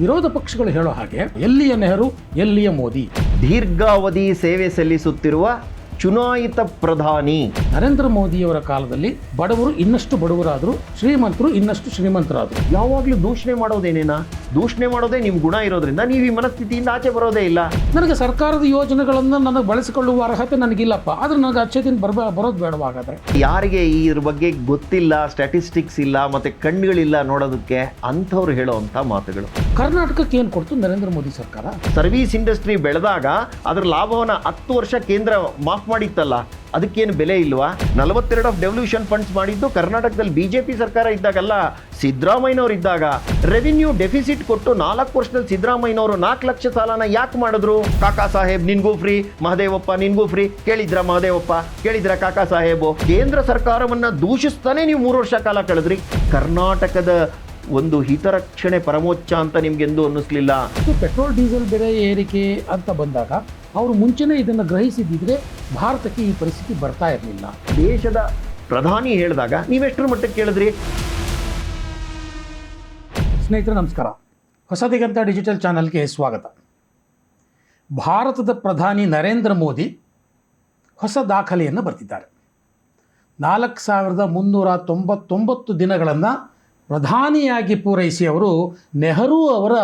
ವಿರೋಧ ಪಕ್ಷಗಳು ಹೇಳೋ ಹಾಗೆ ಎಲ್ಲಿಯ ನೆಹರು ಎಲ್ಲಿಯ ಮೋದಿ. ದೀರ್ಘಾವಧಿ ಸೇವೆ ಸಲ್ಲಿಸುತ್ತಿರುವ ಚುನಾಯಿತ ಪ್ರಧಾನಿ ನರೇಂದ್ರ ಮೋದಿಯವರ ಕಾಲದಲ್ಲಿ ಬಡವರು ಇನ್ನಷ್ಟು ಬಡವರಾದರು, ಶ್ರೀಮಂತರು ಇನ್ನಷ್ಟು ಶ್ರೀಮಂತರಾದರು. ಯಾವಾಗಲೂ ದೂಷಣೆ ಮಾಡೋದೇನೇನಾ? ದೂಷಣೆ ಮಾಡೋದೇ ನಿಮ್ಮ ಗುಣ ಇರೋದ್ರಿಂದ ನೀವು ಈ ಮನಸ್ಥಿತಿಯಿಂದ ಆಚೆ ಬರೋದೇ ಇಲ್ಲ. ನನಗೆ ಸರ್ಕಾರದ ಯೋಜನೆಗಳನ್ನು ನನಗೆ ಬಳಸಿಕೊಳ್ಳುವ ಅರ್ಹತೆ ನನಗಿಲ್ಲಪ್ಪ, ಆದ್ರೆ ನನಗೆ ಅಚ್ಚೇತಿನ ಬರೋದು ಬೇಡವಾಗಾದ್ರೆ. ಯಾರಿಗೆ ಇದ್ರ ಬಗ್ಗೆ ಗೊತ್ತಿಲ್ಲ, ಸ್ಟ್ಯಾಟಿಸ್ಟಿಕ್ಸ್ ಇಲ್ಲ, ಮತ್ತೆ ಕಣ್ಣುಗಳಿಲ್ಲ ನೋಡೋದಕ್ಕೆ, ಅಂಥವ್ರು ಹೇಳೋವಂಥ ಮಾತುಗಳು. ಕರ್ನಾಟಕಕ್ಕೆ ಏನು ಕೊಡ್ತು ನರೇಂದ್ರ ಮೋದಿ ಸರ್ಕಾರ? ಸರ್ವಿಸ್ ಇಂಡಸ್ಟ್ರಿ ಬೆಳೆದಾಗ ಅದರ ಲಾಭವನ್ನು 10 ವರ್ಷ ಕೇಂದ್ರ ಮಾಫ್ ಮಾಡಿತ್ತಲ್ಲ, ಅದಕ್ಕೇನು ಬೆಲೆ ಇಲ್ವಾ? 42 ಆಫ್ ಡೆವಲ್ಯೂಷನ್ ಫಂಡ್ಸ್ ಮಾಡಿದ್ದು ಕರ್ನಾಟಕದಲ್ಲಿ ಬಿಜೆಪಿ ಸರ್ಕಾರ ಇದ್ದಾಗಲ್ಲ, ಸಿದ್ದರಾಮಯ್ಯನವ್ರು ಇದ್ದಾಗ. ರೆವಿನ್ಯೂ ಡೆಫಿಸಿಟ್ ಕೊಟ್ಟು 4 ವರ್ಷದಲ್ಲಿ ಸಿದ್ದರಾಮಯ್ಯನವರು 4 ಲಕ್ಷ ಸಾಲನ ಯಾಕೆ ಮಾಡಿದ್ರು? ಕಾಕಾ ಸಾಹೇಬ್ ನಿನ್ಗೂ ಫ್ರೀ, ಮಹದೇವಪ್ಪ ನಿನ್ಗೂ ಫ್ರೀ. ಕೇಳಿದ್ರ ಮಹದೇವಪ್ಪ? ಕೇಳಿದ್ರ ಕಾಕಾ ಸಾಹೇಬು? ಕೇಂದ್ರ ಸರ್ಕಾರವನ್ನ ದೂಷಿಸ್ತಾನೆ ನೀವು 3 ವರ್ಷ ಕಾಲ ಕಳೆದ್ರಿ. ಕರ್ನಾಟಕದ ಒಂದು ಹಿತರಕ್ಷಣೆ ಪರಮೋಚ್ಚ ಅಂತ ನಿಮ್ಗೆಂದು ಅನ್ನಿಸ್ಲಿಲ್ಲ. ಪೆಟ್ರೋಲ್ ಡೀಸೆಲ್ ಬೆಲೆ ಏರಿಕೆ ಅಂತ ಬಂದಾಗ ಅವರು ಮುಂಚೆನೇ ಇದನ್ನು ಗ್ರಹಿಸಿದ್ರೆ ಭಾರತಕ್ಕೆ ಈ ಪರಿಸ್ಥಿತಿ ಬರ್ತಾ ಇರಲಿಲ್ಲ. ದೇಶದ ಪ್ರಧಾನಿ ಹೇಳಿದಾಗ ನೀವೆಷ್ಟರ ಮಟ್ಟಕ್ಕೆ ಕೇಳಿದ್ರಿ? ಸ್ನೇಹಿತರೆ ನಮಸ್ಕಾರ, ಹೊಸದಿಗಂತ ಡಿಜಿಟಲ್ ಚಾನಲ್ಗೆ ಸ್ವಾಗತ. ಭಾರತದ ಪ್ರಧಾನಿ ನರೇಂದ್ರ ಮೋದಿ ಹೊಸ ದಾಖಲೆಯನ್ನು ಬರೆದಿದ್ದಾರೆ. 4399 ದಿನಗಳನ್ನು ಪ್ರಧಾನಿಯಾಗಿ ಪೂರೈಸಿ ಅವರು ನೆಹರು ಅವರ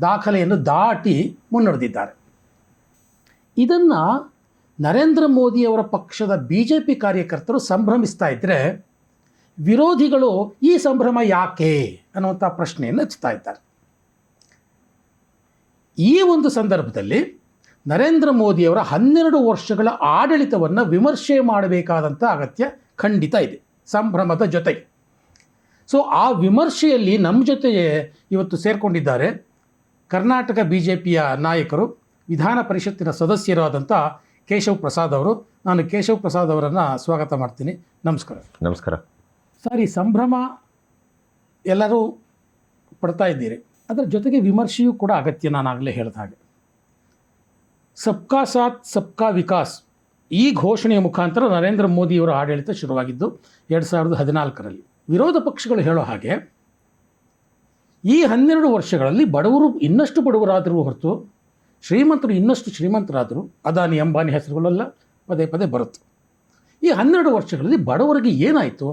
ದಾಖಲೆಯನ್ನು ದಾಟಿ ಮುನ್ನಡೆದಿದ್ದಾರೆ. ಇದನ್ನು ನರೇಂದ್ರ ಮೋದಿಯವರ ಪಕ್ಷದ BJP ಕಾರ್ಯಕರ್ತರು ಸಂಭ್ರಮಿಸ್ತಾ ಇದ್ದರೆ, ವಿರೋಧಿಗಳು ಈ ಸಂಭ್ರಮ ಯಾಕೆ ಅನ್ನುವಂಥ ಪ್ರಶ್ನೆಯನ್ನು ಹಚ್ತಾ ಇದ್ದಾರೆ. ಈ ಒಂದು ಸಂದರ್ಭದಲ್ಲಿ ನರೇಂದ್ರ ಮೋದಿಯವರ 12 ವರ್ಷಗಳ ಆಡಳಿತವನ್ನು ವಿಮರ್ಶೆ ಮಾಡಬೇಕಾದಂಥ ಅಗತ್ಯ ಖಂಡಿತ ಇದೆ, ಸಂಭ್ರಮದ ಜೊತೆಗೆ. ಸೊ ಆ ವಿಮರ್ಶೆಯಲ್ಲಿ ನಮ್ಮ ಜೊತೆ ಇವತ್ತು ಸೇರಿಕೊಂಡಿದ್ದಾರೆ ಕರ್ನಾಟಕ BJPಯ ನಾಯಕರು, ವಿಧಾನ ಪರಿಷತ್ತಿನ ಸದಸ್ಯರಾದಂಥ ಕೇಶವ್ ಪ್ರಸಾದ್ ಅವರು. ನಾನು ಕೇಶವ್ ಪ್ರಸಾದ್ ಅವರನ್ನು ಸ್ವಾಗತ ಮಾಡ್ತೀನಿ. ನಮಸ್ಕಾರ. ನಮಸ್ಕಾರ ಸರ್, ಈ ಸಂಭ್ರಮ ಎಲ್ಲರೂ ಪಡ್ತಾ ಇದ್ದೀರಿ, ಅದರ ಜೊತೆಗೆ ವಿಮರ್ಶೆಯೂ ಕೂಡ ಅಗತ್ಯ. ನಾನಾಗಲೇ ಹೇಳಿದ ಹಾಗೆ ಸಬ್ಕಾ ಸಾಥ್ ಸಬ್ಕಾ ವಿಕಾಸ್ ಈ ಘೋಷಣೆಯ ಮುಖಾಂತರ ನರೇಂದ್ರ ಮೋದಿಯವರ ಆಡಳಿತ ಶುರುವಾಗಿದ್ದು 2014ರಲ್ಲಿ. ವಿರೋಧ ಪಕ್ಷಗಳು ಹೇಳೋ ಹಾಗೆ ಈ 12 ವರ್ಷಗಳಲ್ಲಿ ಬಡವರು ಇನ್ನಷ್ಟು ಬಡವರಾದರೂ ಹೊರತು ಶ್ರೀಮಂತರು ಇನ್ನಷ್ಟು ಶ್ರೀಮಂತರಾದರು. ಅದಾನಿ ಅಂಬಾನಿ ಹೆಸರುಗಳೆಲ್ಲ ಪದೇ ಪದೇ ಬರುತ್ತೆ. ಈ 12 ವರ್ಷಗಳಲ್ಲಿ ಬಡವರಿಗೆ ಏನಾಯಿತು?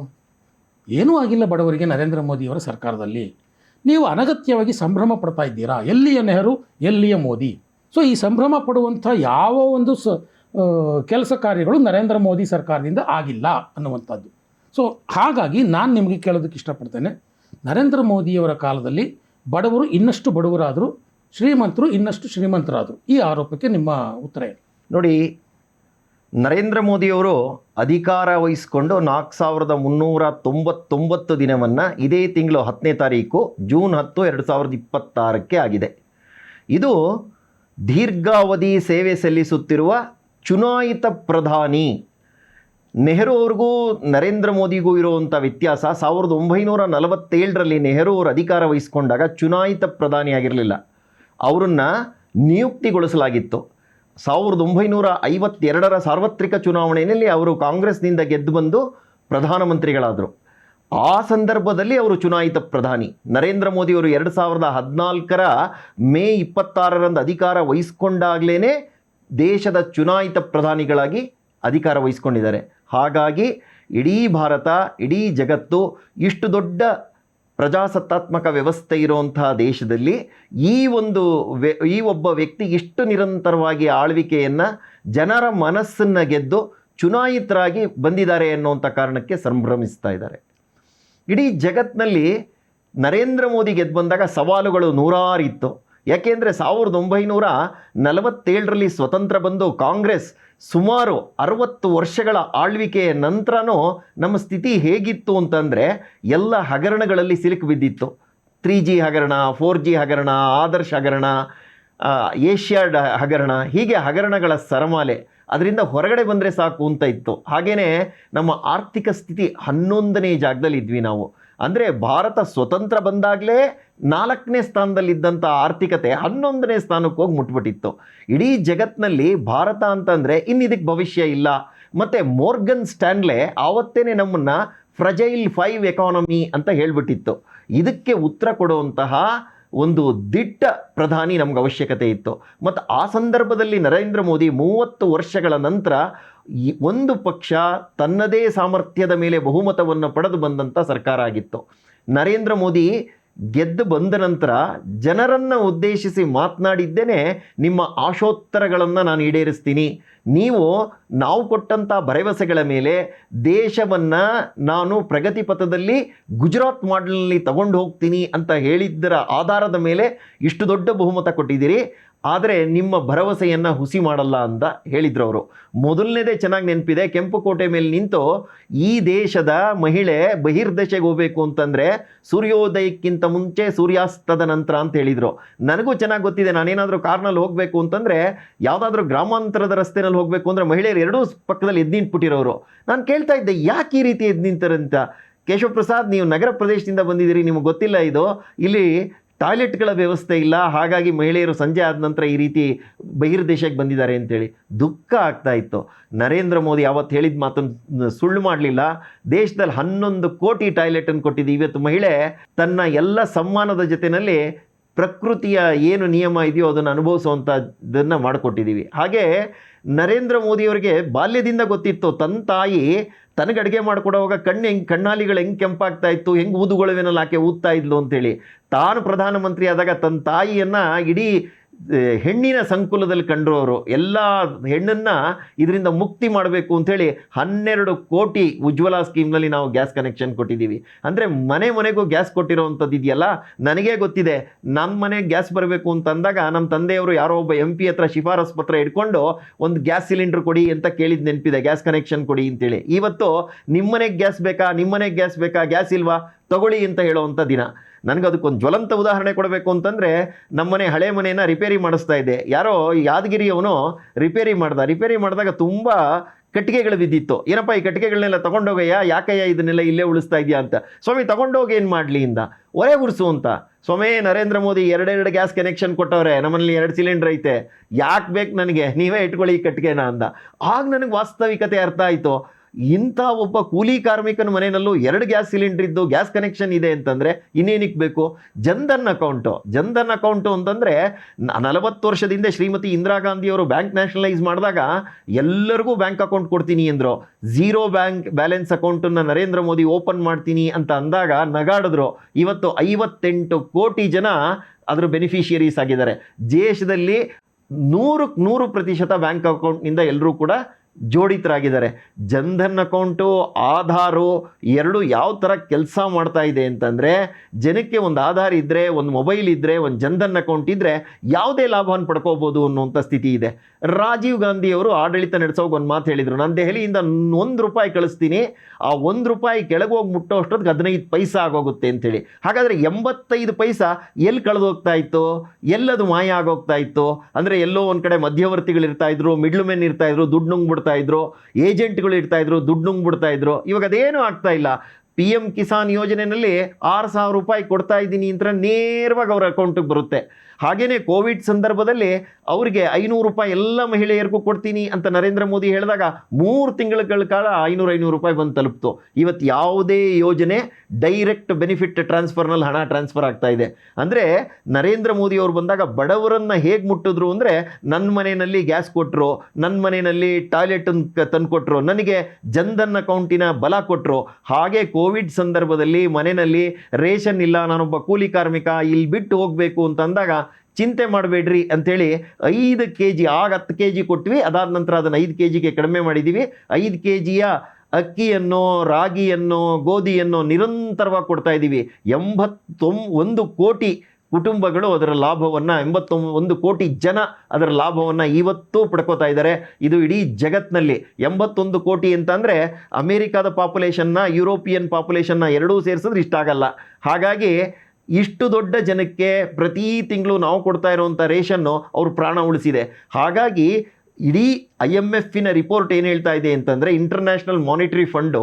ಏನೂ ಆಗಿಲ್ಲ ಬಡವರಿಗೆ ನರೇಂದ್ರ ಮೋದಿಯವರ ಸರ್ಕಾರದಲ್ಲಿ. ನೀವು ಅನಗತ್ಯವಾಗಿ ಸಂಭ್ರಮ ಪಡ್ತಾ ಇದ್ದೀರಾ. ಎಲ್ಲಿಯ ನೆಹರು ಎಲ್ಲಿಯ ಮೋದಿ. ಸೊ ಈ ಸಂಭ್ರಮ ಪಡುವಂಥ ಯಾವ ಒಂದು ಕೆಲಸ ಕಾರ್ಯಗಳು ನರೇಂದ್ರ ಮೋದಿ ಸರ್ಕಾರದಿಂದ ಆಗಿಲ್ಲ ಅನ್ನುವಂಥದ್ದು. ಸೊ ಹಾಗಾಗಿ ನಾನು ನಿಮಗೆ ಕೇಳೋದಕ್ಕೆ ಇಷ್ಟಪಡ್ತೇನೆ, ನರೇಂದ್ರ ಮೋದಿಯವರ ಕಾಲದಲ್ಲಿ ಬಡವರು ಇನ್ನಷ್ಟು ಬಡವರಾದರು, ಶ್ರೀಮಂತರು ಇನ್ನಷ್ಟು ಶ್ರೀಮಂತರಾದರು. ಈ ಆರೋಪಕ್ಕೆ ನಿಮ್ಮ ಉತ್ತರ ಏನು? ನೋಡಿ, ನರೇಂದ್ರ ಮೋದಿಯವರು ಅಧಿಕಾರ ವಹಿಸಿಕೊಂಡು 4399 ದಿನವನ್ನು ಇದೇ ತಿಂಗಳು 10ನೇ ತಾರೀಕು ಜೂನ್ 10, 2026ಕ್ಕೆ ಆಗಿದೆ. ಇದು ದೀರ್ಘಾವಧಿ ಸೇವೆ ಸಲ್ಲಿಸುತ್ತಿರುವ ಚುನಾಯಿತ ಪ್ರಧಾನಿ. ನೆಹರು ಅವ್ರಿಗೂ ನರೇಂದ್ರ ಮೋದಿಗೂ ಇರುವಂಥ ವ್ಯತ್ಯಾಸ, 1947ರಲ್ಲಿ ನೆಹರು ಅವರು ಅಧಿಕಾರ ವಹಿಸ್ಕೊಂಡಾಗ ಚುನಾಯಿತ ಪ್ರಧಾನಿಯಾಗಿರಲಿಲ್ಲ, ಅವರನ್ನು ನಿಯುಕ್ತಿಗೊಳಿಸಲಾಗಿತ್ತು. 1952ರ ಸಾರ್ವತ್ರಿಕ ಚುನಾವಣೆಯಲ್ಲಿ ಅವರು ಕಾಂಗ್ರೆಸ್ನಿಂದ ಗೆದ್ದು ಬಂದು ಪ್ರಧಾನಮಂತ್ರಿಗಳಾದರು. ಆ ಸಂದರ್ಭದಲ್ಲಿ ಅವರು ಚುನಾಯಿತ ಪ್ರಧಾನಿ. ನರೇಂದ್ರ ಮೋದಿಯವರು 2014ರ ಮೇ 26ರಂದು ಅಧಿಕಾರ ವಹಿಸ್ಕೊಂಡಾಗಲೇ ದೇಶದ ಚುನಾಯಿತ ಪ್ರಧಾನಿಗಳಾಗಿ ಅಧಿಕಾರ ವಹಿಸ್ಕೊಂಡಿದ್ದಾರೆ. ಹಾಗಾಗಿ ಇಡೀ ಭಾರತ, ಇಡೀ ಜಗತ್ತು, ದೊಡ್ಡ ಪ್ರಜಾಸತ್ತಾತ್ಮಕ ವ್ಯವಸ್ಥೆ ಇರುವಂತಹ ದೇಶದಲ್ಲಿ ಈ ಒಬ್ಬ ವ್ಯಕ್ತಿ ಇಷ್ಟು ನಿರಂತರವಾಗಿ ಆಳ್ವಿಕೆಯನ್ನು, ಜನರ ಮನಸ್ಸನ್ನು ಗೆದ್ದು ಚುನಾಯಿತರಾಗಿ ಬಂದಿದ್ದಾರೆ ಅನ್ನುವಂಥ ಕಾರಣಕ್ಕೆ ಸಂಭ್ರಮಿಸ್ತಾ ಇದ್ದಾರೆ. ಇಡೀ ಜಗತ್ತಿನಲ್ಲಿ ನರೇಂದ್ರ ಮೋದಿ ಗೆದ್ದು ಬಂದಾಗ ಸವಾಲುಗಳು ನೂರಾರಿತ್ತು. ಯಾಕೆಂದರೆ 1947ರಲ್ಲಿ ಸ್ವತಂತ್ರ ಬಂದು ಕಾಂಗ್ರೆಸ್ ಸುಮಾರು 60 ವರ್ಷಗಳ ಆಳ್ವಿಕೆಯ ನಂತರನೂ ನಮ್ಮ ಸ್ಥಿತಿ ಹೇಗಿತ್ತು ಅಂತಂದರೆ, ಎಲ್ಲ ಹಗರಣಗಳಲ್ಲಿ ಸಿಲುಕು ಬಿದ್ದಿತ್ತು. 3G ಹಗರಣ, 4G ಹಗರಣ, ಆದರ್ಶ್ ಹಗರಣ, ಏಷ್ಯಾಡ್ ಹಗರಣ, ಹೀಗೆ ಹಗರಣಗಳ ಸರಮಾಲೆ. ಅದರಿಂದ ಹೊರಗಡೆ ಬಂದರೆ ಸಾಕು ಅಂತ ಇತ್ತು. ಹಾಗೆಯೇ ನಮ್ಮ ಆರ್ಥಿಕ ಸ್ಥಿತಿ 11ನೇ ಜಾಗದಲ್ಲಿ ಇದ್ವಿ ನಾವು. ಅಂದರೆ ಭಾರತ ಸ್ವತಂತ್ರ ಬಂದಾಗಲೇ 4ನೇ ಸ್ಥಾನದಲ್ಲಿದ್ದಂಥ ಆರ್ಥಿಕತೆ 11ನೇ ಸ್ಥಾನಕ್ಕೆ ಹೋಗಿ ಮುಟ್ಬಿಟ್ಟಿತ್ತು. ಇಡೀ ಜಗತ್ತಿನಲ್ಲಿ ಭಾರತ ಅಂತಂದರೆ ಇನ್ನಿದಕ್ಕೆ ಭವಿಷ್ಯ ಇಲ್ಲ. ಮತ್ತು ಮೋರ್ಗನ್ ಸ್ಟ್ಯಾನ್ಲೆ ಆವತ್ತೇ ನಮ್ಮನ್ನು ಫ್ರಜೈಲ್ 5 ಎಕಾನಮಿ ಅಂತ ಹೇಳಿಬಿಟ್ಟಿತ್ತು. ಇದಕ್ಕೆ ಉತ್ತರ ಕೊಡುವಂತಹ ಒಂದು ದಿಟ್ಟ ಪ್ರಧಾನಿ ನಮ್ಗೆ ಅವಶ್ಯಕತೆ ಇತ್ತು. ಮತ್ತು ಆ ಸಂದರ್ಭದಲ್ಲಿ ನರೇಂದ್ರ ಮೋದಿ 30 ವರ್ಷಗಳ ನಂತರ ಒಂದು ಪಕ್ಷ ತನ್ನದೇ ಸಾಮರ್ಥ್ಯದ ಮೇಲೆ ಬಹುಮತವನ್ನು ಪಡೆದು ಬಂದಂಥ ಸರ್ಕಾರ ಆಗಿತ್ತು. ನರೇಂದ್ರ ಮೋದಿ ಗೆದ್ದು ಬಂದ ನಂತರ ಜನರನ್ನು ಉದ್ದೇಶಿಸಿ ಮಾತನಾಡಿದ್ದೇನೆ, ನಿಮ್ಮ ಆಶೋತ್ತರಗಳನ್ನು ನಾನು ಈಡೇರಿಸ್ತೀನಿ, ನಾವು ಕೊಟ್ಟಂಥ ಭರವಸೆಗಳ ಮೇಲೆ ದೇಶವನ್ನು ನಾನು ಪ್ರಗತಿ ಪಥದಲ್ಲಿ ಗುಜರಾತ್ ಮಾಡೆಲ್ನಲ್ಲಿ ತಗೊಂಡು ಹೋಗ್ತೀನಿ ಅಂತ ಹೇಳಿದ್ದರ ಆಧಾರದ ಮೇಲೆ ಇಷ್ಟು ದೊಡ್ಡ ಬಹುಮತ ಕೊಟ್ಟಿದ್ದೀರಿ, ಆದರೆ ನಿಮ್ಮ ಭರವಸೆಯನ್ನು ಹುಸಿ ಮಾಡಲ್ಲ ಅಂತ ಹೇಳಿದ್ರು ಅವರು. ಮೊದಲನೇದೇ ಚೆನ್ನಾಗಿ ನೆನಪಿದೆ, ಕೆಂಪುಕೋಟೆ ಮೇಲೆ ನಿಂತು ಈ ದೇಶದ ಮಹಿಳೆ ಬಹಿರ್ದಶೆಗೆ ಹೋಗಬೇಕು ಅಂತಂದರೆ ಸೂರ್ಯೋದಯಕ್ಕಿಂತ ಮುಂಚೆ ಸೂರ್ಯಾಸ್ತದ ನಂತರ ಅಂತ ಹೇಳಿದರು. ನನಗೂ ಚೆನ್ನಾಗಿ ಗೊತ್ತಿದೆ, ನಾನೇನಾದರೂ ಕಾರ್ನಲ್ಲಿ ಹೋಗಬೇಕು ಅಂತಂದರೆ ಯಾವುದಾದ್ರೂ ಗ್ರಾಮಾಂತರದ ರಸ್ತೆನಲ್ಲಿ ಹೋಗಬೇಕು ಅಂದರೆ ಮಹಿಳೆಯರು ಎರಡೂ ಪಕ್ಕದಲ್ಲಿ ಎದ್ದು ನಿಂತ್ಬಿಟ್ಟಿರೋರು. ನಾನು ಕೇಳ್ತಾ ಇದ್ದೆ, ಯಾಕೆ ಈ ರೀತಿ ಎದ್ದು ನಿಂತಾರಂತ. ಕೇಶವ ಪ್ರಸಾದ್, ನೀವು ನಗರ ಪ್ರದೇಶದಿಂದ ಬಂದಿದ್ದೀರಿ, ನಿಮಗೆ ಗೊತ್ತಿಲ್ಲ ಇದು, ಇಲ್ಲಿ ಟಾಯ್ಲೆಟ್ಗಳ ವ್ಯವಸ್ಥೆ ಇಲ್ಲ, ಹಾಗಾಗಿ ಮಹಿಳೆಯರು ಸಂಜೆ ಆದ ನಂತರ ಈ ರೀತಿ ಬಹಿರ್ದೇಶಕ್ಕೆ ಬಂದಿದ್ದಾರೆ ಅಂತೇಳಿ ದುಃಖ ಆಗ್ತಾ ಇತ್ತು. ನರೇಂದ್ರ ಮೋದಿ ಯಾವತ್ತು ಹೇಳಿದ ಮಾತನ್ನು ಸುಳ್ಳು ಮಾಡಲಿಲ್ಲ. ದೇಶದಲ್ಲಿ 11 ಕೋಟಿ ಟಾಯ್ಲೆಟನ್ನು ಕೊಟ್ಟಿದ್ದೀವಿ. ಇವತ್ತು ಮಹಿಳೆ ತನ್ನ ಎಲ್ಲ ಸಮ್ಮಾನದ ಜೊತೆಯಲ್ಲಿ ಪ್ರಕೃತಿಯ ಏನು ನಿಯಮ ಇದೆಯೋ ಅದನ್ನು ಅನುಭವಿಸುವಂಥದ್ದನ್ನು ಮಾಡಿಕೊಟ್ಟಿದ್ದೀವಿ. ಹಾಗೆ ನರೇಂದ್ರ ಮೋದಿಯವರಿಗೆ ಬಾಲ್ಯದಿಂದ ಗೊತ್ತಿತ್ತು, ತನ್ನ ತಾಯಿ ತನಗೆ ಅಡುಗೆ ಮಾಡಿಕೊಡುವಾಗ ಕಣ್ಣಾಲಿಗಳು ಹೆಂಗೆ ಕೆಂಪಾಗ್ತಾ ಇತ್ತು, ಹೆಂಗೆ ಊದುಗೊಳವೆನಲ್ಲಿ ಆಕೆ ಊದ್ತಾ ಇದ್ಲು ಅಂತೇಳಿ. ತಾನು ಪ್ರಧಾನಮಂತ್ರಿ ಆದಾಗ ತನ್ನ ತಾಯಿಯನ್ನು ಇಡೀ ಹೆಣ್ಣಿನ ಸಂಕುಲದಲ್ಲಿ ಕಂಡ್ರು ಅವರು. ಎಲ್ಲ ಹೆಣ್ಣನ್ನು ಇದರಿಂದ ಮುಕ್ತಿ ಮಾಡಬೇಕು ಅಂಥೇಳಿ 12 ಕೋಟಿ ಉಜ್ವಲ ಸ್ಕೀಮ್ನಲ್ಲಿ ನಾವು ಗ್ಯಾಸ್ ಕನೆಕ್ಷನ್ ಕೊಟ್ಟಿದ್ದೀವಿ. ಅಂದರೆ ಮನೆಗೂ ಗ್ಯಾಸ್ ಕೊಟ್ಟಿರೋವಂಥದ್ದು ಇದೆಯಲ್ಲ, ನನಗೇ ಗೊತ್ತಿದೆ. ನಮ್ಮ ಮನೆಗೆ ಗ್ಯಾಸ್ ಬರಬೇಕು ಅಂತ ಅಂದಾಗ ನಮ್ಮ ತಂದೆಯವರು ಯಾರೋ ಒಬ್ಬ MP ಹತ್ರ ಶಿಫಾರಸ್ ಪತ್ರ ಇಟ್ಕೊಂಡು ಒಂದು ಗ್ಯಾಸ್ ಸಿಲಿಂಡರ್ ಕೊಡಿ ಅಂತ ಕೇಳಿದ ನೆನಪಿದೆ, ಗ್ಯಾಸ್ ಕನೆಕ್ಷನ್ ಕೊಡಿ ಅಂತೇಳಿ. ಇವತ್ತು ನಿಮ್ಮನೆಗೆ ಗ್ಯಾಸ್ ಬೇಕಾ, ಗ್ಯಾಸ್ ಇಲ್ವಾ, ತಗೊಳ್ಳಿ ಅಂತ ಹೇಳೋವಂಥ ದಿನ. ನನಗೆ ಅದಕ್ಕೊಂದು ಜ್ವಲಂತ ಉದಾಹರಣೆ ಕೊಡಬೇಕು ಅಂತಂದರೆ, ನಮ್ಮನೆ ಹಳೆ ಮನೆಯನ್ನು ರಿಪೇರಿ ಮಾಡಿಸ್ತಾ ಇದ್ದೆ. ಯಾರೋ ಯಾದಗಿರಿಯವನು ರಿಪೇರಿ ಮಾಡಿದಾಗ ತುಂಬ ಕಟ್ಟಿಗೆಗಳು ಬಿದ್ದಿತ್ತು. ಏನಪ್ಪ ಈ ಕಟ್ಟಿಗೆಗಳನ್ನೆಲ್ಲ ತೊಗೊಂಡೋಗಯ್ಯ, ಯಾಕಯ್ಯ ಇದನ್ನೆಲ್ಲ ಇಲ್ಲೇ ಉಳಿಸ್ತಾ ಇದೆಯಾ ಅಂತ. ಸ್ವಾಮಿ ತೊಗೊಂಡೋಗಿ ಏನು ಮಾಡಲಿ ಇಂದ, ಒರೆ ಉರಿಸು ಅಂತ. ಸ್ವಾಮಿ, ನರೇಂದ್ರ ಮೋದಿ 2 ಗ್ಯಾಸ್ ಕನೆಕ್ಷನ್ ಕೊಟ್ಟವ್ರೆ, ನಮ್ಮಲ್ಲಿ 2 ಸಿಲಿಂಡರ್ ಐತೆ, ಯಾಕೆ ಬೇಕು ನನಗೆ, ನೀವೇ ಇಟ್ಕೊಳ್ಳಿ ಈ ಕಟ್ಟಿಗೆನ ಅಂದ. ಆಗ ನನಗೆ ವಾಸ್ತವಿಕತೆ ಅರ್ಥ ಆಯಿತು. ಇಂಥ ಒಬ್ಬ ಕೂಲಿ ಕಾರ್ಮಿಕನ ಮನೆಯಲ್ಲೂ 2 ಗ್ಯಾಸ್ ಸಿಲಿಂಡರ್ ಇದ್ದು ಗ್ಯಾಸ್ ಕನೆಕ್ಷನ್ ಇದೆ ಅಂತಂದರೆ ಇನ್ನೇನಕ್ಕೆ ಬೇಕು. ಜನ್ಧನ್ ಅಕೌಂಟು ಅಂತಂದರೆ 40 ವರ್ಷದಿಂದ ಶ್ರೀಮತಿ ಇಂದಿರಾ ಗಾಂಧಿಯವರು ಬ್ಯಾಂಕ್ ನ್ಯಾಷನಲೈಸ್ ಮಾಡಿದಾಗ ಎಲ್ಲರಿಗೂ ಬ್ಯಾಂಕ್ ಅಕೌಂಟ್ ಕೊಡ್ತೀನಿ ಅಂದರು. ಝೀರೋ ಬ್ಯಾಂಕ್ ಬ್ಯಾಲೆನ್ಸ್ ಅಕೌಂಟನ್ನು ನರೇಂದ್ರ ಮೋದಿ ಓಪನ್ ಮಾಡ್ತೀನಿ ಅಂತ ಅಂದಾಗ ನಗಾಡಿದ್ರು. ಇವತ್ತು 58 ಕೋಟಿ ಜನ ಅದರ ಬೆನಿಫಿಷಿಯರೀಸ್ ಆಗಿದ್ದಾರೆ. ದೇಶದಲ್ಲಿ 100% ಬ್ಯಾಂಕ್ ಅಕೌಂಟ್ನಿಂದ ಎಲ್ಲರೂ ಕೂಡ ಜೋಡಿತರಾಗಿದ್ದಾರೆ. ಜನ್ಧನ್ ಅಕೌಂಟು, ಆಧಾರು ಎರಡು ಯಾವ ಥರ ಕೆಲಸ ಮಾಡ್ತಾ ಇದೆ ಅಂತಂದರೆ, ಜನಕ್ಕೆ ಒಂದು ಆಧಾರ್ ಇದ್ದರೆ, ಒಂದು ಮೊಬೈಲ್ ಇದ್ದರೆ, ಒಂದು ಜನ್ಧನ್ ಅಕೌಂಟ್ ಇದ್ದರೆ ಯಾವುದೇ ಲಾಭವನ್ನು ಪಡ್ಕೋಬೋದು ಅನ್ನುವಂಥ ಸ್ಥಿತಿ ಇದೆ. ರಾಜೀವ್ ಗಾಂಧಿಯವರು ಆಡಳಿತ ನಡೆಸೋಕೆ ಒಂದು ಮಾತು ಹೇಳಿದರು, ನಾನು ದೆಹಲಿಯಿಂದ ₹1 ಕಳಿಸ್ತೀನಿ, ಆ ₹1 ಕೆಳಗೆ ಹೋಗಿ ಮುಟ್ಟೋ ಅಷ್ಟೊತ್ತಿಗೆ 15 ಪೈಸಾ ಆಗೋಗುತ್ತೆ ಅಂತೇಳಿ. ಹಾಗಾದರೆ 85 ಪೈಸಾ ಎಲ್ಲಿ ಕಳೆದೋಗ್ತಾ ಇತ್ತು, ಎಲ್ಲದು ಮಾಯ ಆಗೋಗ್ತಾ ಇತ್ತು. ಅಂದರೆ ಎಲ್ಲೋ ಒಂದು ಕಡೆ ಮಧ್ಯವರ್ತಿಗಳು ಇರ್ತಾಯಿದ್ರು, ಮಿಡ್ಲ್ ಮೆನ್ ಇರ್ತಾಯಿದ್ರು, ದುಡ್ಡು ನುಂಗ್ಬಿಡ್ತಾ ಇದ್ರು, ಏಜೆಂಟ್ಗಳು ಇರ್ತಾಯಿದ್ರು, ದುಡ್ಡು ನುಂಗ್ಬಿಡ್ತಾ ಇದ್ರು. ಇವಾಗ ಅದೇನೂ ಆಗ್ತಾ ಇಲ್ಲ. PM ಕಿಸಾನ್ ಯೋಜನೆಯಲ್ಲಿ ₹6,000 ಕೊಡ್ತಾ ಇದ್ದೀನಿ ಅಂತ ನೇರವಾಗಿ ಅವ್ರ ಅಕೌಂಟಿಗೆ ಬರುತ್ತೆ. ಹಾಗೆಯೇ ಕೋವಿಡ್ ಸಂದರ್ಭದಲ್ಲಿ ಅವರಿಗೆ ₹500 ಎಲ್ಲ ಮಹಿಳೆಯರಿಗೂ ಕೊಡ್ತೀನಿ ಅಂತ ನರೇಂದ್ರ ಮೋದಿ ಹೇಳಿದಾಗ 3 ತಿಂಗಳ ಕಾಲ ₹500 ಬಂದು ತಲುಪ್ತು. ಇವತ್ತು ಯಾವುದೇ ಯೋಜನೆ ಡೈರೆಕ್ಟ್ ಬೆನಿಫಿಟ್ ಟ್ರಾನ್ಸ್ಫರ್ನಲ್ಲಿ ಹಣ ಟ್ರಾನ್ಸ್ಫರ್ ಆಗ್ತಾ ಇದೆ. ಅಂದರೆ ನರೇಂದ್ರ ಮೋದಿ ಅವರು ಬಂದಾಗ ಬಡವರನ್ನು ಹೇಗೆ ಮುಟ್ಟಿದ್ರು ಅಂದರೆ, ನನ್ನ ಮನೆಯಲ್ಲಿ ಗ್ಯಾಸ್ ಕೊಟ್ಟರು, ನನ್ನ ಮನೆಯಲ್ಲಿ ಟಾಯ್ಲೆಟ್ ತಂದು ಕೊಟ್ಟರು, ನನಗೆ ಜನ್ಧನ್ ಅಕೌಂಟಿನ ಬಲ ಕೊಟ್ಟರು. ಹಾಗೆ ಕೋವಿಡ್ ಸಂದರ್ಭದಲ್ಲಿ ಮನೆಯಲ್ಲಿ ರೇಷನ್ ಇಲ್ಲ, ನಾನೊಬ್ಬ ಕೂಲಿ ಕಾರ್ಮಿಕ, ಇಲ್ಲಿ ಬಿಟ್ಟು ಹೋಗಬೇಕು ಅಂತ ಅಂದಾಗ ಚಿಂತೆ ಮಾಡಬೇಡ್ರಿ ಅಂಥೇಳಿ 5 kg, ಆಗ 10 kg ಕೊಟ್ವಿ, ಅದಾದ ನಂತರ ಅದನ್ನು 5 kgಗೆ ಕಡಿಮೆ ಮಾಡಿದ್ದೀವಿ. 5 kgಯ ಅಕ್ಕಿಯನ್ನು, ರಾಗಿಯನ್ನು, ಗೋಧಿಯನ್ನು ನಿರಂತರವಾಗಿ ಕೊಡ್ತಾ ಇದ್ದೀವಿ. 81 ಕೋಟಿ ಕುಟುಂಬಗಳು ಅದರ ಲಾಭವನ್ನು, 81 ಕೋಟಿ ಜನ ಅದರ ಲಾಭವನ್ನು ಇವತ್ತು ಪಡ್ಕೋತಾ ಇದ್ದಾರೆ. ಇದು ಇಡೀ ಜಗತ್ತಿನಲ್ಲಿ 81 ಕೋಟಿ ಅಂತಂದರೆ ಅಮೇರಿಕಾದ ಪಾಪ್ಯುಲೇಷನ್ನ, ಯುರೋಪಿಯನ್ ಪಾಪ್ಯುಲೇಷನ್ನ ಎರಡೂ ಸೇರಿಸಿದ್ರೆ ಇಷ್ಟಾಗಲ್ಲ. ಹಾಗಾಗಿ ಇಷ್ಟು ದೊಡ್ಡ ಜನಕ್ಕೆ ಪ್ರತಿ ತಿಂಗಳು ನಾವು ಕೊಡ್ತಾ ಇರುವಂಥ ರೇಷನ್ನು ಅವರು ಪ್ರಾಣ ಉಳಿಸಿದೆ. ಹಾಗಾಗಿ ಇಡೀ IMFನ ರಿಪೋರ್ಟ್ ಏನು ಹೇಳ್ತಾ ಇದೆ ಅಂತಂದರೆ, ಇಂಟರ್ನ್ಯಾಷನಲ್ ಮಾನಿಟರಿ ಫಂಡು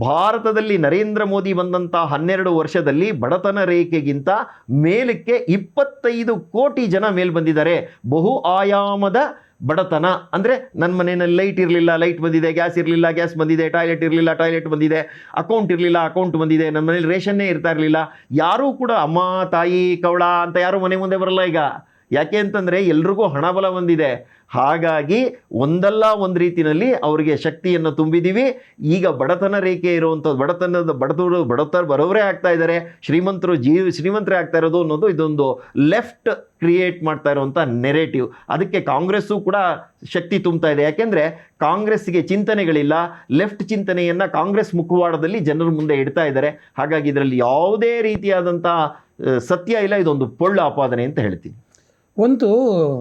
ಭಾರತದಲ್ಲಿ ನರೇಂದ್ರ ಮೋದಿ ಬಂದಂಥ 12 ವರ್ಷದಲ್ಲಿ ಬಡತನ ರೇಖೆಗಿಂತ ಮೇಲಕ್ಕೆ 25 ಕೋಟಿ ಜನ ಮೇಲೆ ಬಂದಿದ್ದಾರೆ. ಬಹು ಆಯಾಮದ ಬಡತನ ಅಂದರೆ ನನ್ನ ಮನೆಯಲ್ಲಿ ಲೈಟ್ ಇರಲಿಲ್ಲ, ಲೈಟ್ ಬಂದಿದೆ, ಗ್ಯಾಸ್ ಇರಲಿಲ್ಲ, ಗ್ಯಾಸ್ ಬಂದಿದೆ, ಟಾಯ್ಲೆಟ್ ಇರಲಿಲ್ಲ, ಟಾಯ್ಲೆಟ್ ಬಂದಿದೆ, ಅಕೌಂಟ್ ಇರಲಿಲ್ಲ, ಅಕೌಂಟ್ ಬಂದಿದೆ, ನನ್ನ ಮನೇಲಿ ರೇಷನ್ನೇ ಇರ್ತಾ ಇರಲಿಲ್ಲ. ಯಾರೂ ಕೂಡ ಅಮ್ಮ ತಾಯಿ ಕವಳ ಅಂತ ಯಾರೂ ಮನೆ ಮುಂದೆ ಬರಲ್ಲ ಈಗ. ಯಾಕೆ ಅಂತಂದರೆ ಎಲ್ರಿಗೂ ಹಣಬಲ ಬಂದಿದೆ. ಹಾಗಾಗಿ ಒಂದಲ್ಲ ಒಂದು ರೀತಿಯಲ್ಲಿ ಅವರಿಗೆ ಶಕ್ತಿಯನ್ನು ತುಂಬಿದ್ದೀವಿ. ಈಗ ಬಡತನ ರೇಖೆ ಇರುವಂಥದ್ದು, ಬಡತನ ಬರೋವರೇ ಆಗ್ತಾ ಇದ್ದಾರೆ, ಶ್ರೀಮಂತರೇ ಆಗ್ತಾ ಇರೋದು ಅನ್ನೋದು ಇದೊಂದು ಲೆಫ್ಟ್ ಕ್ರಿಯೇಟ್ ಮಾಡ್ತಾ ಇರುವಂಥ ನೆರೇಟಿವ್. ಅದಕ್ಕೆ ಕಾಂಗ್ರೆಸ್ಸು ಕೂಡ ಶಕ್ತಿ ತುಂಬ್ತಾ ಇದೆ. ಯಾಕೆಂದರೆ ಕಾಂಗ್ರೆಸ್ಸಿಗೆ ಚಿಂತನೆಗಳಿಲ್ಲ, ಲೆಫ್ಟ್ ಚಿಂತನೆಯನ್ನು ಕಾಂಗ್ರೆಸ್ ಮುಖವಾಡದಲ್ಲಿ ಜನರ ಮುಂದೆ ಇಡ್ತಾ ಇದ್ದಾರೆ. ಹಾಗಾಗಿ ಇದರಲ್ಲಿ ಯಾವುದೇ ರೀತಿಯಾದಂಥ ಸತ್ಯ ಇಲ್ಲ, ಇದೊಂದು ಪೊಳ್ಳು ಆಪಾದನೆ ಅಂತ ಹೇಳ್ತೀನಿ. ಒಂದು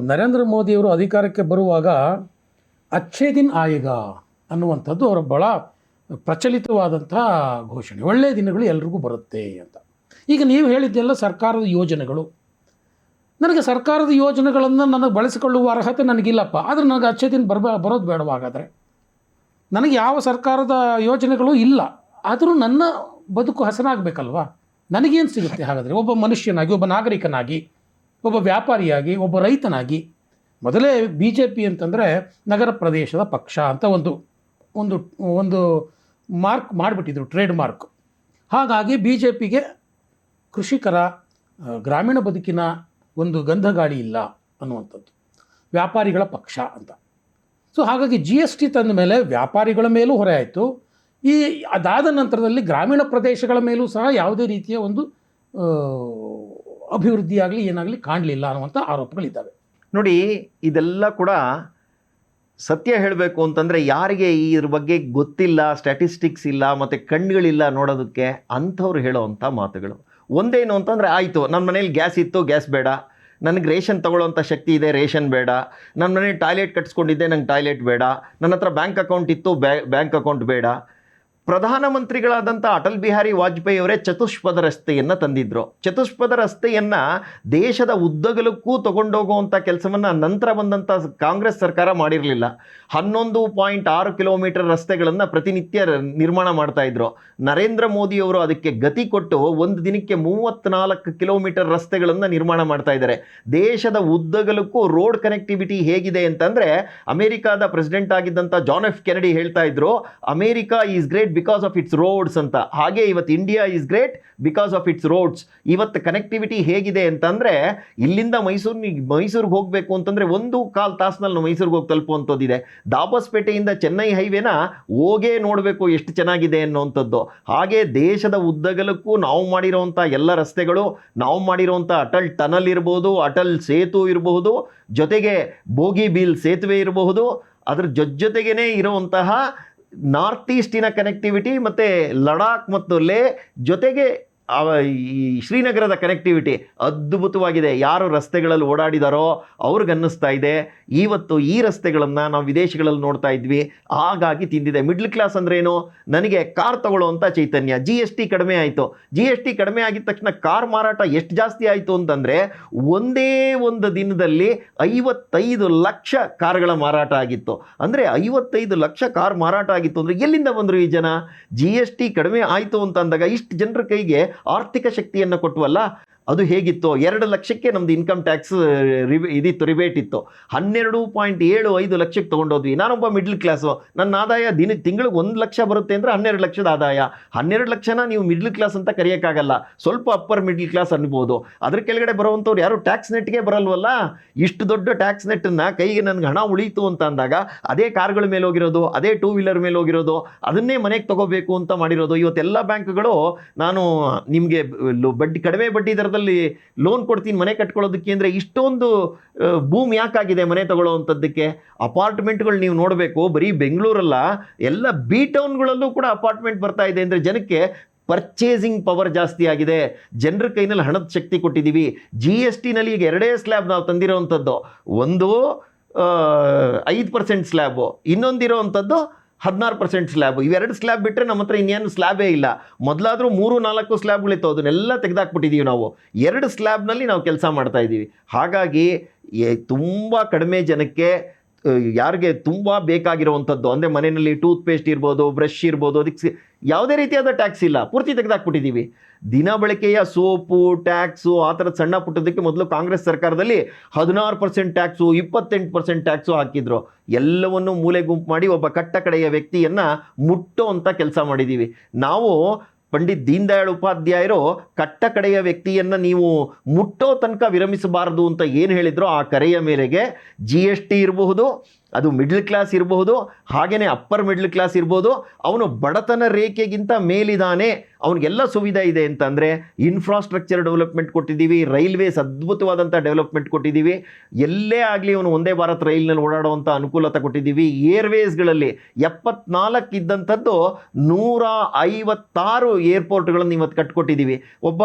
ನರೇಂದ್ರ ಮೋದಿಯವರು ಅಧಿಕಾರಕ್ಕೆ ಬರುವಾಗ ಅಚ್ಛೇ ದಿನ್ ಆಯೇಗಾ ಅನ್ನುವಂಥದ್ದು ಅವರ ಭಾಳ ಪ್ರಚಲಿತವಾದಂಥ ಘೋಷಣೆ. ಒಳ್ಳೆಯ ದಿನಗಳು ಎಲ್ರಿಗೂ ಬರುತ್ತೆ ಅಂತ. ಈಗ ನೀವು ಹೇಳಿದ್ದೆಲ್ಲ ಸರ್ಕಾರದ ಯೋಜನೆಗಳು. ನನಗೆ ಸರ್ಕಾರದ ಯೋಜನೆಗಳನ್ನು ನನಗೆ ಬಳಸಿಕೊಳ್ಳುವ ಅರ್ಹತೆ ನನಗಿಲ್ಲಪ್ಪ. ಆದರೆ ನನಗೆ ಅಚ್ಛೇ ದಿನ ಬರೋದು ಬೇಡವಾಗಾದರೆ ನನಗೆ ಯಾವ ಸರ್ಕಾರದ ಯೋಜನೆಗಳು ಇಲ್ಲ, ಆದರೂ ನನ್ನ ಬದುಕು ಹಸನಾಗಬೇಕಲ್ವ. ನನಗೇನು ಸಿಗುತ್ತೆ ಹಾಗಾದರೆ? ಒಬ್ಬ ಮನುಷ್ಯನಾಗಿ, ಒಬ್ಬ ನಾಗರಿಕನಾಗಿ, ಒಬ್ಬ ವ್ಯಾಪಾರಿಯಾಗಿ, ಒಬ್ಬ ರೈತನಾಗಿ. ಮೊದಲೇ BJP ಅಂತಂದರೆ ನಗರ ಪ್ರದೇಶದ ಪಕ್ಷ ಅಂತ ಒಂದು ಒಂದು ಒಂದು ಮಾರ್ಕ್ ಮಾಡಿಬಿಟ್ಟಿದ್ರು, ಟ್ರೇಡ್ ಮಾರ್ಕ್. ಹಾಗಾಗಿ BJPಗೆ ಕೃಷಿಕರ ಗ್ರಾಮೀಣ ಬದುಕಿನ ಒಂದು ಗಂಧಗಾಳಿ ಇಲ್ಲ ಅನ್ನುವಂಥದ್ದು, ವ್ಯಾಪಾರಿಗಳ ಪಕ್ಷ ಅಂತ. ಸೊ ಹಾಗಾಗಿ GST ತಂದ ಮೇಲೆ ವ್ಯಾಪಾರಿಗಳ ಮೇಲೂ ಹೊರೆ ಆಯಿತು. ಅದಾದ ನಂತರದಲ್ಲಿ ಗ್ರಾಮೀಣ ಪ್ರದೇಶಗಳ ಮೇಲೂ ಸಹ ಯಾವುದೇ ರೀತಿಯ ಒಂದು ಅಭಿವೃದ್ಧಿಯಾಗಲಿ ಏನಾಗಲಿ ಕಾಣಲಿಲ್ಲ ಅನ್ನುವಂಥ ಆರೋಪಗಳಿದ್ದಾವೆ. ನೋಡಿ, ಇದೆಲ್ಲ ಕೂಡ ಸತ್ಯ ಹೇಳಬೇಕು ಅಂತಂದರೆ ಯಾರಿಗೆ ಇದ್ರ ಬಗ್ಗೆ ಗೊತ್ತಿಲ್ಲ, ಸ್ಟ್ಯಾಟಿಸ್ಟಿಕ್ಸ್ ಇಲ್ಲ, ಮತ್ತು ಕಣ್ಣುಗಳಿಲ್ಲ ನೋಡೋದಕ್ಕೆ, ಅಂಥವ್ರು ಹೇಳೋವಂಥ ಮಾತುಗಳು. ಒಂದೇನು ಅಂತಂದರೆ, ಆಯಿತು ನನ್ನ ಮನೇಲಿ ಗ್ಯಾಸ್ ಇತ್ತು, ಗ್ಯಾಸ್ ಬೇಡ, ನನಗೆ ರೇಷನ್ ತೊಗೊಳ್ಳೋವಂಥ ಶಕ್ತಿ ಇದೆ, ರೇಷನ್ ಬೇಡ, ನನ್ನ ಮನೇಲಿ ಟಾಯ್ಲೆಟ್ ಕಟ್ಸ್ಕೊಂಡಿದ್ದೆ, ನಂಗೆ ಟಾಯ್ಲೆಟ್ ಬೇಡ, ನನ್ನ ಹತ್ರ ಬ್ಯಾಂಕ್ ಅಕೌಂಟ್ ಇತ್ತು, ಬ್ಯಾಂಕ್ ಅಕೌಂಟ್ ಬೇಡ. ಪ್ರಧಾನಮಂತ್ರಿಗಳಾದಂಥ ಅಟಲ್ ಬಿಹಾರಿ ವಾಜಪೇಯಿ ಅವರೇ ಚತುಷ್ಪಥ ರಸ್ತೆಯನ್ನು ತಂದಿದ್ದರು. ಚತುಷ್ಪಥ ರಸ್ತೆಯನ್ನು ದೇಶದ ಉದ್ದಗಲಕ್ಕೂ ತಗೊಂಡೋಗುವಂಥ ಕೆಲಸವನ್ನು ನಂತರ ಬಂದಂಥ ಕಾಂಗ್ರೆಸ್ ಸರ್ಕಾರ ಮಾಡಿರಲಿಲ್ಲ. 11.6 ಕಿಲೋಮೀಟರ್ ರಸ್ತೆಗಳನ್ನು ಪ್ರತಿನಿತ್ಯ ನಿರ್ಮಾಣ ಮಾಡ್ತಾಯಿದ್ರು. ನರೇಂದ್ರ ಮೋದಿಯವರು ಅದಕ್ಕೆ ಗತಿ ಕೊಟ್ಟು ಒಂದು ದಿನಕ್ಕೆ 34 ಕಿಲೋಮೀಟರ್ ರಸ್ತೆಗಳನ್ನು ನಿರ್ಮಾಣ ಮಾಡ್ತಾ ಇದ್ದಾರೆ. ದೇಶದ ಉದ್ದಗಲಕ್ಕೂ ರೋಡ್ ಕನೆಕ್ಟಿವಿಟಿ ಹೇಗಿದೆ ಅಂತಂದರೆ, ಅಮೇರಿಕಾದ ಪ್ರೆಸಿಡೆಂಟ್ ಆಗಿದ್ದಂಥ ಜಾನ್ ಎಫ್ ಕೆನಡಿ ಹೇಳ್ತಾ ಇದ್ರು, America is great because of it's roads ಅಂತ. ಹಾಗೆ ಇವತ್ತು India is great because of it's roads. ಇವತ್ತು ಕನೆಕ್ಟಿವಿಟಿ ಹೇಗಿದೆ ಅಂತಂದರೆ, ಇಲ್ಲಿಂದ ಮೈಸೂರಿಗೆ ಹೋಗಬೇಕು ಅಂತಂದರೆ 1.25 ತಾಸಿನಲ್ಲಿ ಮೈಸೂರಿಗೆ ಹೋಗಿ ತಲುಪುವಂಥದ್ದಿದೆ. ದಾಬಸ್ಪೇಟೆಯಿಂದ ಚೆನ್ನೈ ಹೈವೇನ ಹೋಗೇ ನೋಡಬೇಕು ಎಷ್ಟು ಚೆನ್ನಾಗಿದೆ ಅನ್ನೋವಂಥದ್ದು. ಹಾಗೆ ದೇಶದ ಉದ್ದಗಲಕ್ಕೂ ನಾವು ಮಾಡಿರೋವಂಥ ಎಲ್ಲ ರಸ್ತೆಗಳು, ನಾವು ಮಾಡಿರೋವಂಥ ಅಟಲ್ ಟನಲ್ ಇರಬಹುದು, ಅಟಲ್ ಸೇತು ಇರಬಹುದು, ಜೊತೆಗೆ ಬೋಗಿಬೀಲ್ ಸೇತುವೆ ಇರಬಹುದು, ಅದ್ರ ಜೊತೆಗೇ ಇರುವಂತಹ ನಾರ್ತ್ ಈಸ್ಟಿನ ಕನೆಕ್ಟಿವಿಟಿ, ಮತ್ತು ಲಡಾಖ್ ಮತ್ತು ಲೇ, ಜೊತೆಗೆ ಈ ಶ್ರೀನಗರದ ಕನೆಕ್ಟಿವಿಟಿ ಅದ್ಭುತವಾಗಿದೆ. ಯಾರು ರಸ್ತೆಗಳಲ್ಲಿ ಓಡಾಡಿದಾರೋ ಅವ್ರಿಗನ್ನಿಸ್ತಾ ಇದೆ ಇವತ್ತು ಈ ರಸ್ತೆಗಳನ್ನು ನಾವು ವಿದೇಶಗಳಲ್ಲಿ ನೋಡ್ತಾ ಇದ್ವಿ, ಹಾಗಾಗಿ ತಿಂದಿದೆ. ಮಿಡ್ಲ್ ಕ್ಲಾಸ್ ಅಂದ್ರೇನು? ನನಗೆ ಕಾರ್ ತಗೊಳ್ಳೋವಂಥ ಚೈತನ್ಯ. GST ಕಡಿಮೆ ಆಯಿತು. GST ಕಡಿಮೆ ಆಗಿದ ತಕ್ಷಣ ಕಾರ್ ಮಾರಾಟ ಎಷ್ಟು ಜಾಸ್ತಿ ಆಯಿತು ಅಂತಂದರೆ, ಒಂದೇ ಒಂದು ದಿನದಲ್ಲಿ 55 ಲಕ್ಷ ಕಾರ್ಗಳ ಮಾರಾಟ ಆಗಿತ್ತು. ಅಂದರೆ 55 ಲಕ್ಷ ಕಾರ್ ಮಾರಾಟ ಆಗಿತ್ತು ಅಂದರೆ ಎಲ್ಲಿಂದ ಬಂದರು ಈ ಜನ? GST ಕಡಿಮೆ ಆಯಿತು ಅಂತ ಅಂದಾಗ ಇಷ್ಟು ಜನರ ಕೈಗೆ ಆರ್ಥಿಕ ಶಕ್ತಿಯನ್ನು ಕೊಟ್ಟವಲ್ಲ, ಅದು ಹೇಗಿತ್ತು? 2 ಲಕ್ಷಕ್ಕೆ ನಮ್ಮದು ಇನ್ಕಮ್ ಟ್ಯಾಕ್ಸ್ ಇದಿತ್ತು, ರಿಬೇಟ್ ಇತ್ತು. 12.75 ಲಕ್ಷಕ್ಕೆ ತೊಗೊಂಡೋದ್ವಿ. ನಾನೊಬ್ಬ ಮಿಡ್ಲ್ ಕ್ಲಾಸು, ನನ್ನ ಆದಾಯ ತಿಂಗಳಿಗೆ 1 ಲಕ್ಷ ಬರುತ್ತೆ ಅಂದರೆ 12 ಲಕ್ಷದ ಆದಾಯ. 12 ಲಕ್ಷನ ನೀವು ಮಿಡ್ಲ್ ಕ್ಲಾಸ್ ಅಂತ ಕರೆಯೋಕ್ಕಾಗಲ್ಲ, ಸ್ವಲ್ಪ ಅಪ್ಪರ್ ಮಿಡ್ಲ್ ಕ್ಲಾಸ್ ಅನ್ಬೋದು. ಅದ್ರ ಕೆಳಗಡೆ ಬರುವಂಥವ್ರು ಯಾರು ಟ್ಯಾಕ್ಸ್ ನೆಟ್ಗೆ ಬರಲ್ವಲ್ಲ. ಇಷ್ಟು ದೊಡ್ಡ ಟ್ಯಾಕ್ಸ್ ನೆಟ್ಟನ್ನು ಕೈಗೆ ನನಗೆ ಹಣ ಉಳೀತು ಅಂತ ಅಂದಾಗ ಅದೇ ಕಾರ್ಗಳ ಮೇಲೆ ಹೋಗಿರೋದು, ಅದೇ 2 ವೀಲರ್ ಮೇಲೆ ಹೋಗಿರೋದು, ಅದನ್ನೇ ಮನೆಗೆ ತಗೋಬೇಕು ಅಂತ ಮಾಡಿರೋದು. ಇವತ್ತೆಲ್ಲ ಬ್ಯಾಂಕ್ಗಳು ನಾನು ನಿಮಗೆ ಕಡಿಮೆ ಬಡ್ಡಿ ದರದಲ್ಲಿ ಲೋನ್ ಕೊಡ್ತೀನಿ ಮನೆ ಕಟ್ಕೊಳ್ಳೋದಕ್ಕೆ ಅಂದರೆ ಇಷ್ಟೊಂದು ಬೂಮ್ ಯಾಕಾಗಿದೆ ಮನೆ ತಗೊಳ್ಳೋವಂಥದ್ದಕ್ಕೆ? ಅಪಾರ್ಟ್ಮೆಂಟ್ಗಳು ನೀವು ನೋಡಬೇಕು, ಬರೀ ಬೆಂಗಳೂರಲ್ಲ, ಎಲ್ಲ ಬಿ ಟೌನ್ಗಳಲ್ಲೂ ಕೂಡ ಅಪಾರ್ಟ್ಮೆಂಟ್ ಬರ್ತಾ ಇದೆ. ಅಂದರೆ ಜನಕ್ಕೆ ಪರ್ಚೇಸಿಂಗ್ ಪವರ್ ಜಾಸ್ತಿ ಆಗಿದೆ, ಜನರ ಕೈನಲ್ಲಿ ಹಣದ ಶಕ್ತಿ ಕೊಟ್ಟಿದ್ದೀವಿ. GSTನಲ್ಲಿ ಈಗ 2 ಸ್ಲ್ಯಾಬ್ ನಾವು ತಂದಿರೋವಂಥದ್ದು, ಒಂದು 5% ಸ್ಲ್ಯಾಬು, ಇನ್ನೊಂದಿರೋವಂಥದ್ದು 16% ಸ್ಲ್ಯಾಬು. ಇವೆರಡು ಸ್ಲ್ಯಾಬ್ ಬಿಟ್ಟರೆ ನಮ್ಮ ಹತ್ರ ಇನ್ನೇನು ಸ್ಲ್ಯಾಬೇ ಇಲ್ಲ. ಮೊದಲಾದರೂ 3-4 ಸ್ಲ್ಯಾಬ್ಗಳಿತ್ತು, ಅದನ್ನೆಲ್ಲ ತೆಗೆದಾಕ್ಬಿಟ್ಟಿದ್ದೀವಿ ನಾವು. 2 ಸ್ಲ್ಯಾಬ್ನಲ್ಲಿ ನಾವು ಕೆಲಸ ಮಾಡ್ತಾ ಇದ್ದೀವಿ. ಹಾಗಾಗಿ ತುಂಬ ಕಡಿಮೆ ಜನಕ್ಕೆ, ಯಾರಿಗೆ ತುಂಬ ಬೇಕಾಗಿರುವಂಥದ್ದು ಅಂದರೆ ಮನೆಯಲ್ಲಿ ಟೂತ್ ಪೇಸ್ಟ್ ಇರ್ಬೋದು, ಬ್ರಷ್ ಇರ್ಬೋದು, ಅದಕ್ಕೆ ಯಾವುದೇ ರೀತಿಯಾದ ಟ್ಯಾಕ್ಸ್ ಇಲ್ಲ, ಪೂರ್ತಿ ತೆಗೆದಾಕ್ಬಿಟ್ಟಿದ್ದೀವಿ. ದಿನ ಬಳಕೆಯ ಸೋಪು ಟ್ಯಾಕ್ಸು ಆ ಥರದ ಸಣ್ಣ ಪುಟ್ಟದಕ್ಕೆ ಮೊದಲು ಕಾಂಗ್ರೆಸ್ ಸರ್ಕಾರದಲ್ಲಿ 16% ಟ್ಯಾಕ್ಸು 28% ಟ್ಯಾಕ್ಸು ಹಾಕಿದ್ರು. ಎಲ್ಲವನ್ನು ಮೂಲೆ ಗುಂಪು ಮಾಡಿ ಒಬ್ಬ ಕಟ್ಟ ಕಡೆಯ ವ್ಯಕ್ತಿಯನ್ನು ಮುಟ್ಟೋ ಅಂತ ಕೆಲಸ ಮಾಡಿದ್ದೀವಿ ನಾವು. ಪಂಡಿತ್ ದೀನ್ ದಯಾಳ್ ಉಪಾಧ್ಯಾಯರು ಕಟ್ಟ ಕಡೆಯ ವ್ಯಕ್ತಿಯನ್ನು ನೀವು ಮುಟ್ಟೋ ತನಕ ವಿರಮಿಸಬಾರದು ಅಂತ ಏನು ಹೇಳಿದ್ರು, ಆ ಕರೆಯ ಮೇರೆಗೆ GST ಇರಬಹುದು, ಅದು ಮಿಡ್ಲ್ ಕ್ಲಾಸ್ ಇರಬಹುದು, ಹಾಗೆಯೇ ಅಪ್ಪರ್ ಮಿಡ್ಲ್ ಕ್ಲಾಸ್ ಇರ್ಬೋದು, ಅವನು ಬಡತನ ರೇಖೆಗಿಂತ ಮೇಲಿದ್ದಾನೆ, ಅವನಿಗೆಲ್ಲ ಸುವಿಧೆ ಇದೆ ಅಂತಂದರೆ ಇನ್ಫ್ರಾಸ್ಟ್ರಕ್ಚರ್ ಡೆವಲಪ್ಮೆಂಟ್ ಕೊಟ್ಟಿದ್ದೀವಿ, ರೈಲ್ವೇಸ್ ಅದ್ಭುತವಾದಂಥ ಡೆವಲಪ್ಮೆಂಟ್ ಕೊಟ್ಟಿದ್ದೀವಿ, ಎಲ್ಲೇ ಆಗಲಿ ಅವನು ಒಂದೇ ಭಾರತ್ ರೈಲ್ನಲ್ಲಿ ಓಡಾಡುವಂಥ ಅನುಕೂಲತೆ ಕೊಟ್ಟಿದ್ದೀವಿ. ಏರ್ವೇಸ್ಗಳಲ್ಲಿ 74 ಇದ್ದಂಥದ್ದು 156 ಏರ್ಪೋರ್ಟ್ಗಳನ್ನು ಇವತ್ತು ಕಟ್ಕೊಟ್ಟಿದ್ದೀವಿ. ಒಬ್ಬ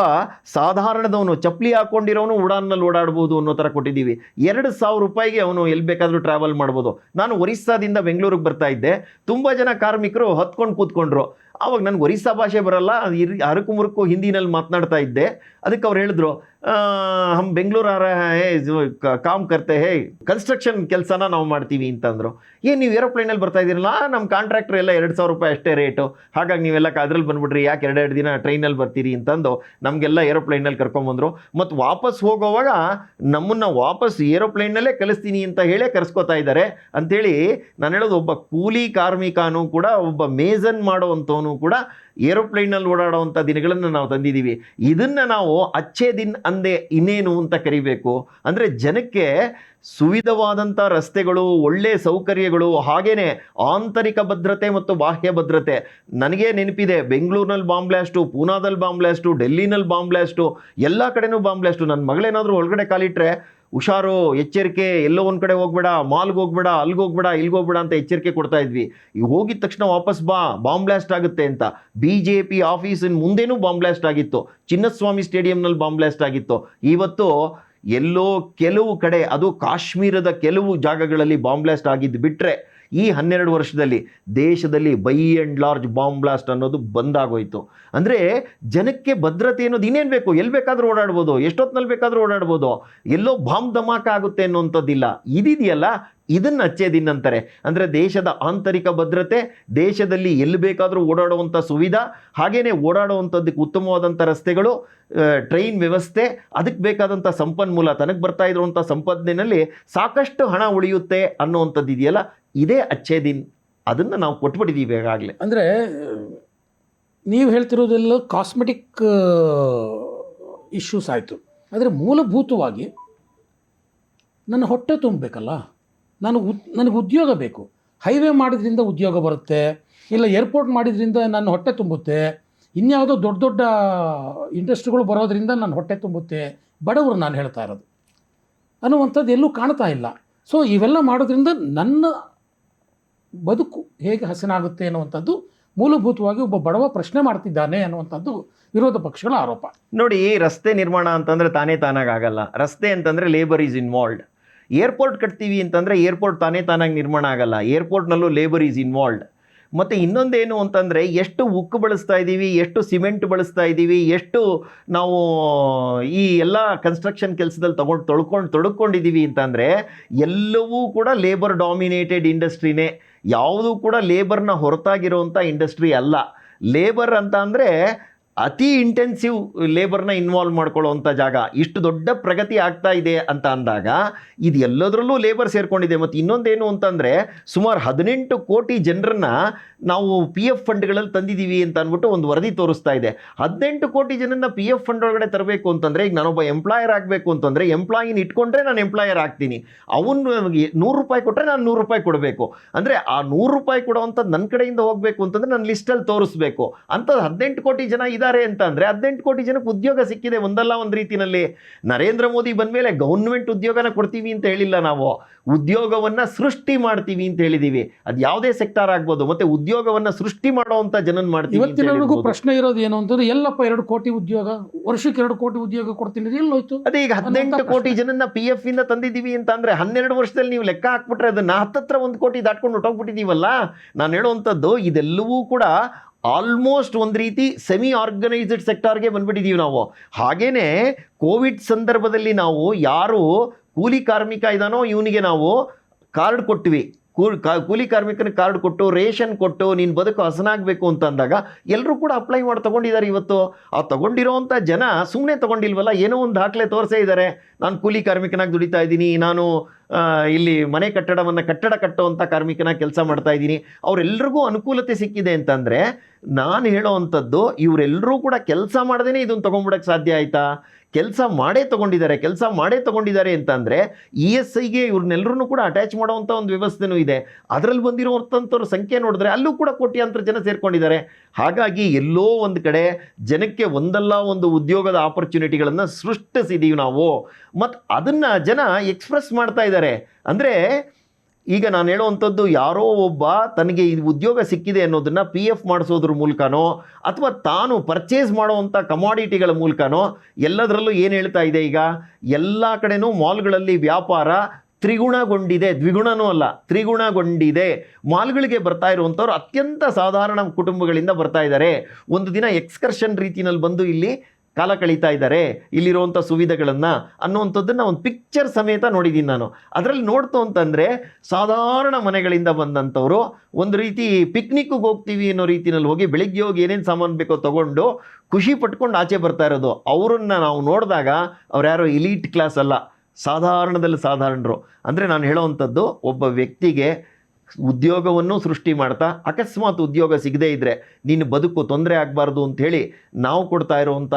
ಸಾಧಾರಣದವನು ಚಪ್ಪಲಿ ಹಾಕ್ಕೊಂಡಿರೋನು ಉಡಾನ್ನಲ್ಲಿ ಓಡಾಡ್ಬೋದು ಅನ್ನೋ ಥರ ಕೊಟ್ಟಿದ್ದೀವಿ. 2,000 ರೂಪಾಯಿಗೆ ಅವನು ಎಲ್ಲಿ ಬೇಕಾದರೂ ಟ್ರಾವೆಲ್ ಮಾಡ್ಬೋದು. ನಾನು ಒರಿಸ್ಸಾದಿಂದ ಬೆಂಗಳೂರಿಗೆ ಬರ್ತಾ ಇದ್ದೆ, ತುಂಬ ಜನ ಕಾರ್ಮಿಕರು ಹತ್ಕೊಂಡು ಕೂತ್ಕೊಂಡ್ರು. ಆವಾಗ ನನಗೆ ಒರಿಸ್ಸಾ ಭಾಷೆ ಬರಲ್ಲ, ಅರಕು ಮುರುಕು ಹಿಂದಿನಲ್ಲಿ ಮಾತನಾಡ್ತಾ ಇದ್ದೆ. ಅದಕ್ಕೆ ಅವ್ರು ಹೇಳಿದ್ರು, ಹಮ್ ಬೆಂಗಳೂರು ಆ ರಹೆ ಹೇ ಕಾಮ್ ಕರ್ತೆ ಹೇ, ಕನ್ಸ್ಟ್ರಕ್ಷನ್ ಕೆಲಸನ ನಾವು ಮಾಡ್ತೀವಿ ಅಂತಂದರು. ಏನು ನೀವು ಏರೋಪ್ಲೇನಲ್ಲಿ ಬರ್ತಾ ಇದ್ದೀರಲ್ಲ, ನಮ್ಮ ಕಾಂಟ್ರಾಕ್ಟ್ರ್ ಎಲ್ಲ 2,000 ರೂಪಾಯಿ ಅಷ್ಟೇ ರೇಟು, ಹಾಗಾಗಿ ನೀವೆಲ್ಲ ಅದ್ರಲ್ಲಿ ಬಂದುಬಿಡ್ರಿ, ಯಾಕೆ 2 ದಿನ ಟ್ರೈನಲ್ಲಿ ಬರ್ತೀರಿ ಅಂತಂದು ನಮಗೆಲ್ಲ ಏರೋಪ್ಲೇನಲ್ಲಿ ಕರ್ಕೊಂಬಂದರು. ಮತ್ತು ವಾಪಸ್ ಹೋಗೋವಾಗ ನಮ್ಮನ್ನು ವಾಪಸ್ ಏರೋಪ್ಲೇನ್ನಲ್ಲೇ ಕಳಿಸ್ತೀನಿ ಅಂತ ಹೇಳೇ ಕರೆಸ್ಕೋತಾ ಇದ್ದಾರೆ ಅಂಥೇಳಿ ನಾನು ಹೇಳೋದು. ಒಬ್ಬ ಕೂಲಿ ಕಾರ್ಮಿಕನೂ ಕೂಡ, ಒಬ್ಬ ಮೇಜನ್ ಮಾಡೋವಂಥವನು ಕೂಡ ಏರೋಪ್ಲೇನಲ್ಲಿ ಓಡಾಡುವಂಥ ದಿನಗಳನ್ನು ನಾವು ತಂದಿದ್ದೀವಿ. ಇದನ್ನು ನಾವು ಅಚ್ಚೇ ದಿನ್ ಅಂದೆ ಇನ್ನೇನು ಅಂತ ಕರಿಬೇಕು. ಅಂದರೆ ಜನಕ್ಕೆ ಸುವಿಧವಾದಂಥ ರಸ್ತೆಗಳು, ಒಳ್ಳೆಯ ಸೌಕರ್ಯಗಳು, ಹಾಗೇ ಆಂತರಿಕ ಭದ್ರತೆ ಮತ್ತು ಬಾಹ್ಯ ಭದ್ರತೆ. ನನಗೆ ನೆನಪಿದೆ, ಬೆಂಗಳೂರಿನಲ್ಲಿ ಬಾಂಬ್ ಬ್ಲಾಸ್ಟು, ಪೂನಾದಲ್ಲಿ ಬಾಂಬ್ ಬ್ಲಾಸ್ಟು, ಡೆಲ್ಲಿನಲ್ಲಿ ಬಾಂಬ್ ಬ್ಲಾಸ್ಟು, ಎಲ್ಲ ಕಡೆನೂ ಬಾಂಬ್ ಬ್ಲಾಸ್ಟು. ನನ್ನ ಮಗಳೇನಾದರೂ ಒಳಗಡೆ ಕಾಲಿಟ್ರೆ ಹುಷಾರು, ಎಚ್ಚರಿಕೆ, ಎಲ್ಲೋ ಒಂದು ಕಡೆ ಹೋಗ್ಬೇಡ, ಮಾಲ್ಗೆ ಹೋಗ್ಬೇಡ, ಅಲ್ಲಿಗೆ ಹೋಗ್ಬೇಡ, ಇಲ್ಲಿಗೆ ಹೋಗ್ಬೇಡ ಅಂತ ಎಚ್ಚರಿಕೆ ಕೊಡ್ತಾ ಇದ್ವಿ. ಈಗ ಹೋಗಿದ ತಕ್ಷಣ ವಾಪಸ್ ಬಾ, ಬಾಂಬ್ ಬ್ಲಾಸ್ಟ್ ಆಗುತ್ತೆ ಅಂತ. BJP ಆಫೀಸಿನ ಮುಂದೆನೂ ಬಾಂಬ್ ಬ್ಲಾಸ್ಟ್ ಆಗಿತ್ತು, ಚಿನ್ನಸ್ವಾಮಿ ಸ್ಟೇಡಿಯಂನಲ್ಲಿ ಬಾಂಬ್ ಬ್ಲಾಸ್ಟ್ ಆಗಿತ್ತು. ಇವತ್ತು ಎಲ್ಲೋ ಕೆಲವು ಕಡೆ, ಅದು ಕಾಶ್ಮೀರದ ಕೆಲವು ಜಾಗಗಳಲ್ಲಿ ಬಾಂಬ್ ಬ್ಲಾಸ್ಟ್ ಆಗಿದ್ದು ಬಿಟ್ಟರೆ ಈ 12 ವರ್ಷದಲ್ಲಿ ದೇಶದಲ್ಲಿ by and large bomb blast ಅನ್ನೋದು ಬಂದಾಗೋಯ್ತು. ಅಂದರೆ ಜನಕ್ಕೆ ಭದ್ರತೆ ಅನ್ನೋದು ಇನ್ನೇನು ಬೇಕು, ಎಲ್ಲಿ ಬೇಕಾದರೂ ಓಡಾಡ್ಬೋದು, ಎಷ್ಟೊತ್ತಿನಲ್ಲಿ ಬೇಕಾದರೂ ಓಡಾಡ್ಬೋದು, ಎಲ್ಲೋ ಬಾಂಬ್ ಧಮಾಕ ಆಗುತ್ತೆ ಅನ್ನೋಂಥದ್ದಿಲ್ಲ. ಇದಿದೆಯಲ್ಲ, ಇದನ್ನು ಅಚ್ಚೇ ದಿನ ಅಂತಾರೆ. ಅಂದರೆ ದೇಶದ ಆಂತರಿಕ ಭದ್ರತೆ, ದೇಶದಲ್ಲಿ ಎಲ್ಲಿ ಬೇಕಾದರೂ ಓಡಾಡುವಂಥ ಸುವಿಧಾ, ಹಾಗೆಯೇ ಓಡಾಡುವಂಥದ್ದಕ್ಕೆ ಉತ್ತಮವಾದಂಥ ರಸ್ತೆಗಳು, ಟ್ರೈನ್ ವ್ಯವಸ್ಥೆ, ಅದಕ್ಕೆ ಬೇಕಾದಂಥ ಸಂಪನ್ಮೂಲ, ತನಗೆ ಬರ್ತಾ ಇರುವಂಥ ಸಂಪಾದನೆಯಲ್ಲಿ ಸಾಕಷ್ಟು ಹಣ ಉಳಿಯುತ್ತೆ ಅನ್ನೋವಂಥದ್ದು ಇದೆಯಲ್ಲ, ಇದೇ ಅಚ್ಚೇ ದಿನ್. ಅದನ್ನು ನಾವು ಕೊಟ್ಬಿಟ್ಟಿದ್ದೀವಿ ಈಗಾಗಲೇ. ಅಂದರೆ ನೀವು ಹೇಳ್ತಿರೋದೆಲ್ಲ ಕಾಸ್ಮೆಟಿಕ್ ಇಶ್ಯೂಸ್ ಆಯಿತು. ಆದರೆ ಮೂಲಭೂತವಾಗಿ ನನ್ನ ಹೊಟ್ಟೆ ತುಂಬಬೇಕಲ್ಲ, ನನಗೆ ಉದ್ಯೋಗ ಬೇಕು. ಹೈವೇ ಮಾಡಿದ್ರಿಂದ ಉದ್ಯೋಗ ಬರುತ್ತೆ, ಇಲ್ಲ ಏರ್ಪೋರ್ಟ್ ಮಾಡಿದ್ರಿಂದ ನನ್ನ ಹೊಟ್ಟೆ ತುಂಬುತ್ತೆ, ಇನ್ಯಾವುದೋ ದೊಡ್ಡ ದೊಡ್ಡ ಇಂಡಸ್ಟ್ರಿಗಳು ಬರೋದ್ರಿಂದ ನನ್ನ ಹೊಟ್ಟೆ ತುಂಬುತ್ತೆ, ಬಡವರು ನಾನು ಹೇಳ್ತಾ ಇರೋದು ಅನ್ನುವಂಥದ್ದು ಎಲ್ಲೂ ಕಾಣ್ತಾ ಇಲ್ಲ. ಸೊ ಇವೆಲ್ಲ ಮಾಡೋದ್ರಿಂದ ನನ್ನ ಬದುಕು ಹೇಗೆ ಹಸನಾಗುತ್ತೆ ಅನ್ನುವಂಥದ್ದು ಮೂಲಭೂತವಾಗಿ ಒಬ್ಬ ಬಡವ ಪ್ರಶ್ನೆ ಮಾಡ್ತಿದ್ದಾನೆ ಅನ್ನುವಂಥದ್ದು ವಿರೋಧ ಪಕ್ಷಗಳ ಆರೋಪ. ನೋಡಿ, ರಸ್ತೆ ನಿರ್ಮಾಣ ಅಂತಂದರೆ ತಾನೇ ತಾನಾಗಲ್ಲ. ರಸ್ತೆ ಅಂತಂದರೆ ಲೇಬರ್ ಈಸ್ ಇನ್ವಾಲ್ವ್ಡ್. ಏರ್ಪೋರ್ಟ್ ಕಟ್ತೀವಿ ಅಂತಂದರೆ ಏರ್ಪೋರ್ಟ್ ತಾನಾಗಿ ನಿರ್ಮಾಣ ಆಗಲ್ಲ, ಏರ್ಪೋರ್ಟ್ನಲ್ಲೂ ಲೇಬರ್ ಈಸ್ ಇನ್ವಾಲ್ವ್ಡ್. ಮತ್ತು ಇನ್ನೊಂದೇನು ಅಂತಂದರೆ, ಎಷ್ಟು ಉಕ್ಕು ಬಳಸ್ತಾ ಇದ್ದೀವಿ, ಎಷ್ಟು ಸಿಮೆಂಟ್ ಬಳಸ್ತಾ ಇದ್ದೀವಿ, ಎಷ್ಟು ನಾವು ಈ ಎಲ್ಲ ಕನ್ಸ್ಟ್ರಕ್ಷನ್ ಕೆಲಸದಲ್ಲಿ ತೊಡ್ಕೊಂಡಿದ್ದೀವಿ ಅಂತಂದರೆ ಎಲ್ಲವೂ ಕೂಡ ಲೇಬರ್ ಡಾಮಿನೇಟೆಡ್ ಇಂಡಸ್ಟ್ರಿನೇ. ಯಾವುದೂ ಕೂಡ ಲೇಬರ್ನ ಹೊರತಾಗಿರುವಂಥ ಇಂಡಸ್ಟ್ರಿ ಅಲ್ಲ. ಲೇಬರ್ ಅಂತ ಅಂದರೆ ಅತಿ ಇಂಟೆನ್ಸಿವ್ ಲೇಬರ್ನ ಇನ್ವಾಲ್ವ್ ಮಾಡ್ಕೊಳ್ಳೋವಂಥ ಜಾಗ. ಇಷ್ಟು ದೊಡ್ಡ ಪ್ರಗತಿ ಆಗ್ತಾ ಇದೆ ಅಂತ ಅಂದಾಗ ಇದು ಎಲ್ಲದರಲ್ಲೂ ಲೇಬರ್ ಸೇರಿಕೊಂಡಿದೆ. ಮತ್ತು ಇನ್ನೊಂದೇನು ಅಂತಂದರೆ, ಸುಮಾರು 18 ಕೋಟಿ ಜನರನ್ನ ನಾವು PF ಫಂಡ್ಗಳಲ್ಲಿ ತಂದಿದ್ದೀವಿ ಅಂತ ಅಂದ್ಬಿಟ್ಟು ಒಂದು ವರದಿ ತೋರಿಸ್ತಾ ಇದೆ. 18 ಕೋಟಿ ಜನನ್ನ PF ಫಂಡ್ ಒಳಗಡೆ ತರಬೇಕು ಅಂತಂದರೆ, ಈಗ ನಾನೊಬ್ಬ ಎಂಪ್ಲಾಯರ್ ಆಗಬೇಕು ಅಂತಂದರೆ, ಎಂಪ್ಲಾಯಿನ ಇಟ್ಕೊಂಡ್ರೆ ನಾನು ಎಂಪ್ಲಾಯರ್ ಆಗ್ತೀನಿ. ಅವನು ನನಗೆ 100 ರೂಪಾಯಿ ಕೊಟ್ಟರೆ ನಾನು 100 ರೂಪಾಯಿ ಕೊಡಬೇಕು. ಅಂದರೆ ಆ 100 ರೂಪಾಯಿ ಕೊಡುವಂಥದ್ದು ನನ್ನ ಕಡೆಯಿಂದ ಹೋಗಬೇಕು ಅಂತಂದರೆ ನನ್ನ ಲಿಸ್ಟಲ್ಲಿ ತೋರಿಸ್ಬೇಕು. ಅಂಥದ್ದು 18 ಕೋಟಿ ಜನ ಇದ್ದಾರೆ ಅಂತ ಅಂದರೆ 18 ಕೋಟಿ ಜನಕ್ಕೆ ಉದ್ಯೋಗ ಸಿಕ್ಕಿದೆ ಒಂದಲ್ಲ ಒಂದು ರೀತಿಯಲ್ಲಿ. ನರೇಂದ್ರ ಮೋದಿ ಬಂದ ಮೇಲೆ ಗೌರ್ಮೆಂಟ್ ಉದ್ಯೋಗನ ಕೊಡ್ತೀವಿ ಅಂತ ಹೇಳಿಲ್ಲ, ನಾವು ಉದ್ಯೋಗವನ್ನು ಸೃಷ್ಟಿ ಮಾಡ್ತೀವಿ ಅಂತ ಹೇಳಿದ್ದೀವಿ. ಅದು ಯಾವುದೇ ಸೆಕ್ಟಾರ್ ಆಗ್ಬೋದು. ಮತ್ತು ಉದ್ಯೋಗವನ್ನು ಸೃಷ್ಟಿ ಮಾಡುವಂಥ ಜನನ ಮಾಡ್ತೀವಿ. ಇವತ್ತಿನವರೆಗೂ ಪ್ರಶ್ನೆ ಇರೋದು ಏನು ಅಂತಂದ್ರೆ, ಎಲ್ಲಪ್ಪ 2 ಕೋಟಿ ಉದ್ಯೋಗ, ವರ್ಷಕ್ಕೆ 2 ಕೋಟಿ ಉದ್ಯೋಗ ಕೊಡ್ತೀನಿ, ಎಲ್ಲೋಯ್ತು? ಅದೇ ಈಗ 18 ಕೋಟಿ ಜನನ್ನ PF ಇಂದ ತಂದಿದ್ದೀವಿ ಅಂತ ಅಂದರೆ 12 ವರ್ಷದಲ್ಲಿ ನೀವು ಲೆಕ್ಕ ಹಾಕ್ಬಿಟ್ರೆ ಅದನ್ನು ಹತ್ತತ್ರ 1 ಕೋಟಿ ದಾಟ್ಕೊಂಡು ಹೊಟ್ಟೋಗ್ಬಿಟ್ಟಿದ್ದೀವಲ್ಲ. ನಾನು ಹೇಳುವಂಥದ್ದು ಇದೆಲ್ಲವೂ ಕೂಡ ಆಲ್ಮೋಸ್ಟ್ ಒಂದು ರೀತಿ ಸೆಮಿ ಆರ್ಗನೈಸ್ಡ್ ಸೆಕ್ಟಾರ್ಗೆ ಬಂದ್ಬಿಟ್ಟಿದ್ದೀವಿ ನಾವು. ಹಾಗೇನೆ ಕೋವಿಡ್ ಸಂದರ್ಭದಲ್ಲಿ ನಾವು ಯಾರು ಕೂಲಿ ಕಾರ್ಮಿಕ ಇದ್ದಾನೋ ಇವನಿಗೆ ನಾವು ಕಾರ್ಡ್ ಕೊಟ್ವಿ, ಕೂಲಿ ಕಾರ್ಮಿಕನ ಕಾರ್ಡ್ ಕೊಟ್ಟು ರೇಷನ್ ಕೊಟ್ಟು ನೀನು ಬದುಕು ಹಸನಾಗಬೇಕು ಅಂತ ಅಂದಾಗ ಎಲ್ಲರೂ ಕೂಡ ಅಪ್ಲೈ ಮಾಡಿ ತೊಗೊಂಡಿದ್ದಾರೆ. ಇವತ್ತು ಆ ತೊಗೊಂಡಿರೋವಂಥ ಜನ ಸುಮ್ಮನೆ ತೊಗೊಂಡಿಲ್ವಲ್ಲ, ಏನೋ ಒಂದು ದಾಖಲೆ ತೋರಿಸೇ ಇದ್ದಾರೆ. ನಾನು ಕೂಲಿ ಕಾರ್ಮಿಕನಾಗಿ ದುಡಿತಾ ಇದ್ದೀನಿ, ನಾನು ಇಲ್ಲಿ ಮನೆ ಕಟ್ಟಡ ಕಟ್ಟುವಂಥ ಕಾರ್ಮಿಕನಾಗಿ ಕೆಲಸ ಮಾಡ್ತಾ ಇದ್ದೀನಿ, ಅವರೆಲ್ಲರಿಗೂ ಅನುಕೂಲತೆ ಸಿಕ್ಕಿದೆ ಅಂತಂದರೆ ನಾನು ಹೇಳೋ ಅಂಥದ್ದು ಇವರೆಲ್ಲರೂ ಕೂಡ ಕೆಲಸ ಮಾಡದೇ ಇದನ್ನು ತೊಗೊಂಡ್ಬಿಡೋಕ್ಕೆ ಸಾಧ್ಯ ಆಯಿತಾ? ಕೆಲಸ ಮಾಡೇ ತೊಗೊಂಡಿದ್ದಾರೆ ಅಂತಂದರೆ ESIಗೆ ಇವ್ರನ್ನೆಲ್ಲರೂ ಕೂಡ ಅಟ್ಯಾಚ್ ಮಾಡೋವಂಥ ಒಂದು ವ್ಯವಸ್ಥೆನೂ ಇದೆ. ಅದರಲ್ಲಿ ಬಂದಿರುವಂಥವ್ರ ಸಂಖ್ಯೆ ನೋಡಿದ್ರೆ ಅಲ್ಲೂ ಕೂಡ ಕೋಟ್ಯಾಂತರ ಜನ ಸೇರ್ಕೊಂಡಿದ್ದಾರೆ. ಹಾಗಾಗಿ ಎಲ್ಲೋ ಒಂದು ಕಡೆ ಜನಕ್ಕೆ ಒಂದಲ್ಲ ಒಂದು ಉದ್ಯೋಗದ ಆಪರ್ಚುನಿಟಿಗಳನ್ನು ಸೃಷ್ಟಿಸಿದ್ದೀವಿ ನಾವು, ಮತ್ತು ಅದನ್ನು ಜನ ಎಕ್ಸ್ಪ್ರೆಸ್ ಮಾಡ್ತಾ ಇದ್ದಾರೆ. ಅಂದರೆ ಈಗ ನಾನು ಹೇಳುವಂಥದ್ದು, ಯಾರೋ ಒಬ್ಬ ತನಗೆ ಈ ಉದ್ಯೋಗ ಸಿಕ್ಕಿದೆ ಅನ್ನೋದನ್ನು PF ಮಾಡಿಸೋದ್ರ ಮೂಲಕನೋ ಅಥವಾ ತಾನು ಪರ್ಚೇಸ್ ಮಾಡುವಂಥ ಕಮಾಡಿಟಿಗಳ ಮೂಲಕನೋ ಎಲ್ಲದರಲ್ಲೂ ಏನು ಹೇಳ್ತಾ ಇದೆ, ಈಗ ಎಲ್ಲ ಕಡೆನೂ ಮಾಲ್ಗಳಲ್ಲಿ ವ್ಯಾಪಾರ ತ್ರಿಗುಣಗೊಂಡಿದೆ, ದ್ವಿಗುಣನೂ ಅಲ್ಲ ತ್ರಿಗುಣಗೊಂಡಿದೆ. ಮಾಲ್ಗಳಿಗೆ ಬರ್ತಾ ಇರುವಂಥವ್ರು ಅತ್ಯಂತ ಸಾಧಾರಣ ಕುಟುಂಬಗಳಿಂದ ಬರ್ತಾ ಇದ್ದಾರೆ. ಒಂದು ದಿನ ಎಕ್ಸ್ಕರ್ಷನ್ ರೀತಿಯಲ್ಲಿ ಬಂದು ಇಲ್ಲಿ ಕಾಲ ಕಳೀತಾ ಇದ್ದಾರೆ, ಇಲ್ಲಿರುವಂಥ ಸುವಿಧೆಗಳನ್ನು ಅನ್ನುವಂಥದ್ದನ್ನು ಒಂದು ಪಿಕ್ಚರ್ ಸಮೇತ ನೋಡಿದ್ದೀನಿ ನಾನು. ಅದರಲ್ಲಿ ನೋಡ್ತು ಅಂತಂದರೆ ಸಾಧಾರಣ ಮನೆಗಳಿಂದ ಬಂದಂಥವರು ಒಂದು ರೀತಿ ಪಿಕ್ನಿಕ್ಗೆ ಹೋಗ್ತೀವಿ ಅನ್ನೋ ರೀತಿಯಲ್ಲಿ ಹೋಗಿ ಬೆಳಿಗ್ಗೆ ಹೋಗಿ ಏನೇನು ಸಾಮಾನು ಬೇಕೋ ತೊಗೊಂಡು ಖುಷಿ ಪಟ್ಕೊಂಡು ಆಚೆ ಬರ್ತಾ ಇರೋದು. ಅವರನ್ನು ನಾವು ನೋಡಿದಾಗ ಅವ್ರು ಯಾರೋ ಎಲೀಟ್ ಕ್ಲಾಸ್ ಅಲ್ಲ, ಸಾಧಾರಣರು. ಅಂದರೆ ನಾನು ಹೇಳೋವಂಥದ್ದು, ಒಬ್ಬ ವ್ಯಕ್ತಿಗೆ ಉದ್ಯೋಗವನ್ನು ಸೃಷ್ಟಿ ಮಾಡ್ತಾ ಅಕಸ್ಮಾತ್ ಉದ್ಯೋಗ ಸಿಗದೇ ಇದ್ದರೆ ನಿನ್ನ ಬದುಕು ತೊಂದರೆ ಆಗಬಾರ್ದು ಅಂಥೇಳಿ ನಾವು ಕೊಡ್ತಾ ಇರೋವಂಥ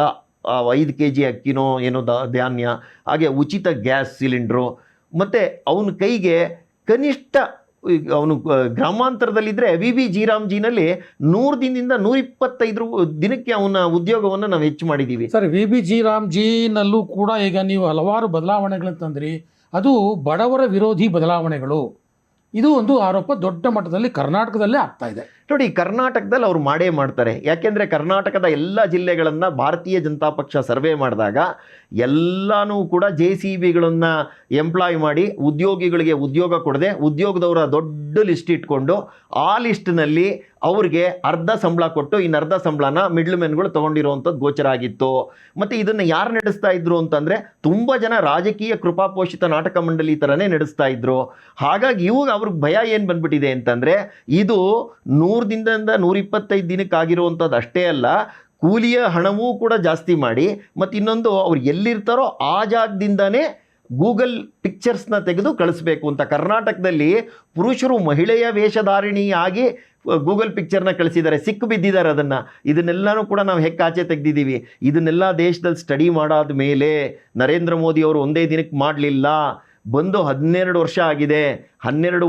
5 kg ಅಕ್ಕಿನೋ ಏನೋ ಧಾನ್ಯ, ಹಾಗೆ ಉಚಿತ ಗ್ಯಾಸ್ ಸಿಲಿಂಡ್ರು, ಮತ್ತು ಅವನ ಕೈಗೆ ಕನಿಷ್ಠ ಅವನು ಗ್ರಾಮಾಂತರದಲ್ಲಿದ್ದರೆ VBG ರಾಮ್ಜಿನಲ್ಲಿ 100 ದಿನದಿಂದ 125 ದಿನಕ್ಕೆ ಅವನ ಉದ್ಯೋಗವನ್ನು ನಾವು ಹೆಚ್ಚು ಮಾಡಿದ್ದೀವಿ. ಸರ್, VBG ರಾಮ್ಜಿನಲ್ಲೂ ಕೂಡ ಈಗ ನೀವು ಹಲವಾರು ಬದಲಾವಣೆಗಳಂತಂದ್ರಿ, ಅದು ಬಡವರ ವಿರೋಧಿ ಬದಲಾವಣೆಗಳು. ಇದು ಒಂದು ಆರೋಪ ದೊಡ್ಡ ಮಟ್ಟದಲ್ಲಿ ಕರ್ನಾಟಕದಲ್ಲೇ ಆಗ್ತಾ ಇದೆ. ನೋಡಿ, ಕರ್ನಾಟಕದಲ್ಲಿ ಅವ್ರು ಮಾಡೇ ಮಾಡ್ತಾರೆ. ಯಾಕೆಂದರೆ ಕರ್ನಾಟಕದ ಎಲ್ಲ ಜಿಲ್ಲೆಗಳನ್ನು ಭಾರತೀಯ ಜನತಾ ಪಕ್ಷ ಸರ್ವೆ ಮಾಡಿದಾಗ ಎಲ್ಲನೂ ಕೂಡ JCBಗಳನ್ನು ಎಂಪ್ಲಾಯ್ ಮಾಡಿ ಉದ್ಯೋಗಿಗಳಿಗೆ ಉದ್ಯೋಗ ಕೊಡದೆ ಉದ್ಯೋಗದವರ ದೊಡ್ಡ ಲಿಸ್ಟ್ ಇಟ್ಕೊಂಡು ಆ ಲಿಸ್ಟ್ನಲ್ಲಿ ಅವ್ರಿಗೆ ಅರ್ಧ ಸಂಬಳ ಕೊಟ್ಟು ಇನ್ನು ಅರ್ಧ ಸಂಬಳನ ಮಿಡ್ಲ್ ಮೆನ್ಗಳು ತೊಗೊಂಡಿರುವಂಥದ್ದು ಗೋಚರ ಆಗಿತ್ತು. ಮತ್ತು ಇದನ್ನು ಯಾರು ನಡೆಸ್ತಾ ಇದ್ರು ಅಂತಂದರೆ ತುಂಬ ಜನ ರಾಜಕೀಯ ಕೃಪಾಪೋಷಿತ ನಾಟಕ ಮಂಡಳಿ ಥರನೇ ನಡೆಸ್ತಾ ಇದ್ರು. ಹಾಗಾಗಿ ಇವಾಗ ಅವ್ರಿಗೆ ಭಯ ಏನು ಬಂದ್ಬಿಟ್ಟಿದೆ ಅಂತಂದರೆ, ಇದು 100 ದಿನದಿಂದ 125 ದಿನಕ್ಕಾಗಿರುವಂಥದ್ದು ಅಷ್ಟೇ ಅಲ್ಲ, ಕೂಲಿಯ ಹಣವೂ ಕೂಡ ಜಾಸ್ತಿ ಮಾಡಿ, ಮತ್ತು ಇನ್ನೊಂದು ಅವ್ರು ಎಲ್ಲಿರ್ತಾರೋ ಆ ಜಾಗದಿಂದನೇ ಗೂಗಲ್ ಪಿಕ್ಚರ್ಸ್ನ ತೆಗೆದು ಕಳಿಸ್ಬೇಕು ಅಂತ. ಕರ್ನಾಟಕದಲ್ಲಿ ಪುರುಷರು ಮಹಿಳೆಯ ವೇಷಧಾರಿಣಿಯಾಗಿ ಗೂಗಲ್ ಪಿಕ್ಚರ್ನ ಕಳಿಸಿದ್ದಾರೆ, ಸಿಕ್ಕು ಬಿದ್ದಿದ್ದಾರೆ. ಇದನ್ನೆಲ್ಲನೂ ಕೂಡ ನಾವು ಆಚೆ ತೆಗೆದಿದ್ದೀವಿ. ಇದನ್ನೆಲ್ಲ ದೇಶದಲ್ಲಿ ಸ್ಟಡಿ ಮಾಡಾದ ಮೇಲೆ ನರೇಂದ್ರ ಮೋದಿ ಅವರು ಒಂದೇ ದಿನಕ್ಕೆ ಮಾಡಲಿಲ್ಲ. ಬಂದು 12 ವರ್ಷ ಆಗಿದೆ. 11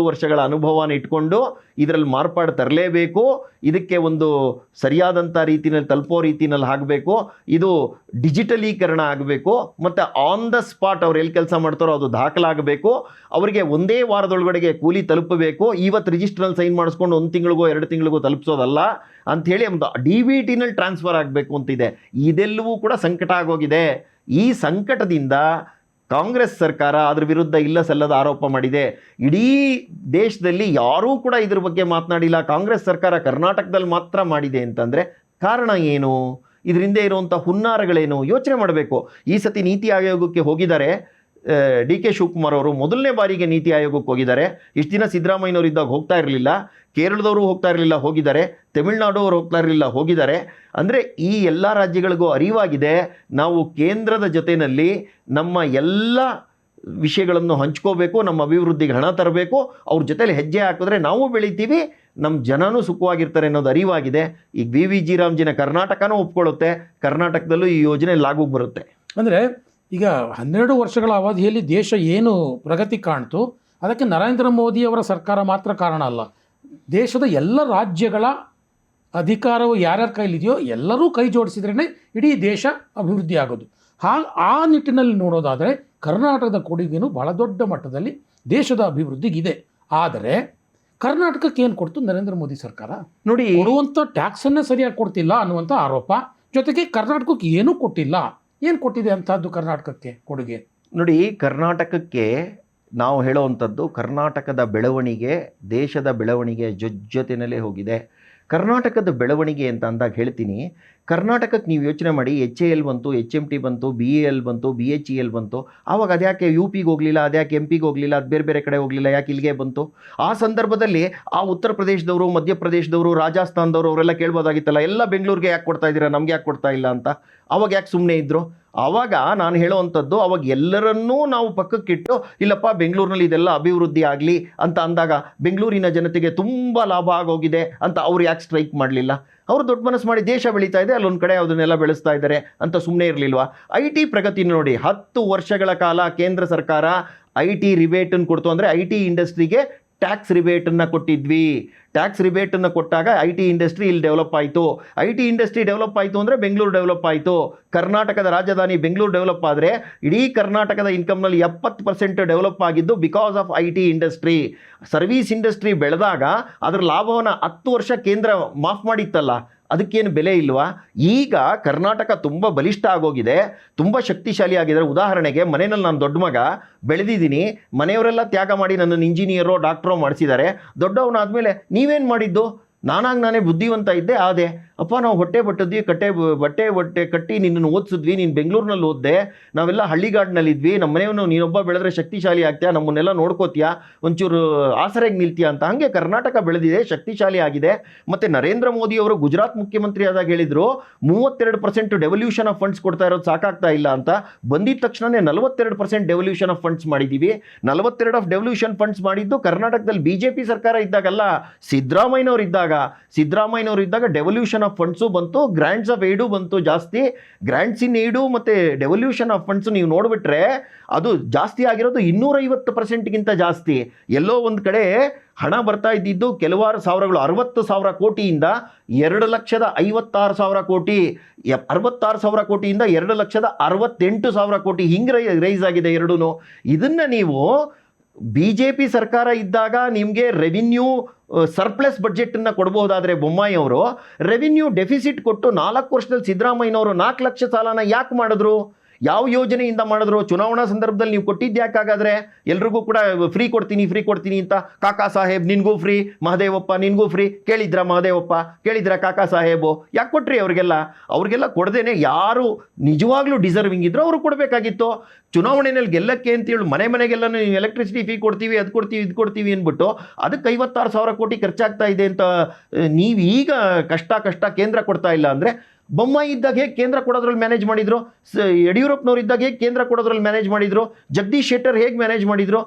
ವರ್ಷಗಳ ಅನುಭವನ ಇಟ್ಕೊಂಡು ಇದರಲ್ಲಿ ಮಾರ್ಪಾಡು ತರಲೇಬೇಕು. ಇದಕ್ಕೆ ಒಂದು ಸರಿಯಾದಂಥ ರೀತಿಯಲ್ಲಿ ತಲುಪೋ ರೀತಿಯಲ್ಲಿ ಆಗಬೇಕು. ಇದು ಡಿಜಿಟಲೀಕರಣ ಆಗಬೇಕು. ಮತ್ತು ಆನ್ ದ ಸ್ಪಾಟ್ ಅವ್ರು ಎಲ್ಲಿ ಕೆಲಸ ಮಾಡ್ತಾರೋ ಅದು ದಾಖಲಾಗಬೇಕು. ಅವರಿಗೆ ಒಂದೇ ವಾರದೊಳಗಡೆಗೆ ಕೂಲಿ ತಲುಪಬೇಕು. ಇವತ್ತು ರಿಜಿಸ್ಟ್ರಲ್ಲಿ ಸೈನ್ ಮಾಡಿಸ್ಕೊಂಡು 1 ತಿಂಗಳಿಗೋ 2 ತಿಂಗಳಿಗೋ ತಲುಪಿಸೋದಲ್ಲ ಅಂಥೇಳಿ ಒಂದು DBTನಲ್ಲಿ ಟ್ರಾನ್ಸ್ಫರ್ ಆಗಬೇಕು ಅಂತಿದೆ. ಇದೆಲ್ಲವೂ ಕೂಡ ಸಂಕಟ ಆಗೋಗಿದೆ. ಈ ಸಂಕಟದಿಂದ ಕಾಂಗ್ರೆಸ್ ಸರ್ಕಾರ ಅದ್ರ ವಿರುದ್ಧ ಇಲ್ಲ ಸಲ್ಲದ ಆರೋಪ ಮಾಡಿದೆ. ಇಡೀ ದೇಶದಲ್ಲಿ ಯಾರೂ ಕೂಡ ಇದ್ರ ಬಗ್ಗೆ ಮಾತನಾಡಿಲ್ಲ. ಕಾಂಗ್ರೆಸ್ ಸರ್ಕಾರ ಕರ್ನಾಟಕದಲ್ಲಿ ಮಾತ್ರ ಮಾಡಿದೆ ಅಂತಂದರೆ ಕಾರಣ ಏನು? ಇದರಿಂದ ಇರುವಂಥ ಹುನ್ನಾರಗಳೇನು? ಯೋಚನೆ ಮಾಡಬೇಕು. ಈ ಸತಿ ನೀತಿ ಆಯೋಗಕ್ಕೆ ಹೋಗಿದ್ದಾರೆ DK ಶಿವಕುಮಾರ್ ಅವರು, ಮೊದಲನೇ ಬಾರಿಗೆ ನೀತಿ ಆಯೋಗಕ್ಕೆ ಹೋಗಿದ್ದಾರೆ. ಇಷ್ಟು ದಿನ ಸಿದ್ದರಾಮಯ್ಯನವರು ಇದ್ದಾಗ ಹೋಗ್ತಾ ಇರಲಿಲ್ಲ, ಕೇರಳದವರು ಹೋಗ್ತಾ ಇರಲಿಲ್ಲ, ಹೋಗಿದ್ದಾರೆ. ತಮಿಳುನಾಡು ಅವರು ಹೋಗ್ತಾ ಇರಲಿಲ್ಲ, ಹೋಗಿದ್ದಾರೆ. ಅಂದರೆ ಈ ಎಲ್ಲ ರಾಜ್ಯಗಳಿಗೂ ಅರಿವಾಗಿದೆ, ನಾವು ಕೇಂದ್ರದ ಜೊತೆಯಲ್ಲಿ ನಮ್ಮ ಎಲ್ಲ ವಿಷಯಗಳನ್ನು ಹಂಚ್ಕೋಬೇಕು, ನಮ್ಮ ಅಭಿವೃದ್ಧಿಗೆ ಹಣ ತರಬೇಕು, ಅವ್ರ ಜೊತೆಲಿ ಹೆಜ್ಜೆ ಹಾಕಿದ್ರೆ ನಾವು ಬೆಳಿತೀವಿ, ನಮ್ಮ ಜನನೂ ಸುಖವಾಗಿರ್ತಾರೆ ಅನ್ನೋದು ಅರಿವಾಗಿದೆ. ಈಗ VBG ರಾಮ್ಜಿನ ಕರ್ನಾಟಕನೂ ಒಪ್ಕೊಳ್ಳುತ್ತೆ, ಕರ್ನಾಟಕದಲ್ಲೂ ಈ ಯೋಜನೆ ಲಾಗುಗೆ ಬರುತ್ತೆ. ಅಂದರೆ ಈಗ 12 ವರ್ಷಗಳ ಅವಧಿಯಲ್ಲಿ ದೇಶ ಏನು ಪ್ರಗತಿ ಕಾಣ್ತು, ಅದಕ್ಕೆ ನರೇಂದ್ರ ಮೋದಿಯವರ ಸರ್ಕಾರ ಮಾತ್ರ ಕಾರಣ ಅಲ್ಲ. ದೇಶದ ಎಲ್ಲ ರಾಜ್ಯಗಳ ಅಧಿಕಾರವು ಯಾರ್ಯಾರ ಕೈಲಿದೆಯೋ ಎಲ್ಲರೂ ಕೈ ಜೋಡಿಸಿದ್ರೇ ಇಡೀ ದೇಶ ಅಭಿವೃದ್ಧಿ ಆಗೋದು. ಆ ನಿಟ್ಟಿನಲ್ಲಿ ನೋಡೋದಾದರೆ ಕರ್ನಾಟಕದ ಕೊಡುಗೆನೂ ಬಹಳ ದೊಡ್ಡ ಮಟ್ಟದಲ್ಲಿ ದೇಶದ ಅಭಿವೃದ್ಧಿಗಿದೆ. ಆದರೆ ಕರ್ನಾಟಕಕ್ಕೆ ಏನು ಕೊಡ್ತು ನರೇಂದ್ರ ಮೋದಿ ಸರ್ಕಾರ? ನೋಡಿ, ಕೊಡುವಂಥ ಟ್ಯಾಕ್ಸನ್ನೇ ಸರಿಯಾಗಿ ಕೊಡ್ತಿಲ್ಲ ಅನ್ನುವಂಥ ಆರೋಪ, ಜೊತೆಗೆ ಕರ್ನಾಟಕಕ್ಕೆ ಏನೂ ಕೊಟ್ಟಿಲ್ಲ. ಏನು ಕೊಟ್ಟಿದೆ ಅಂಥದ್ದು ಕರ್ನಾಟಕಕ್ಕೆ ಕೊಡುಗೆ? ನೋಡಿ, ಕರ್ನಾಟಕಕ್ಕೆ ನಾವು ಹೇಳುವಂಥದ್ದು, ಕರ್ನಾಟಕದ ಬೆಳವಣಿಗೆ ದೇಶದ ಬೆಳವಣಿಗೆ ಜೊತೆಯಲ್ಲೇ ಹೋಗಿದೆ. ಕರ್ನಾಟಕದ ಬೆಳವಣಿಗೆ ಅಂತ ಅಂದಾಗ ಹೇಳ್ತೀನಿ, ಕರ್ನಾಟಕಕ್ಕೆ ನೀವು ಯೋಚನೆ ಮಾಡಿ, HAL ಬಂತು, HMT ಬಂತು, BAL ಬಂತು, BHEL ಬಂತು. ಆವಾಗ ಅದ್ಯಾಕೆ UPಗೆ ಹೋಗಲಿಲ್ಲ, ಅದ್ಯಾಕೆ MPಗೆ ಹೋಗಲಿಲ್ಲ, ಅದು ಬೇರೆ ಬೇರೆ ಕಡೆ ಹೋಗಲಿಲ್ಲ, ಯಾಕೆ ಇಲ್ಲಿಗೆ ಬಂತು? ಆ ಸಂದರ್ಭದಲ್ಲಿ ಆ ಉತ್ತರ ಪ್ರದೇಶದವರು, ಮಧ್ಯಪ್ರದೇಶದವರು, ರಾಜಸ್ಥಾನದವರು ಅವರೆಲ್ಲ ಕೇಳ್ಬೋದಾಗಿತ್ತಲ್ಲ, ಎಲ್ಲ ಬೆಂಗಳೂರಿಗೆ ಯಾಕೆ ಕೊಡ್ತಾ ಇದ್ದೀರಾ, ನಮ್ಗೆ ಯಾಕೆ ಕೊಡ್ತಾ ಇಲ್ಲ ಅಂತ. ಆವಾಗ ಯಾಕೆ ಸುಮ್ಮನೆ ಇದ್ದರು? ಆವಾಗ ನಾನು ಹೇಳೋವಂಥದ್ದು, ಅವಾಗ ಎಲ್ಲರನ್ನೂ ನಾವು ಪಕ್ಕಕ್ಕಿಟ್ಟು ಇಲ್ಲಪ್ಪ ಬೆಂಗಳೂರಿನಲ್ಲಿ ಇದೆಲ್ಲ ಅಭಿವೃದ್ಧಿ ಆಗಲಿ ಅಂತ ಅಂದಾಗ ಬೆಂಗಳೂರಿನ ಜನತೆಗೆ ತುಂಬ ಲಾಭ ಆಗೋಗಿದೆ ಅಂತ ಅವ್ರು ಯಾಕೆ ಸ್ಟ್ರೈಕ್ ಮಾಡಲಿಲ್ಲ? ಅವರು ದೊಡ್ಡ ಮನಸ್ಸು ಮಾಡಿ ದೇಶ ಬೆಳೀತಾ ಇದೆ, ಅಲ್ಲೊಂದು ಕಡೆ ಅದನ್ನೆಲ್ಲ ಬೆಳೆಸ್ತಾ ಇದ್ದಾರೆ ಅಂತ ಸುಮ್ಮನೆ ಇರಲಿಲ್ವಾ? IT ಪ್ರಗತಿ ನೋಡಿ, 10 ವರ್ಷಗಳ ಕಾಲ ಕೇಂದ್ರ ಸರ್ಕಾರ IT ರಿಬೇಟನ್ನು ಕೊಡ್ತು. ಅಂದರೆ IT ಇಂಡಸ್ಟ್ರಿಗೆ ಟ್ಯಾಕ್ಸ್ ರಿಬೇಟನ್ನು ಕೊಟ್ಟಿದ್ವಿ. ಟ್ಯಾಕ್ಸ್ ರಿಬೇಟನ್ನು ಕೊಟ್ಟಾಗ IT ಇಂಡಸ್ಟ್ರಿ ಇಲ್ಲಿ ಡೆವಲಪ್ ಆಯಿತು. IT ಇಂಡಸ್ಟ್ರಿ ಡೆವಲಪ್ ಆಯಿತು ಅಂದರೆ ಬೆಂಗಳೂರು ಡೆವಲಪ್ ಆಯಿತು. ಕರ್ನಾಟಕದ ರಾಜಧಾನಿ ಬೆಂಗಳೂರು ಡೆವಲಪ್ ಆದರೆ ಇಡೀ ಕರ್ನಾಟಕದ ಇನ್ಕಮ್ನಲ್ಲಿ 70% ಡೆವಲಪ್ ಆಗಿದ್ದು because of IT industry. Service industry ಬೆಳೆದಾಗ ಅದರ ಲಾಭವನ್ನು 10 ವರ್ಷ ಕೇಂದ್ರ ಮಾಫ್ ಮಾಡಿತ್ತಲ್ಲ, ಅದಕ್ಕೇನು ಬೆಲೆ ಇಲ್ವಾ? ಈಗ ಕರ್ನಾಟಕ ತುಂಬ ಬಲಿಷ್ಠ ಆಗೋಗಿದೆ, ತುಂಬ ಶಕ್ತಿಶಾಲಿ ಆಗಿದ್ದಾರೆ. ಉದಾಹರಣೆಗೆ ಮನೆಯಲ್ಲಿ ನಾನು ದೊಡ್ಡ ಮಗ ಬೆಳೆದಿದ್ದೀನಿ, ಮನೆಯವರೆಲ್ಲ ತ್ಯಾಗ ಮಾಡಿ ನನ್ನನ್ನು ಇಂಜಿನಿಯರೋ ಡಾಕ್ಟ್ರೋ ಮಾಡಿಸಿದ್ದಾರೆ. ದೊಡ್ಡವನಾದಮೇಲೆ ನೀವೇನು ಮಾಡಿದ್ದು? ನಾನೇ ಬುದ್ಧಿವಂತ ಇದ್ದೆ, ಆದೆ ಅಪ್ಪ ನಾವು ಹೊಟ್ಟೆ ಬಟ್ಟೆ ಕಟ್ಟಿ ನಿನ್ನನ್ನು ಓದಿಸಿದ್ವಿ, ನೀನು ಬೆಂಗಳೂರಿನಲ್ಲಿ ಓದಿದೆ, ನಾವೆಲ್ಲ ಹಳ್ಳಿಗಾಡಿನಲ್ಲಿದ್ವಿ, ನಮ್ಮ ಮನೆಯವನು ನೀನೊಬ್ಬ ಬೆಳೆದ್ರೆ ಶಕ್ತಿಶಾಲಿ ಆಗ್ತೀಯಾ, ನಮ್ಮನ್ನೆಲ್ಲ ನೋಡ್ಕೋತೀಯಾ, ಒಂಚೂರು ಆಸರೆಗೆ ನಿಲ್ತೀಯಾ ಅಂತ. ಹಾಗೆ ಕರ್ನಾಟಕ ಬೆಳೆದಿದೆ, ಶಕ್ತಿಶಾಲಿ ಆಗಿದೆ. ಮತ್ತು ನರೇಂದ್ರ ಮೋದಿ ಅವರು ಗುಜರಾತ್ ಮುಖ್ಯಮಂತ್ರಿ ಆದಾಗ ಹೇಳಿದರು 32% ಡೆವಲ್ಯೂಷನ್ ಆಫ್ ಫಂಡ್ಸ್ ಕೊಡ್ತಾ ಇರೋದು ಸಾಕಾಗ್ತಾ ಇಲ್ಲ ಅಂತ. ಬಂದಿದ್ದ ತಕ್ಷಣವೇ 42% ಡೆವಲ್ಯೂಷನ್ ಆಫ್ ಫಂಡ್ಸ್ ಮಾಡಿದ್ದೀವಿ. 42 ಆಫ್ ಡೆವಲ್ಯೂಷನ್ ಫಂಡ್ಸ್ ಮಾಡಿದ್ದು ಕರ್ನಾಟಕದಲ್ಲಿ BJP ಸರ್ಕಾರ ಇದ್ದಾಗಲ್ಲ, ಸಿದ್ದರಾಮಯ್ಯನವರು ಇದ್ದಾಗ ಡೆವಲ್ಯೂಷನ್ ಆಫ್ ಫಂಡ್ಸು ಬಂತು, ಗ್ರ್ಯಾಂಟ್ಸ್ ಆಫ್ ಏಡು ಬಂತು ಜಾಸ್ತಿ. ಗ್ರ್ಯಾಂಟ್ಸ್ ಇನ್ ಏಡು ಮತ್ತು ಡೆವಲ್ಯೂಷನ್ ಆಫ್ ಫಂಡ್ಸು ನೀವು ನೋಡಿಬಿಟ್ರೆ ಅದು ಜಾಸ್ತಿ ಆಗಿರೋದು 250%ಗಿಂತ ಜಾಸ್ತಿ. ಎಲ್ಲೋ ಒಂದು ಕಡೆ ಹಣ ಬರ್ತಾ ಇದ್ದಿದ್ದು ಕೆಲವಾರು ಸಾವಿರಗಳು, 60,000 ಕೋಟಿಯಿಂದ 2,56,000 ಕೋಟಿ, 66,000 ಕೋಟಿಯಿಂದ 2,68,000 ಕೋಟಿ, ಹಿಂಗೆ ರೈಸ್ ಆಗಿದೆ ಎರಡೂ. ಇದನ್ನು ನೀವು BJP ಸರ್ಕಾರ ಇದ್ದಾಗ ನಿಮಗೆ ರೆವಿನ್ಯೂ ಸರ್ಪ್ಲಸ್ ಬಡ್ಜೆಟನ್ನು ಕೊಡ್ಬೋದಾದರೆ ಬೊಮ್ಮಾಯಿ ಅವರು ರೆವಿನ್ಯೂ ಡೆಫಿಸಿಟ್ ಕೊಟ್ಟು 4 ವರ್ಷದಲ್ಲಿ ಸಿದ್ದರಾಮಯ್ಯನವರು 4 ಲಕ್ಷ ಸಾಲನ ಯಾಕೆ ಮಾಡಿದ್ರು? ಯಾವ ಯೋಜನೆಯಿಂದ ಮಾಡಿದ್ರು? ಚುನಾವಣಾ ಸಂದರ್ಭದಲ್ಲಿ ನೀವು ಕೊಟ್ಟಿದ್ದು ಯಾಕಾಗಾದರೆ? ಎಲ್ರಿಗೂ ಕೂಡ ಫ್ರೀ ಕೊಡ್ತೀನಿ ಅಂತ, ಕಾಕಾ ಸಾಹೇಬ್ ನಿನಗೂ ಫ್ರೀ, ಮಹದೇವಪ್ಪ ನಿನಗೂ ಫ್ರೀ, ಕೇಳಿದ್ರ ಮಹದೇವಪ್ಪ, ಕೇಳಿದ್ರ ಕಾಕಾ ಸಾಹೇಬು? ಯಾಕೆ ಕೊಟ್ರಿ ಅವ್ರಿಗೆಲ್ಲ ಕೊಡದೇನೆ ಯಾರು ನಿಜವಾಗ್ಲೂ ಡಿಸರ್ವಿಂಗ್ ಇದ್ರು ಅವರು ಕೊಡಬೇಕಾಗಿತ್ತು. ಚುನಾವಣೆಯಲ್ಲಿ ಗೆಲ್ಲಕ್ಕೆ ಅಂತೇಳಿ ಮನೆಗೆಲ್ಲ ನೀವು ಎಲೆಕ್ಟ್ರಿಸಿಟಿ ಫೀ ಕೊಡ್ತೀವಿ, ಅದು ಕೊಡ್ತೀವಿ, ಇದು ಕೊಡ್ತೀವಿ ಅಂದ್ಬಿಟ್ಟು ಅದಕ್ಕೆ 56,000 ಕೋಟಿ ಖರ್ಚಾಗ್ತಾ ಇದೆ ಅಂತ ನೀವು ಈಗ ಕಷ್ಟ ಕೇಂದ್ರ ಕೊಡ್ತಾ ಇಲ್ಲ ಅಂದರೆ, ಬೊಮ್ಮಾಯಿ ಇದ್ದಾಗ ಹೇಗೆ ಕೇಂದ್ರ ಕೊಡೋದ್ರಲ್ಲಿ ಮ್ಯಾನೇಜ್ ಮಾಡಿದ್ರು? ಯಡಿಯೂರಪ್ಪನವ್ರು ಇದ್ದಾಗ ಹೇಗೆ ಕೇಂದ್ರ ಕೊಡೋದ್ರಲ್ಲಿ ಮ್ಯಾನೇಜ್ ಮಾಡಿದ್ರು? ಜಗದೀಶ್ ಶೆಟ್ಟರ್ ಹೇಗೆ ಮ್ಯಾನೇಜ್ ಮಾಡಿದ್ರು?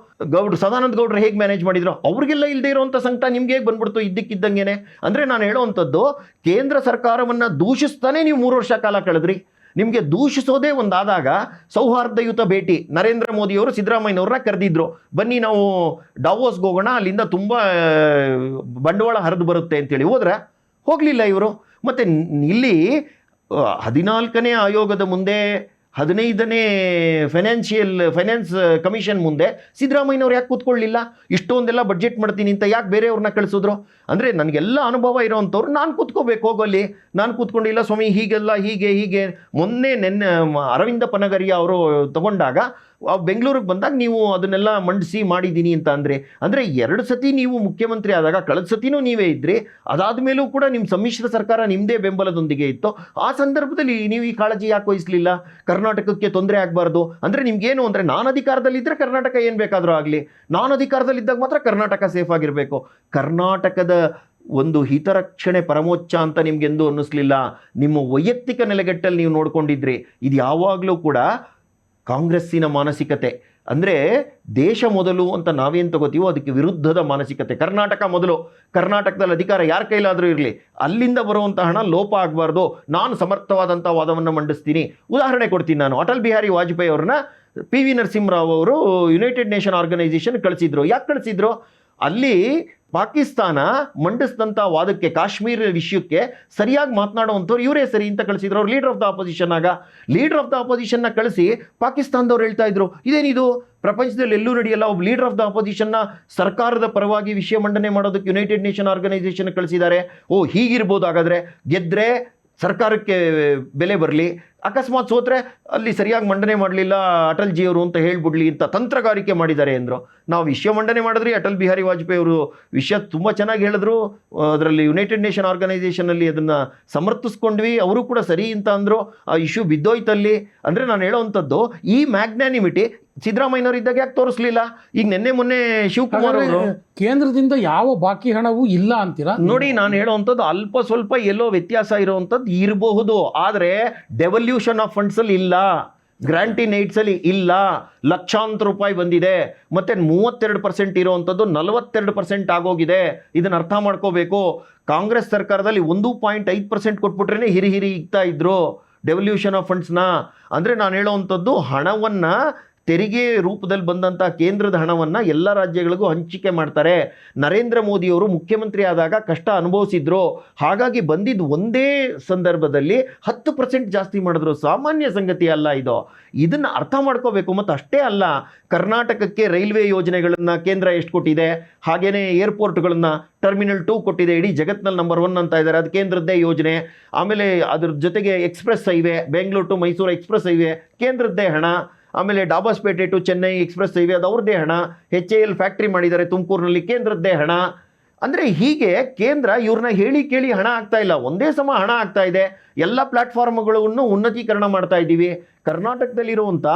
ಸದಾನಂದ ಗೌಡ್ರು ಹೇಗೆ ಮ್ಯಾನೇಜ್ ಮಾಡಿದ್ರು? ಅವ್ರಿಗೆಲ್ಲ ಇಲ್ಲದೆ ಇರೋವಂಥ ಸಂಕಟ ನಿಮ್ಗೆ ಹೇಗೆ ಬಂದ್ಬಿಡ್ತು ಇದ್ದಕ್ಕಿದ್ದಂಗೆ? ಅಂದರೆ ನಾನು ಹೇಳೋವಂಥದ್ದು, ಕೇಂದ್ರ ಸರ್ಕಾರವನ್ನು ದೂಷಿಸ್ತಾನೆ ನೀವು 3 ವರ್ಷ ಕಾಲ ಕಳೆದ್ರಿ. ನಿಮಗೆ ದೂಷಿಸೋದೇ ಒಂದಾದಾಗ ಸೌಹಾರ್ದಯುತ ಭೇಟಿ ನರೇಂದ್ರ ಮೋದಿಯವರು ಸಿದ್ದರಾಮಯ್ಯನವ್ರನ್ನ ಕರೆದಿದ್ರು, ಬನ್ನಿ ನಾವು ಡಾವೋಸ್ಗೆ ಹೋಗೋಣ, ಅಲ್ಲಿಂದ ತುಂಬ ಬಂಡವಾಳ ಹರಿದು ಬರುತ್ತೆ ಅಂತೇಳಿ ಹೋಗಲಿಲ್ಲ ಇವರು. ಮತ್ತು ಇಲ್ಲಿ 14ನೇ ಆಯೋಗದ ಮುಂದೆ, 15ನೇ ಫೈನಾನ್ಸ್ ಕಮಿಷನ್ ಮುಂದೆ ಸಿದ್ದರಾಮಯ್ಯನವ್ರು ಯಾಕೆ ಕೂತ್ಕೊಳ್ಳಿಲ್ಲ? ಇಷ್ಟೊಂದೆಲ್ಲ ಬಡ್ಜೆಟ್ ಮಾಡ್ತೀನಿ ಅಂತ ಯಾಕೆ ಬೇರೆಯವ್ರನ್ನ ಕಳಿಸಿದ್ರು? ಅಂದರೆ ನನಗೆಲ್ಲ ಅನುಭವ ಇರೋವಂಥವ್ರು ನಾನು ಕೂತ್ಕೋಬೇಕು, ಹೋಗೋಲ್ಲಿ ನಾನು ಕೂತ್ಕೊಂಡಿಲ್ಲ ಸ್ವಾಮಿ, ಹೀಗೆ ನೆನ್ನೆ ಅರವಿಂದ ಪನಗರಿಯ ಅವರು ತಗೊಂಡಾಗ ಬೆಂಗಳೂರಿಗೆ ಬಂದಾಗ ನೀವು ಅದನ್ನೆಲ್ಲ ಮಂಡಿಸಿ ಮಾಡಿದ್ದೀನಿ ಅಂತ ಅಂದರೆ 2 ಸತಿ ನೀವು ಮುಖ್ಯಮಂತ್ರಿ ಆದಾಗ, ಕಳೆದ ಸತಿನೂ ನೀವೇ ಇದ್ರಿ, ಅದಾದ ಮೇಲೂ ಕೂಡ ನಿಮ್ಮ ಸಮ್ಮಿಶ್ರ ಸರ್ಕಾರ ನಿಮ್ಮದೇ ಬೆಂಬಲದೊಂದಿಗೆ ಇತ್ತು. ಆ ಸಂದರ್ಭದಲ್ಲಿ ನೀವು ಈ ಕಾಳಜಿ ಯಾಕೆ ವಹಿಸಲಿಲ್ಲ? ಕರ್ನಾಟಕಕ್ಕೆ ತೊಂದರೆ ಆಗಬಾರ್ದು ಅಂದರೆ ನಿಮಗೇನು ಅಂದರೆ, ನಾನು ಅಧಿಕಾರದಲ್ಲಿದ್ದರೆ ಕರ್ನಾಟಕ ಏನು ಬೇಕಾದರೂ ಆಗಲಿ, ನಾನು ಅಧಿಕಾರದಲ್ಲಿದ್ದಾಗ ಮಾತ್ರ ಕರ್ನಾಟಕ ಸೇಫ್ ಆಗಿರಬೇಕು. ಕರ್ನಾಟಕದ ಒಂದು ಹಿತರಕ್ಷಣೆ ಪರಮೋಚ್ಚ ಅಂತ ನಿಮಗೆಂದೂ ಅನ್ನಿಸ್ಲಿಲ್ಲ. ನಿಮ್ಮ ವೈಯಕ್ತಿಕ ನೆಲೆಗಟ್ಟಲ್ಲಿ ನೀವು ನೋಡ್ಕೊಂಡಿದ್ರಿ. ಇದು ಯಾವಾಗಲೂ ಕೂಡ ಕಾಂಗ್ರೆಸ್ಸಿನ ಮಾನಸಿಕತೆ. ಅಂದರೆ ದೇಶ ಮೊದಲು ಅಂತ ನಾವೇನು ತಗೋತೀವೋ ಅದಕ್ಕೆ ವಿರುದ್ಧದ ಮಾನಸಿಕತೆ. ಕರ್ನಾಟಕ ಮೊದಲು, ಕರ್ನಾಟಕದಲ್ಲಿ ಅಧಿಕಾರ ಯಾರ ಕೈಲಾದರೂ ಇರಲಿ, ಅಲ್ಲಿಂದ ಬರುವಂಥ ಹಣ ಲೋಪ ಆಗಬಾರ್ದು, ನಾನು ಸಮರ್ಥವಾದಂಥ ವಾದವನ್ನು ಮಂಡಿಸ್ತೀನಿ. ಉದಾಹರಣೆ ಕೊಡ್ತೀನಿ ನಾನು. ಅಟಲ್ ಬಿಹಾರಿ ವಾಜಪೇಯಿ ಅವ್ರನ್ನ PV ನರಸಿಂಹರಾವ್ ಅವರು ಯುನೈಟೆಡ್ ನೇಷನ್ ಆರ್ಗನೈಸೇಷನ್ ಕಳಿಸಿದ್ರು. ಯಾಕೆ ಕಳಿಸಿದ್ರು? ಅಲ್ಲಿ ಪಾಕಿಸ್ತಾನ ಮಂಡಿಸಿದಂಥ ವಾದಕ್ಕೆ, ಕಾಶ್ಮೀರ ವಿಷಯಕ್ಕೆ ಸರಿಯಾಗಿ ಮಾತನಾಡುವಂಥವ್ರು ಇವರೇ ಸರಿ ಅಂತ ಕಳಿಸಿದ್ರು. ಅವ್ರು ಲೀಡರ್ ಆಫ್ ದ ಅಪೋಸಿಷನ್ನ ಕಳಿಸಿ ಪಾಕಿಸ್ತಾನದವ್ರು ಹೇಳ್ತಾ ಇದ್ರು, ಇದೇನಿದು ಪ್ರಪಂಚದಲ್ಲಿ ಎಲ್ಲೂ ನಡೆಯಲ್ಲ, ಒಬ್ಬ ಲೀಡರ್ ಆಫ್ ದ ಅಪೋಸಿಷನ್ನ ಸರ್ಕಾರದ ಪರವಾಗಿ ವಿಷಯ ಮಂಡನೆ ಮಾಡೋದಕ್ಕೆ ಯುನೈಟೆಡ್ ನೇಷನ್ ಆರ್ಗನೈಸೇಷನ್ ಕಳಿಸಿದ್ದಾರೆ. ಹೀಗಿರ್ಬೋದು, ಹಾಗಾದರೆ ಗೆದ್ದರೆ ಸರ್ಕಾರಕ್ಕೆ ಬೆಲೆ ಬರಲಿ, ಅಕಸ್ಮಾತ್ ಸೋತ್ರೆ ಅಲ್ಲಿ ಸರಿಯಾಗಿ ಮಂಡನೆ ಮಾಡಲಿಲ್ಲ ಅಟಲ್ ಜಿ ಅವರು ಅಂತ ಹೇಳ್ಬಿಡ್ಲಿ ಅಂತ ತಂತ್ರಗಾರಿಕೆ ಮಾಡಿದ್ದಾರೆ ಅಂದರು. ನಾವು ವಿಷಯ ಮಂಡನೆ ಮಾಡಿದ್ರಿ, ಅಟಲ್ ಬಿಹಾರಿ ವಾಜಪೇಯಿ ಅವರು ವಿಷಯ ತುಂಬ ಚೆನ್ನಾಗಿ ಹೇಳಿದ್ರು, ಅದರಲ್ಲಿ ಯುನೈಟೆಡ್ ನೇಷನ್ ಆರ್ಗನೈಸೇಷನಲ್ಲಿ ಅದನ್ನು ಸಮರ್ಥಿಸ್ಕೊಂಡ್ವಿ, ಅವರು ಕೂಡ ಸರಿ ಅಂತ ಅಂದರು, ಆ ಇಶ್ಯೂ ಬಿದ್ದೋಯ್ತಲ್ಲಿ. ಅಂದರೆ ನಾನು ಹೇಳೋವಂಥದ್ದು ಈ ಮ್ಯಾಗ್ನಾನಿಮಿಟಿ ಸಿದ್ದರಾಮಯ್ಯನವರು ಇದ್ದಾಗ ಯಾಕೆ ತೋರಿಸ್ಲಿಲ್ಲ? ಈಗ ನಿನ್ನೆ ಮೊನ್ನೆ ಶಿವಕುಮಾರ್ ಅವರು ಕೇಂದ್ರದಿಂದ ಯಾವ ಬಾಕಿ ಹಣವೂ ಇಲ್ಲ ಅಂತೀರಾ? ನೋಡಿ, ನಾನು ಹೇಳೋವಂಥದ್ದು ಅಲ್ಪ ಸ್ವಲ್ಪ ಎಲ್ಲೋ ವ್ಯತ್ಯಾಸ ಇರುವಂಥದ್ದು ಇರಬಹುದು, ಆದರೆ ಡೆವಲ್ಯೂಷನ್ ಆಫ್ ಫಂಡ್ಸ್ ಅಲ್ಲಿ ಇಲ್ಲ, ಗ್ರಾಂಟ್ ಇನ್ ಏಡ್ಸ್ ಅಲ್ಲಿ ಇಲ್ಲ. ಲಕ್ಷಾಂತರ ರೂಪಾಯಿ ಬಂದಿದೆ, ಮತ್ತೆ 32% ಇರುವಂಥದ್ದು 42% ಆಗೋಗಿದೆ. ಇದನ್ನ ಅರ್ಥ ಮಾಡ್ಕೋಬೇಕು. ಕಾಂಗ್ರೆಸ್ ಸರ್ಕಾರದಲ್ಲಿ 1.5% ಕೊಟ್ಬಿಟ್ರೇನೆ ಹಿರಿ ಇಗ್ತಾ ಇದ್ರು ಡೆವಲ್ಯೂಷನ್ ಆಫ್ ಫಂಡ್ಸ್ನ. ಅಂದರೆ ನಾನು ಹೇಳೋವಂಥದ್ದು ಹಣವನ್ನು, ತೆರಿಗೆ ರೂಪದಲ್ಲಿ ಬಂದಂಥ ಕೇಂದ್ರದ ಹಣವನ್ನು ಎಲ್ಲ ರಾಜ್ಯಗಳಿಗೂ ಹಂಚಿಕೆ ಮಾಡ್ತಾರೆ. ನರೇಂದ್ರ ಮೋದಿಯವರು ಮುಖ್ಯಮಂತ್ರಿ ಆದಾಗ ಕಷ್ಟ ಅನುಭವಿಸಿದ್ರು, ಹಾಗಾಗಿ ಬಂದಿದ್ದು ಒಂದೇ ಸಂದರ್ಭದಲ್ಲಿ 10% ಜಾಸ್ತಿ ಮಾಡಿದ್ರು. ಸಾಮಾನ್ಯ ಸಂಗತಿ ಅಲ್ಲ ಇದು. ಇದನ್ನು ಅರ್ಥ ಮಾಡ್ಕೋಬೇಕು. ಮತ್ತು ಅಷ್ಟೇ ಅಲ್ಲ, ಕರ್ನಾಟಕಕ್ಕೆ ರೈಲ್ವೆ ಯೋಜನೆಗಳನ್ನು ಕೇಂದ್ರ ಎಷ್ಟು ಕೊಟ್ಟಿದೆ, ಹಾಗೆಯೇ ಏರ್ಪೋರ್ಟ್ಗಳನ್ನು ಟರ್ಮಿನಲ್ 2 ಕೊಟ್ಟಿದೆ, ಇಡೀ ಜಗತ್ತಿನಲ್ಲಿ ನಂಬರ್ 1 ಅಂತ ಇದ್ದಾರೆ, ಅದು ಕೇಂದ್ರದ್ದೇ ಯೋಜನೆ. ಆಮೇಲೆ ಅದ್ರ ಜೊತೆಗೆ express highway, Bengaluru to Mysuru express highway ಕೇಂದ್ರದ್ದೇ ಹಣ. ಆಮೇಲೆ Dabaspete to Chennai express highway ಅದು ಅವ್ರದ್ದೇ ಹಣ. HAL ಫ್ಯಾಕ್ಟ್ರಿ ಮಾಡಿದ್ದಾರೆ ತುಮಕೂರಿನಲ್ಲಿ, ಕೇಂದ್ರದ್ದೇ ಹಣ. ಅಂದರೆ ಹೀಗೆ ಕೇಂದ್ರ ಇವ್ರನ್ನ ಹೇಳಿ ಕೇಳಿ ಹಣ ಆಗ್ತಾ ಇಲ್ಲ, ಒಂದೇ ಸಮ ಹಣ ಆಗ್ತಾ ಇದೆ. ಎಲ್ಲ ಪ್ಲ್ಯಾಟ್ಫಾರ್ಮ್ಗಳನ್ನು ಉನ್ನತೀಕರಣ ಮಾಡ್ತಾ ಇದ್ದೀವಿ. ಕರ್ನಾಟಕದಲ್ಲಿರುವಂಥ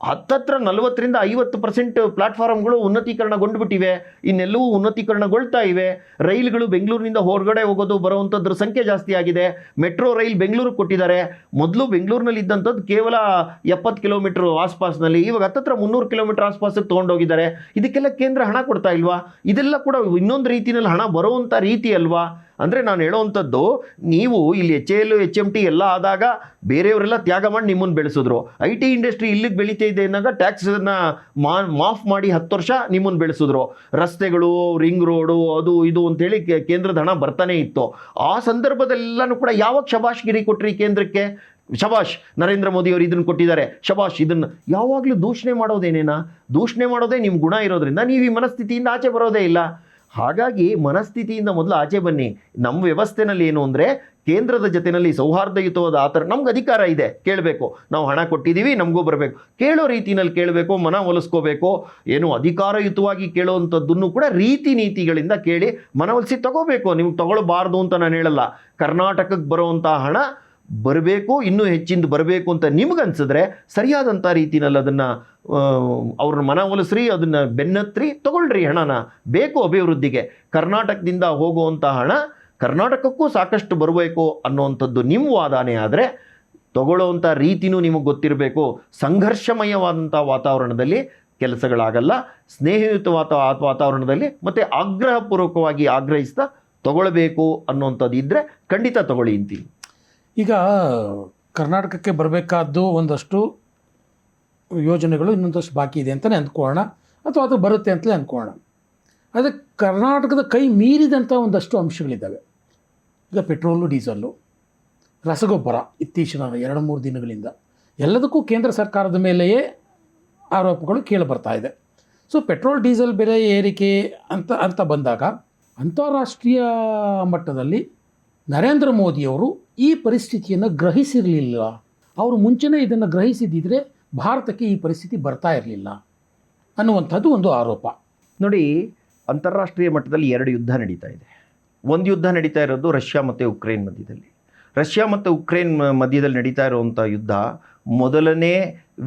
40-50% 50% ಪ್ಲಾಟ್ಫಾರ್ಮ್ಗಳು ಉನ್ನತೀಕರಣಗೊಂಡ್ಬಿಟ್ಟಿವೆ, ಇನ್ನೆಲ್ಲವೂ ಉನ್ನತೀಕರಣಗೊಳ್ತಾ ಇವೆ. ರೈಲುಗಳು ಬೆಂಗಳೂರಿನಿಂದ ಹೊರಗಡೆ ಹೋಗೋದು ಬರುವಂಥದ್ರ ಸಂಖ್ಯೆ ಜಾಸ್ತಿ ಆಗಿದೆ. ಮೆಟ್ರೋ ರೈಲ್ ಬೆಂಗಳೂರಿಗೆ ಕೊಟ್ಟಿದ್ದಾರೆ. ಮೊದಲು ಬೆಂಗಳೂರಿನಲ್ಲಿ ಇದ್ದಂಥದ್ದು ಕೇವಲ 70 ಕಿಲೋಮೀಟರ್ ಆಸ್ಪಾಸ್ನಲ್ಲಿ, ಇವಾಗ 300 ಕಿಲೋಮೀಟರ್ ಆಸ್ಪಾಸಿಗೆ ತೊಗೊಂಡೋಗಿದ್ದಾರೆ. ಇದಕ್ಕೆಲ್ಲ ಕೇಂದ್ರ ಹಣ ಕೊಡ್ತಾ ಇಲ್ವಾ? ಇದೆಲ್ಲ ಕೂಡ ಇನ್ನೊಂದು ರೀತಿಯಲ್ಲಿ ಹಣ ಬರುವಂಥ ರೀತಿ ಅಲ್ವಾ? ಅಂದರೆ ನಾನು ಹೇಳೋವಂಥದ್ದು, ನೀವು ಇಲ್ಲಿ HAL HMT ಎಲ್ಲ ಆದಾಗ ಬೇರೆಯವರೆಲ್ಲ ತ್ಯಾಗ ಮಾಡಿ ನಿಮ್ಮನ್ನು ಬೆಳೆಸಿದ್ರು. IT ಇಂಡಸ್ಟ್ರಿ ಇಲ್ಲಿಗೆ ಬೆಳೀತಾ ಇದೆ ಅಂದಾಗ ಟ್ಯಾಕ್ಸನ್ನು ಮಾಫ್ ಮಾಡಿ 10 ವರ್ಷ ನಿಮ್ಮನ್ನು ಬೆಳೆಸಿದ್ರು. ರಸ್ತೆಗಳು, ರಿಂಗ್ ರೋಡು, ಅದು ಇದು ಅಂತೇಳಿ ಕೇಂದ್ರದ ಹಣ ಬರ್ತಾನೆ ಇತ್ತು. ಆ ಸಂದರ್ಭದಲ್ಲೆಲ್ಲನೂ ಕೂಡ ಯಾವಾಗ ಶಬಾಷ್ಗಿರಿ ಕೊಟ್ರಿ ಕೇಂದ್ರಕ್ಕೆ? ಶಬಾಷ್, ನರೇಂದ್ರ ಮೋದಿ ಅವರು ಇದನ್ನು ಕೊಟ್ಟಿದ್ದಾರೆ, ಶಬಾಷ್. ಇದನ್ನು ಯಾವಾಗಲೂ ದೂಷಣೆ ಮಾಡೋದೇನೇನಾ? ದೂಷಣೆ ಮಾಡೋದೇ ನಿಮ್ಮ ಗುಣ ಇರೋದ್ರಿಂದ ನೀವು ಈ ಮನಸ್ಥಿತಿಯಿಂದ ಆಚೆ ಬರೋದೇ ಇಲ್ಲ. ಹಾಗಾಗಿ ಮನಸ್ಥಿತಿಯಿಂದ ಮೊದಲು ಆಚೆ ಬನ್ನಿ. ನಮ್ಮ ವ್ಯವಸ್ಥೆನಲ್ಲಿ ಏನು ಅಂದರೆ, ಕೇಂದ್ರದ ಜೊತೆಯಲ್ಲಿ ಸೌಹಾರ್ದಯುತವಾದ ಆ ಥರ ನಮ್ಗೆ ಅಧಿಕಾರ ಇದೆ, ಕೇಳಬೇಕು. ನಾವು ಹಣ ಕೊಟ್ಟಿದ್ದೀವಿ, ನಮಗೂ ಬರಬೇಕು. ಕೇಳೋ ರೀತಿಯಲ್ಲಿ ಕೇಳಬೇಕು, ಮನ ಒಲಿಸ್ಕೋಬೇಕು. ಏನು ಅಧಿಕಾರಯುತವಾಗಿ ಕೇಳೋವಂಥದ್ದನ್ನು ಕೂಡ ರೀತಿ ನೀತಿಗಳಿಂದ ಕೇಳಿ ಮನವೊಲಿಸಿ ತಗೋಬೇಕು. ನಿಮ್ಗೆ ತಗೊಳ್ಬಾರ್ದು ಅಂತ ನಾನು ಹೇಳಲ್ಲ. ಕರ್ನಾಟಕಕ್ಕೆ ಬರುವಂಥ ಹಣ ಬರಬೇಕು, ಇನ್ನೂ ಹೆಚ್ಚಿಂದು ಬರಬೇಕು ಅಂತ ನಿಮ್ಗನ್ಸಿದ್ರೆ ಸರಿಯಾದಂಥ ರೀತಿಯಲ್ಲಿ ಅದನ್ನು ಅವ್ರನ್ನ ಮನವೊಲಿಸ್ರಿ, ಅದನ್ನು ಬೆನ್ನತ್ರಿ, ತಗೊಳ್ರಿ ಹಣನ. ಬೇಕು ಅಭಿವೃದ್ಧಿಗೆ. ಕರ್ನಾಟಕದಿಂದ ಹೋಗುವಂಥ ಹಣ ಕರ್ನಾಟಕಕ್ಕೂ ಸಾಕಷ್ಟು ಬರಬೇಕು ಅನ್ನುವಂಥದ್ದು ನಿಮ್ಮ ವಾದನೆ ಆದರೆ, ತಗೊಳ್ಳೋವಂಥ ರೀತಿನೂ ನಿಮಗೆ ಗೊತ್ತಿರಬೇಕು. ಸಂಘರ್ಷಮಯವಾದಂಥ ವಾತಾವರಣದಲ್ಲಿ ಕೆಲಸಗಳಾಗಲ್ಲ. ಸ್ನೇಹಯುತವಾದ ವಾತಾವರಣದಲ್ಲಿ ಮತ್ತು ಆಗ್ರಹಪೂರ್ವಕವಾಗಿ ಆಗ್ರಹಿಸ್ತಾ ತಗೊಳ್ಬೇಕು ಅನ್ನುವಂಥದ್ದು ಇದ್ದರೆ ಖಂಡಿತ ತಗೊಳ್ಳಿ ಅಂತೀವಿ. ಈಗ ಕರ್ನಾಟಕಕ್ಕೆ ಬರಬೇಕಾದ್ದು ಒಂದಷ್ಟು ಯೋಜನೆಗಳು ಇನ್ನೊಂದಷ್ಟು ಬಾಕಿ ಇದೆ ಅಂತಲೇ ಅಂದ್ಕೊಳ್ಳೋಣ, ಅಥವಾ ಅದು ಬರುತ್ತೆ ಅಂತಲೇ ಅಂದ್ಕೊಳ್ಳೋಣ. ಆದರೆ ಕರ್ನಾಟಕದ ಕೈ ಮೀರಿದಂಥ ಒಂದಷ್ಟು ಅಂಶಗಳಿದ್ದಾವೆ. ಈಗ ಪೆಟ್ರೋಲು, ಡೀಸಲ್ಲು, ರಸಗೊಬ್ಬರ ಇತ್ತೀಚಿನ 2-3 ದಿನಗಳಿಂದ ಎಲ್ಲದಕ್ಕೂ ಕೇಂದ್ರ ಸರ್ಕಾರದ ಮೇಲೆಯೇ ಆರೋಪಗಳು ಕೇಳಿಬರ್ತಾ ಇದೆ. ಸೊ ಪೆಟ್ರೋಲ್ ಡೀಸೆಲ್ ಬೆಲೆ ಏರಿಕೆ ಅಂತ ಬಂದಾಗ ಅಂತಾರಾಷ್ಟ್ರೀಯ ಮಟ್ಟದಲ್ಲಿ ನರೇಂದ್ರ ಮೋದಿಯವರು ಈ ಪರಿಸ್ಥಿತಿಯನ್ನು ಗ್ರಹಿಸಿರಲಿಲ್ಲ. ಅವರು ಮುಂಚೆನೇ ಇದನ್ನು ಗ್ರಹಿಸಿದ್ದಿದ್ರೆ ಭಾರತಕ್ಕೆ ಈ ಪರಿಸ್ಥಿತಿ ಬರ್ತಾ ಇರಲಿಲ್ಲ ಅನ್ನುವಂಥದ್ದು ಒಂದು ಆರೋಪ. ನೋಡಿ, ಅಂತಾರಾಷ್ಟ್ರೀಯ ಮಟ್ಟದಲ್ಲಿ 2 ಯುದ್ಧ ನಡೀತಾ ಇದೆ. ಒಂದು ಯುದ್ಧ ನಡೀತಾ ಇರೋದು ರಷ್ಯಾ ಮತ್ತು ಉಕ್ರೇನ್ ಮಧ್ಯದಲ್ಲಿ. ರಷ್ಯಾ ಮತ್ತು ಉಕ್ರೇನ್ ಮಧ್ಯದಲ್ಲಿ ನಡೀತಾ ಇರುವಂಥ ಯುದ್ಧ ಮೊದಲನೇ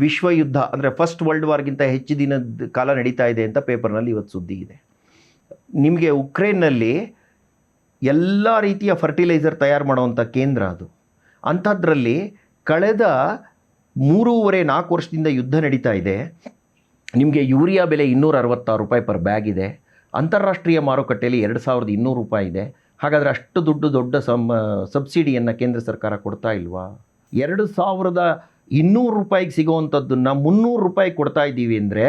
ವಿಶ್ವ ಯುದ್ಧ, ಅಂದರೆ ಫಸ್ಟ್ ವರ್ಲ್ಡ್ ವಾರ್ಗಿಂತ ಹೆಚ್ಚು ದಿನದ ಕಾಲ ನಡೀತಾ ಇದೆ ಅಂತ ಪೇಪರ್ನಲ್ಲಿ ಇವತ್ತು ಸುದ್ದಿ ಇದೆ. ನಿಮಗೆ ಉಕ್ರೇನ್ನಲ್ಲಿ ಎಲ್ಲ ರೀತಿಯ ಫರ್ಟಿಲೈಸರ್ ತಯಾರು ಮಾಡುವಂಥ ಕೇಂದ್ರ ಅದು. ಅಂಥದ್ರಲ್ಲಿ ಕಳೆದ 3.5-4 ವರ್ಷದಿಂದ ಯುದ್ಧ ನಡೀತಾ ಇದೆ. ನಿಮಗೆ ಯೂರಿಯಾ ಬೆಲೆ 266 ರೂಪಾಯಿ ಪರ್ ಬ್ಯಾಗ್ ಇದೆ. ಅಂತಾರಾಷ್ಟ್ರೀಯ ಮಾರುಕಟ್ಟೆಯಲ್ಲಿ 2200 ರೂಪಾಯಿ ಇದೆ. ಹಾಗಾದರೆ ಅಷ್ಟು ದೊಡ್ಡ ಸಬ್ಸಿಡಿಯನ್ನು ಕೇಂದ್ರ ಸರ್ಕಾರ ಕೊಡ್ತಾ ಇಲ್ವಾ? 2200 ರೂಪಾಯಿಗೆ ಸಿಗುವಂಥದ್ದನ್ನು 300 ರೂಪಾಯಿ ಕೊಡ್ತಾ ಇದ್ದೀವಿ ಅಂದರೆ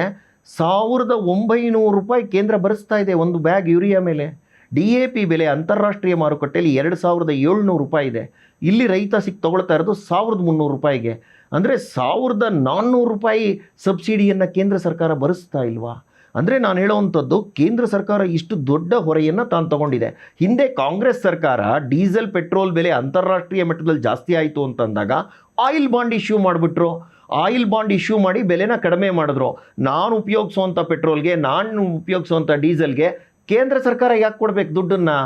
1900 ರೂಪಾಯಿ ಕೇಂದ್ರ ಭರಿಸ್ತಾ ಇದೆ ಒಂದು ಬ್ಯಾಗ್ ಯೂರಿಯಾ ಮೇಲೆ. DAP ಬೆಲೆ ಅಂತಾರಾಷ್ಟ್ರೀಯ ಮಾರುಕಟ್ಟೆಯಲ್ಲಿ 2700 ರೂಪಾಯಿ ಇದೆ. ಇಲ್ಲಿ ರೈತ ತೊಗೊಳ್ತಾ ಇರೋದು 1300 ರೂಪಾಯಿಗೆ. ಅಂದರೆ 1400 ರೂಪಾಯಿ ಸಬ್ಸಿಡಿಯನ್ನು ಕೇಂದ್ರ ಸರ್ಕಾರ ಭರಿಸ್ತಾ ಇಲ್ವಾ? ಅಂದರೆ ನಾನು ಹೇಳುವಂಥದ್ದು ಕೇಂದ್ರ ಸರ್ಕಾರ ಇಷ್ಟು ದೊಡ್ಡ ಹೊರೆಯನ್ನು ತಾನು ತಗೊಂಡಿದೆ. ಹಿಂದೆ ಕಾಂಗ್ರೆಸ್ ಸರ್ಕಾರ ಡೀಸೆಲ್ ಪೆಟ್ರೋಲ್ ಬೆಲೆ ಅಂತಾರಾಷ್ಟ್ರೀಯ ಮಟ್ಟದಲ್ಲಿ ಜಾಸ್ತಿ ಆಯಿತು ಅಂತಂದಾಗ ಆಯಿಲ್ ಬಾಂಡ್ ಇಶ್ಯೂ ಮಾಡಿಬಿಟ್ರು. ಆಯಿಲ್ ಬಾಂಡ್ ಇಶ್ಯೂ ಮಾಡಿ ಬೆಲೆನ ಕಡಿಮೆ ಮಾಡಿದ್ರು. ನಾನು ಉಪಯೋಗಿಸುವಂಥ ಪೆಟ್ರೋಲ್ಗೆ, ನಾನು ಉಪಯೋಗಿಸುವಂಥ ಡೀಸೆಲ್ಗೆ ಕೇಂದ್ರ ಸರ್ಕಾರ ಯಾಕೆ ಕೊಡಬೇಕು ದುಡ್ಡನ್ನು?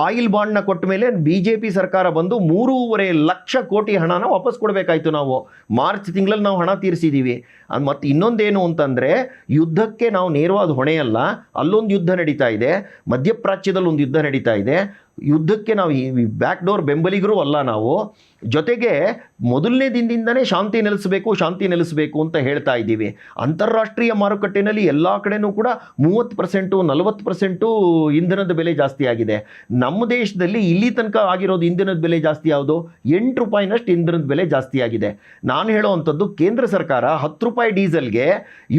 ಆಯಿಲ್ ಬಾಂಡ್ನ ಕೊಟ್ಟ ಮೇಲೆ BJP ಸರ್ಕಾರ ಬಂದು 3.5 ಲಕ್ಷ ಕೋಟಿ ಹಣನ ವಾಪಸ್ ಕೊಡಬೇಕಾಯ್ತು. ನಾವು ಮಾರ್ಚ್ ತಿಂಗಳಲ್ಲಿ ನಾವು ಹಣ ತೀರಿಸಿದ್ದೀವಿ. ಮತ್ತು ಇನ್ನೊಂದೇನು ಅಂತಂದರೆ, ಯುದ್ಧಕ್ಕೆ ನಾವು ನೇರವಾದ ಹೊಣೆಯಲ್ಲ. ಅಲ್ಲೊಂದು ಯುದ್ಧ ನಡೀತಾ ಇದೆ, ಮಧ್ಯಪ್ರಾಚ್ಯದಲ್ಲಿ ಒಂದು ಯುದ್ಧ ನಡೀತಾ ಇದೆ. ಯುದ್ಧಕ್ಕೆ ನಾವು ಈ ಬ್ಯಾಕ್ ಡೋರ್ ಬೆಂಬಲಿಗರೂ ಅಲ್ಲ ನಾವು. ಜೊತೆಗೆ ಮೊದಲನೇ ದಿನದಿಂದನೇ ಶಾಂತಿ ನೆಲೆಸಬೇಕು ಅಂತ ಹೇಳ್ತಾ ಇದ್ದೀವಿ. ಅಂತಾರಾಷ್ಟ್ರೀಯ ಮಾರುಕಟ್ಟೆಯಲ್ಲಿ ಎಲ್ಲ ಕಡೆನೂ ಕೂಡ 30% 40% ಇಂಧನದ ಬೆಲೆ ಜಾಸ್ತಿ ಆಗಿದೆ. ನಮ್ಮ ದೇಶದಲ್ಲಿ ಇಲ್ಲಿ ತನಕ ಆಗಿರೋದು ಇಂಧನದ ಬೆಲೆ ಜಾಸ್ತಿ ಯಾವುದು? 8 ರೂಪಾಯಿನಷ್ಟು ಇಂಧನದ ಬೆಲೆ ಜಾಸ್ತಿ ಆಗಿದೆ. ನಾನು ಹೇಳೋವಂಥದ್ದು, ಕೇಂದ್ರ ಸರ್ಕಾರ 10 ರೂಪಾಯಿ ಡೀಸೆಲ್ಗೆ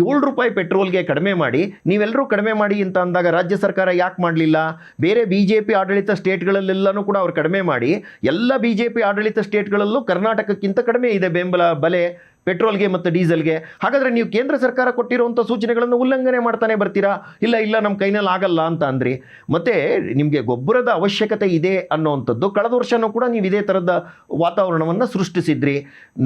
7 ರೂಪಾಯಿ ಪೆಟ್ರೋಲ್ಗೆ ಕಡಿಮೆ ಮಾಡಿ, ನೀವೆಲ್ಲರೂ ಕಡಿಮೆ ಮಾಡಿ ಅಂತ ಅಂದಾಗ ರಾಜ್ಯ ಸರ್ಕಾರ ಯಾಕೆ ಮಾಡಲಿಲ್ಲ? ಬೇರೆ BJP ಆಡಳಿತ ಸ್ಟೇಟ್ಗಳಲ್ಲೆಲ್ಲನೂ ಕೂಡ ಅವ್ರು ಕಡಿಮೆ ಮಾಡಿ, ಎಲ್ಲ BJP ಆಡಳಿತ ಸ್ಟೇಟ್ಗಳಲ್ಲೂ ಕರ್ನಾಟಕಕ್ಕಿಂತ ಕಡಿಮೆ ಇದೆ ಬೆಲೆ ಪೆಟ್ರೋಲ್ಗೆ ಮತ್ತು ಡೀಸೆಲ್ಗೆ. ಹಾಗಾದರೆ ನೀವು ಕೇಂದ್ರ ಸರ್ಕಾರ ಕೊಟ್ಟಿರುವಂಥ ಸೂಚನೆಗಳನ್ನು ಉಲ್ಲಂಘನೆ ಮಾಡ್ತಾನೆ ಬರ್ತೀರಾ. ಇಲ್ಲ ನಮ್ಮ ಕೈನಲ್ಲಿ ಆಗಲ್ಲ ಅಂತ ಅಂದ್ರಿ. ಮತ್ತು ನಿಮಗೆ ಗೊಬ್ಬರದ ಅವಶ್ಯಕತೆ ಇದೆ ಅನ್ನೋವಂಥದ್ದು ಕಳೆದ ವರ್ಷವೂ ಕೂಡ ನೀವು ಇದೇ ಥರದ ವಾತಾವರಣವನ್ನು ಸೃಷ್ಟಿಸಿದ್ರಿ.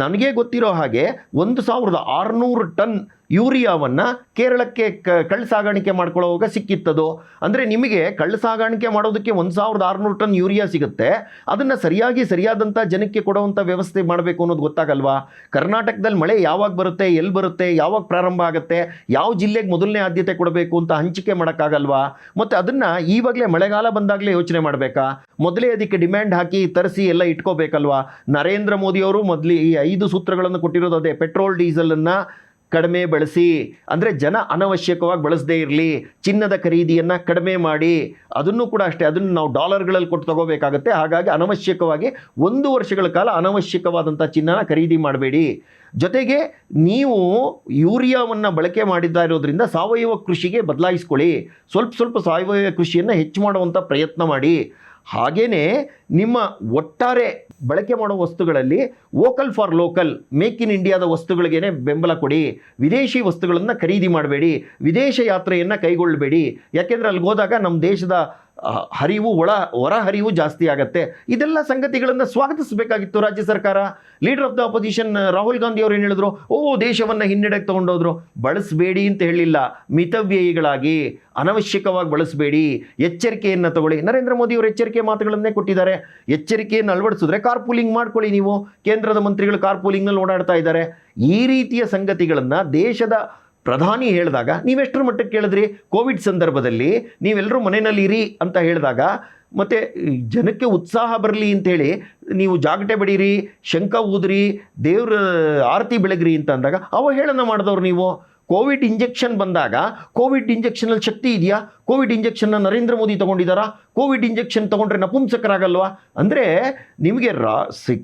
ನನಗೆ ಗೊತ್ತಿರೋ ಹಾಗೆ 1600 ಟನ್ ಯೂರಿಯಾವನ್ನು ಕೇರಳಕ್ಕೆ ಕಳ್ಳ ಸಾಗಾಣಿಕೆ ಮಾಡ್ಕೊಳ್ಳೋವಾಗ ಸಿಕ್ಕಿತ್ತದು. ಅಂದರೆ ನಿಮಗೆ ಕಳ್ಳ ಸಾಗಾಣಿಕೆ ಮಾಡೋದಕ್ಕೆ 1600 ಟನ್ ಯೂರಿಯಾ ಸಿಗುತ್ತೆ. ಅದನ್ನು ಸರಿಯಾದಂಥ ಜನಕ್ಕೆ ಕೊಡುವಂಥ ವ್ಯವಸ್ಥೆ ಮಾಡಬೇಕು ಅನ್ನೋದು ಗೊತ್ತಾಗಲ್ವಾ? ಕರ್ನಾಟಕದಲ್ಲಿ ಮಳೆ ಯಾವಾಗ ಬರುತ್ತೆ, ಎಲ್ಲಿ ಬರುತ್ತೆ, ಯಾವಾಗ ಪ್ರಾರಂಭ ಆಗುತ್ತೆ, ಯಾವ ಜಿಲ್ಲೆಗೆ ಮೊದಲನೇ ಆದ್ಯತೆ ಕೊಡಬೇಕು ಅಂತ ಹಂಚಿಕೆ ಮಾಡೋಕ್ಕಾಗಲ್ವಾ? ಮತ್ತು ಅದನ್ನು ಈವಾಗಲೇ ಮಳೆಗಾಲ ಬಂದಾಗಲೇ ಯೋಚನೆ ಮಾಡಬೇಕಾ? ಮೊದಲೇ ಅದಕ್ಕೆ ಡಿಮ್ಯಾಂಡ್ ಹಾಕಿ ತರಿಸಿ ಎಲ್ಲ ಇಟ್ಕೋಬೇಕಲ್ವಾ? ನರೇಂದ್ರ ಮೋದಿಯವರು ಮೊದಲು ಈ 5 ಸೂತ್ರಗಳನ್ನು ಕೊಟ್ಟಿರೋದು ಅದೇ. ಪೆಟ್ರೋಲ್ ಡೀಸೆಲನ್ನು ಕಡಿಮೆ ಬಳಸಿ, ಅಂದರೆ ಜನ ಅನವಶ್ಯಕವಾಗಿ ಬಳಸದೇ ಇರಲಿ. ಚಿನ್ನದ ಖರೀದಿಯನ್ನು ಕಡಿಮೆ ಮಾಡಿ, ಅದನ್ನು ಕೂಡ ಅಷ್ಟೇ, ಅದನ್ನು ನಾವು ಡಾಲರ್ಗಳಲ್ಲಿ ಕೊಟ್ಟು ತಗೋಬೇಕಾಗುತ್ತೆ. ಹಾಗಾಗಿ ಅನವಶ್ಯಕವಾಗಿ 1 ವರ್ಷಗಳ ಕಾಲ ಅನವಶ್ಯಕವಾದಂಥ ಚಿನ್ನನ ಖರೀದಿ ಮಾಡಬೇಡಿ. ಜೊತೆಗೆ ನೀವು ಯೂರಿಯಾವನ್ನು ಬಳಕೆ ಮಾಡಿದ್ದ ಇರೋದ್ರಿಂದ ಸಾವಯವ ಕೃಷಿಗೆ ಬದಲಾಯಿಸ್ಕೊಳ್ಳಿ. ಸ್ವಲ್ಪ ಸಾವಯವ ಕೃಷಿಯನ್ನು ಹೆಚ್ಚು ಮಾಡುವಂಥ ಪ್ರಯತ್ನ ಮಾಡಿ. ಹಾಗೆಯೇ ನಿಮ್ಮ ಒಟ್ಟಾರೆ ಬಳಕೆ ಮಾಡೋ ವಸ್ತುಗಳಲ್ಲಿ vocal for local, make in ಇಂಡಿಯಾದ ವಸ್ತುಗಳಿಗೇ ಬೆಂಬಲ ಕೊಡಿ. ವಿದೇಶಿ ವಸ್ತುಗಳನ್ನು ಖರೀದಿ ಮಾಡಬೇಡಿ. ವಿದೇಶ ಯಾತ್ರೆಯನ್ನು ಕೈಗೊಳ್ಳಬೇಡಿ. ಯಾಕೆಂದರೆ ಅಲ್ಲಿಗೆ ಹೋದಾಗ ನಮ್ಮ ದೇಶದ ಹೊರ ಹರಿವು ಜಾಸ್ತಿ ಆಗತ್ತೆ. ಇದೆಲ್ಲ ಸಂಗತಿಗಳನ್ನು ಸ್ವಾಗತಿಸಬೇಕಾಗಿತ್ತು ರಾಜ್ಯ ಸರ್ಕಾರ. Leader of the opposition Rahul Gandhi ಅವರು ಏನು ಹೇಳಿದ್ರು? ದೇಶವನ್ನು ಹಿನ್ನಡೆಗೆ ತೊಗೊಂಡೋದ್ರು. ಬಳಸಬೇಡಿ ಅಂತ ಹೇಳಿಲ್ಲ, ಮಿತವ್ಯಯಿಗಳಾಗಿ ಅನವಶ್ಯಕವಾಗಿ ಬಳಸಬೇಡಿ, ಎಚ್ಚರಿಕೆಯನ್ನು ತಗೊಳ್ಳಿ. ನರೇಂದ್ರ ಮೋದಿ ಅವರು ಎಚ್ಚರಿಕೆ ಮಾತುಗಳನ್ನೇ ಕೊಟ್ಟಿದ್ದಾರೆ. ಎಚ್ಚರಿಕೆಯನ್ನು ಅಳವಡಿಸಿದ್ರೆ ಕಾರ್ಪೂಲಿಂಗ್ ಮಾಡ್ಕೊಳ್ಳಿ. ನೀವು ಕೇಂದ್ರದ ಮಂತ್ರಿಗಳು ಕಾರ್ಪೂಲಿಂಗ್ನಲ್ಲಿ ಓಡಾಡ್ತಾ ಇದ್ದಾರೆ. ಈ ರೀತಿಯ ಸಂಗತಿಗಳನ್ನು ದೇಶದ ಪ್ರಧಾನಿ ಹೇಳಿದಾಗ ನೀವೆಷ್ಟರ ಮಟ್ಟಕ್ಕೆ ಕೇಳಿದ್ರಿ? ಕೋವಿಡ್ ಸಂದರ್ಭದಲ್ಲಿ ನೀವೆಲ್ಲರೂ ಮನೆಯಲ್ಲಿ ಇರಿ ಅಂತ ಹೇಳಿದಾಗ, ಮತ್ತು ಜನಕ್ಕೆ ಉತ್ಸಾಹ ಬರಲಿ ಅಂಥೇಳಿ ನೀವು ಜಾಗಟೆ ಬಡೀರಿ, ಶಂಖ ಊದ್ರಿ, ದೇವ್ರ ಆರತಿ ಬೆಳಗ್ರಿ ಅಂತ ಅಂದಾಗ ಅವಹೇಳನ ಮಾಡಿದವ್ರು ನೀವು. ಕೋವಿಡ್ ಇಂಜೆಕ್ಷನ್ ಬಂದಾಗ ಕೋವಿಡ್ ಇಂಜೆಕ್ಷನಲ್ಲಿ ಶಕ್ತಿ ಇದೆಯಾ? ಕೋವಿಡ್ ಇಂಜೆಕ್ಷನ್ನ ನರೇಂದ್ರ ಮೋದಿ ತೊಗೊಂಡಿದ್ದಾರಾ? ಕೋವಿಡ್ ಇಂಜೆಕ್ಷನ್ ತೊಗೊಂಡ್ರೆ ನಪುಂಸಕರಾಗಲ್ವಾ? ಅಂದರೆ ನಿಮಗೆ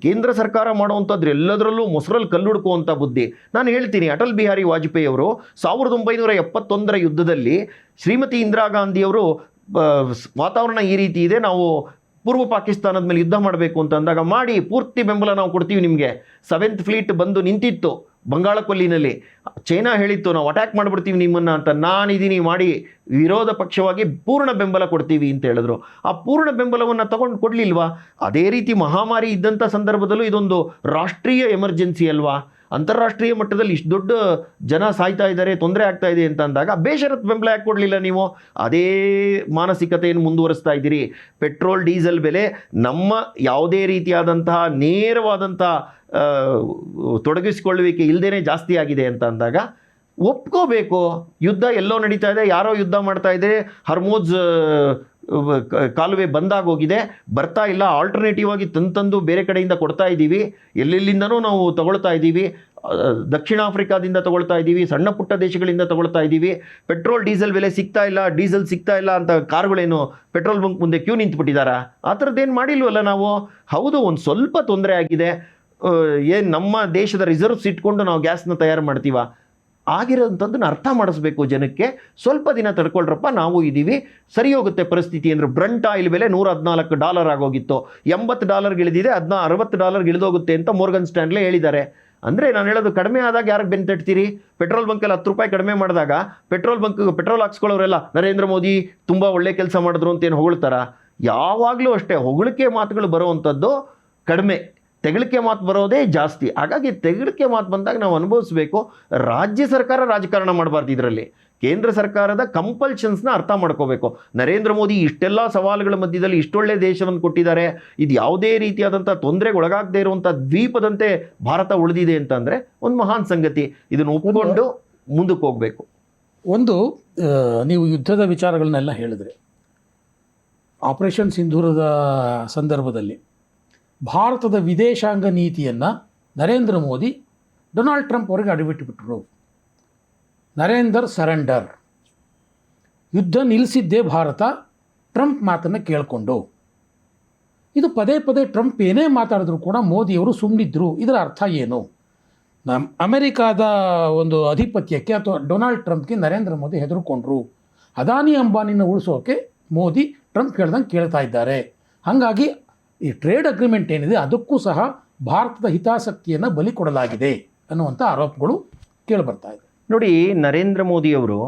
ಕೇಂದ್ರ ಸರ್ಕಾರ ಮಾಡುವಂಥದ್ದು ಎಲ್ಲದರಲ್ಲೂ ಮೊಸರಲ್ಲಿ ಕಲ್ಲುಡುಕುವಂಥ ಬುದ್ಧಿ. ನಾನು ಹೇಳ್ತೀನಿ, ಅಟಲ್ ಬಿಹಾರಿ ವಾಜಪೇಯಿ ಅವರು 1971 ಯುದ್ಧದಲ್ಲಿ ಶ್ರೀಮತಿ ಇಂದಿರಾ ಗಾಂಧಿಯವರು ವಾತಾವರಣ ಈ ರೀತಿ ಇದೆ, ನಾವು ಪೂರ್ವ ಪಾಕಿಸ್ತಾನದ ಮೇಲೆ ಯುದ್ಧ ಮಾಡಬೇಕು ಅಂತ ಅಂದಾಗ, ಮಾಡಿ ಪೂರ್ತಿ ಬೆಂಬಲ ನಾವು ಕೊಡ್ತೀವಿ ನಿಮಗೆ. 7th ಫ್ಲೀಟ್ ಬಂದು ನಿಂತಿತ್ತು ಬಂಗಾಳ ಕೊಲ್ಲಿನಲ್ಲಿ. ಚೈನಾ ಹೇಳಿತ್ತು ನಾವು ಅಟ್ಯಾಕ್ ಮಾಡಿಬಿಡ್ತೀವಿ ನಿಮ್ಮನ್ನು ಅಂತ. ನಾನಿದ್ದೀನಿ, ಮಾಡಿ, ವಿರೋಧ ಪಕ್ಷವಾಗಿ ಪೂರ್ಣ ಬೆಂಬಲ ಕೊಡ್ತೀವಿ ಅಂತ ಹೇಳಿದ್ರು. ಆ ಪೂರ್ಣ ಬೆಂಬಲವನ್ನು ತಗೊಂಡು ಕೊಡಲಿಲ್ವಾ? ಅದೇ ರೀತಿ ಮಹಾಮಾರಿ ಇದ್ದಂಥ ಸಂದರ್ಭದಲ್ಲೂ ಇದೊಂದು ರಾಷ್ಟ್ರೀಯ ಎಮರ್ಜೆನ್ಸಿ ಅಲ್ವಾ? ಅಂತಾರಾಷ್ಟ್ರೀಯ ಮಟ್ಟದಲ್ಲಿ ಇಷ್ಟು ದೊಡ್ಡ ಜನ ಸಾಯ್ತಾ ಇದ್ದಾರೆ, ತೊಂದರೆ ಆಗ್ತಾ ಇದೆ ಅಂತ ಅಂದಾಗ ಬೇಷರತ್ ಬೆಂಬಲ ಯಾಕೆ ಕೊಡಲಿಲ್ಲ ನೀವು? ಅದೇ ಮಾನಸಿಕತೆಯನ್ನು ಮುಂದುವರಿಸ್ತಾ ಇದ್ದೀರಿ. ಪೆಟ್ರೋಲ್ ಡೀಸೆಲ್ ಬೆಲೆ ನಮ್ಮ ಯಾವುದೇ ರೀತಿಯಾದಂತಹ ನೇರವಾದಂಥ ತೊಡಗಿಸಿಕೊಳ್ಳುವಿಕೆ ಇಲ್ಲದೇ ಜಾಸ್ತಿ ಆಗಿದೆ ಅಂತ ಅಂದಾಗ ಒಪ್ಕೋಬೇಕು. ಯುದ್ಧ ಎಲ್ಲೋ ನಡೀತಾ ಇದೆ, ಯಾರೋ ಯುದ್ಧ ಮಾಡ್ತಾ ಇದೆ, ಹರ್ಮೋಜ್ ಕಾಲುವೆ ಬಂದಾಗೋಗಿದೆ, ಬರ್ತಾ ಇಲ್ಲ. ಆಲ್ಟರ್ನೇಟಿವ್ ಆಗಿ ತಂದು ಬೇರೆ ಕಡೆಯಿಂದ ಕೊಡ್ತಾ ಇದ್ದೀವಿ, ಎಲ್ಲೆಲ್ಲಿಂದನೂ ನಾವು ತಗೊಳ್ತಾ ಇದ್ದೀವಿ. ದಕ್ಷಿಣ ಆಫ್ರಿಕಾದಿಂದ ತಗೊಳ್ತಾ ಇದ್ದೀವಿ, ಸಣ್ಣ ಪುಟ್ಟ ದೇಶಗಳಿಂದ ತಗೊಳ್ತಾ ಇದ್ದೀವಿ. ಪೆಟ್ರೋಲ್ ಡೀಸೆಲ್ ಬೆಲೆ ಸಿಗ್ತಾ ಇಲ್ಲ ಅಂತ ಕಾರುಗಳೇನು ಪೆಟ್ರೋಲ್ ಬಂಕ್ ಮುಂದೆ ಕ್ಯೂ ನಿಂತುಬಿಟ್ಟಿದ್ದಾರಾ? ಆ ಥರದ್ದೇನು ಮಾಡಿಲ್ವಲ್ಲ ನಾವು. ಹೌದು, ಒಂದು ಸ್ವಲ್ಪ ತೊಂದರೆ ಆಗಿದೆ. ಏನು ನಮ್ಮ ದೇಶದ ರಿಸರ್ವ್ಸ್ ಇಟ್ಕೊಂಡು ನಾವು ಗ್ಯಾಸ್ನ ತಯಾರು ಮಾಡ್ತೀವ? ಆಗಿರೋಂಥದ್ದನ್ನು ಅರ್ಥ ಮಾಡಿಸ್ಬೇಕು ಜನಕ್ಕೆ. ಸ್ವಲ್ಪ ದಿನ ತಡ್ಕೊಳ್ರಪ್ಪ, ನಾವು ಇದ್ದೀವಿ, ಸರಿ ಹೋಗುತ್ತೆ ಪರಿಸ್ಥಿತಿ ಅಂದರೆ. ಬ್ರಂಟ್ ಆಯಿಲ್ ಬೆಲೆ $114 ಆಗೋಗಿತ್ತು, $80 ಇಳಿದಿದೆ, $60 ಇಳಿದೋಗುತ್ತೆ ಅಂತ ಮೋರ್ಗನ್ ಸ್ಟ್ಯಾನ್ಲೆ ಹೇಳಿದ್ದಾರೆ. ಅಂದರೆ ನಾನು ಹೇಳೋದು ಕಡಿಮೆ ಆದಾಗ ಯಾರಿಗೆ ಬೆನ್ತಟ್ತೀರಿ? ಪೆಟ್ರೋಲ್ ಬಂಕಲ್ಲಿ 10 ರೂಪಾಯಿ ಕಡಿಮೆ ಮಾಡಿದಾಗ ಪೆಟ್ರೋಲ್ ಹಾಕ್ಸ್ಕೊಳ್ಳೋರೆಲ್ಲ ನರೇಂದ್ರ ಮೋದಿ ತುಂಬ ಒಳ್ಳೆ ಕೆಲಸ ಮಾಡಿದ್ರು ಅಂತೇನು ಹೊಗಳ್ತಾರ? ಯಾವಾಗಲೂ ಅಷ್ಟೇ ಹೊಗಳಿಕೆ ಮಾತುಗಳು ಬರುವಂಥದ್ದು ಕಡಿಮೆ, ತೆಗಳಿಕೆ ಮಾತು ಬರೋದೇ ಜಾಸ್ತಿ. ಹಾಗಾಗಿ ತೆಗಳಿಕೆ ಮಾತು ಬಂದಾಗ ನಾವು ಅನುಭವಿಸಬೇಕು. ರಾಜ್ಯ ಸರ್ಕಾರ ರಾಜಕಾರಣ ಮಾಡಬಾರ್ದು. ಇದರಲ್ಲಿ ಕೇಂದ್ರ ಸರ್ಕಾರದ ಕಂಪಲ್ಷನ್ಸ್ನ ಅರ್ಥ ಮಾಡ್ಕೋಬೇಕು. ನರೇಂದ್ರ ಮೋದಿ ಇಷ್ಟೆಲ್ಲ ಸವಾಲುಗಳ ಮಧ್ಯದಲ್ಲಿ ಇಷ್ಟೊಳ್ಳೆ ದೇಶವನ್ನು ಕೊಟ್ಟಿದ್ದಾರೆ. ಇದು ಯಾವುದೇ ರೀತಿಯಾದಂಥ ತೊಂದರೆಗೆ ಒಳಗಾಗದೇ ಇರುವಂಥ ದ್ವೀಪದಂತೆ ಭಾರತ ಉಳಿದಿದೆ ಅಂತಂದರೆ ಒಂದು ಮಹಾನ್ ಸಂಗತಿ. ಇದನ್ನು ಒಪ್ಪಿಕೊಂಡು ಮುಂದಕ್ಕೆ ಹೋಗಬೇಕು. ಒಂದು ನೀವು ಯುದ್ಧದ ವಿಚಾರಗಳನ್ನೆಲ್ಲ ಹೇಳಿದ್ರೆ, ಆಪರೇಷನ್ ಸಿಂಧೂರದ ಸಂದರ್ಭದಲ್ಲಿ ಭಾರತದ ವಿದೇಶಾಂಗ ನೀತಿಯನ್ನು ನರೇಂದ್ರ ಮೋದಿ ಡೊನಾಲ್ಡ್ ಟ್ರಂಪ್ ಅವರಿಗೆ ಅಡಿಬಿಟ್ಟುಬಿಟ್ರು. ನರೇಂದರ್ ಸರೆಂಡರ್, ಯುದ್ಧ ನಿಲ್ಲಿಸಿದ್ದೇ ಭಾರತ ಟ್ರಂಪ್ ಮಾತನ್ನು ಕೇಳಿಕೊಂಡು. ಇದು ಪದೇ ಪದೇ ಟ್ರಂಪ್ ಏನೇ ಮಾತಾಡಿದ್ರು ಕೂಡ ಮೋದಿಯವರು ಸುಮ್ಮನಿದ್ರು. ಇದರ ಅರ್ಥ ಏನು? ಅಮೆರಿಕಾದ ಒಂದು ಅಧಿಪತ್ಯಕ್ಕೆ ಅಥವಾ ಡೊನಾಲ್ಡ್ ಟ್ರಂಪ್ಗೆ ನರೇಂದ್ರ ಮೋದಿ ಹೆದರ್ಕೊಂಡ್ರು. ಅದಾನಿ ಅಂಬಾನಿನ ಉಳಿಸೋಕೆ ಮೋದಿ ಟ್ರಂಪ್ ಹೇಳ್ದಂಗೆ ಕೇಳ್ತಾ ಇದ್ದಾರೆ. ಹಾಗಾಗಿ ಈ ಟ್ರೇಡ್ ಅಗ್ರಿಮೆಂಟ್ ಏನಿದೆ ಅದಕ್ಕೂ ಸಹ ಭಾರತದ ಹಿತಾಸಕ್ತಿಯನ್ನು ಬಲಿ ಕೊಡಲಾಗಿದೆ ಅನ್ನುವಂಥ ಆರೋಪಗಳು ಕೇಳಿಬರ್ತಾ ಇದೆ. ನೋಡಿ, ನರೇಂದ್ರ ಮೋದಿಯವರು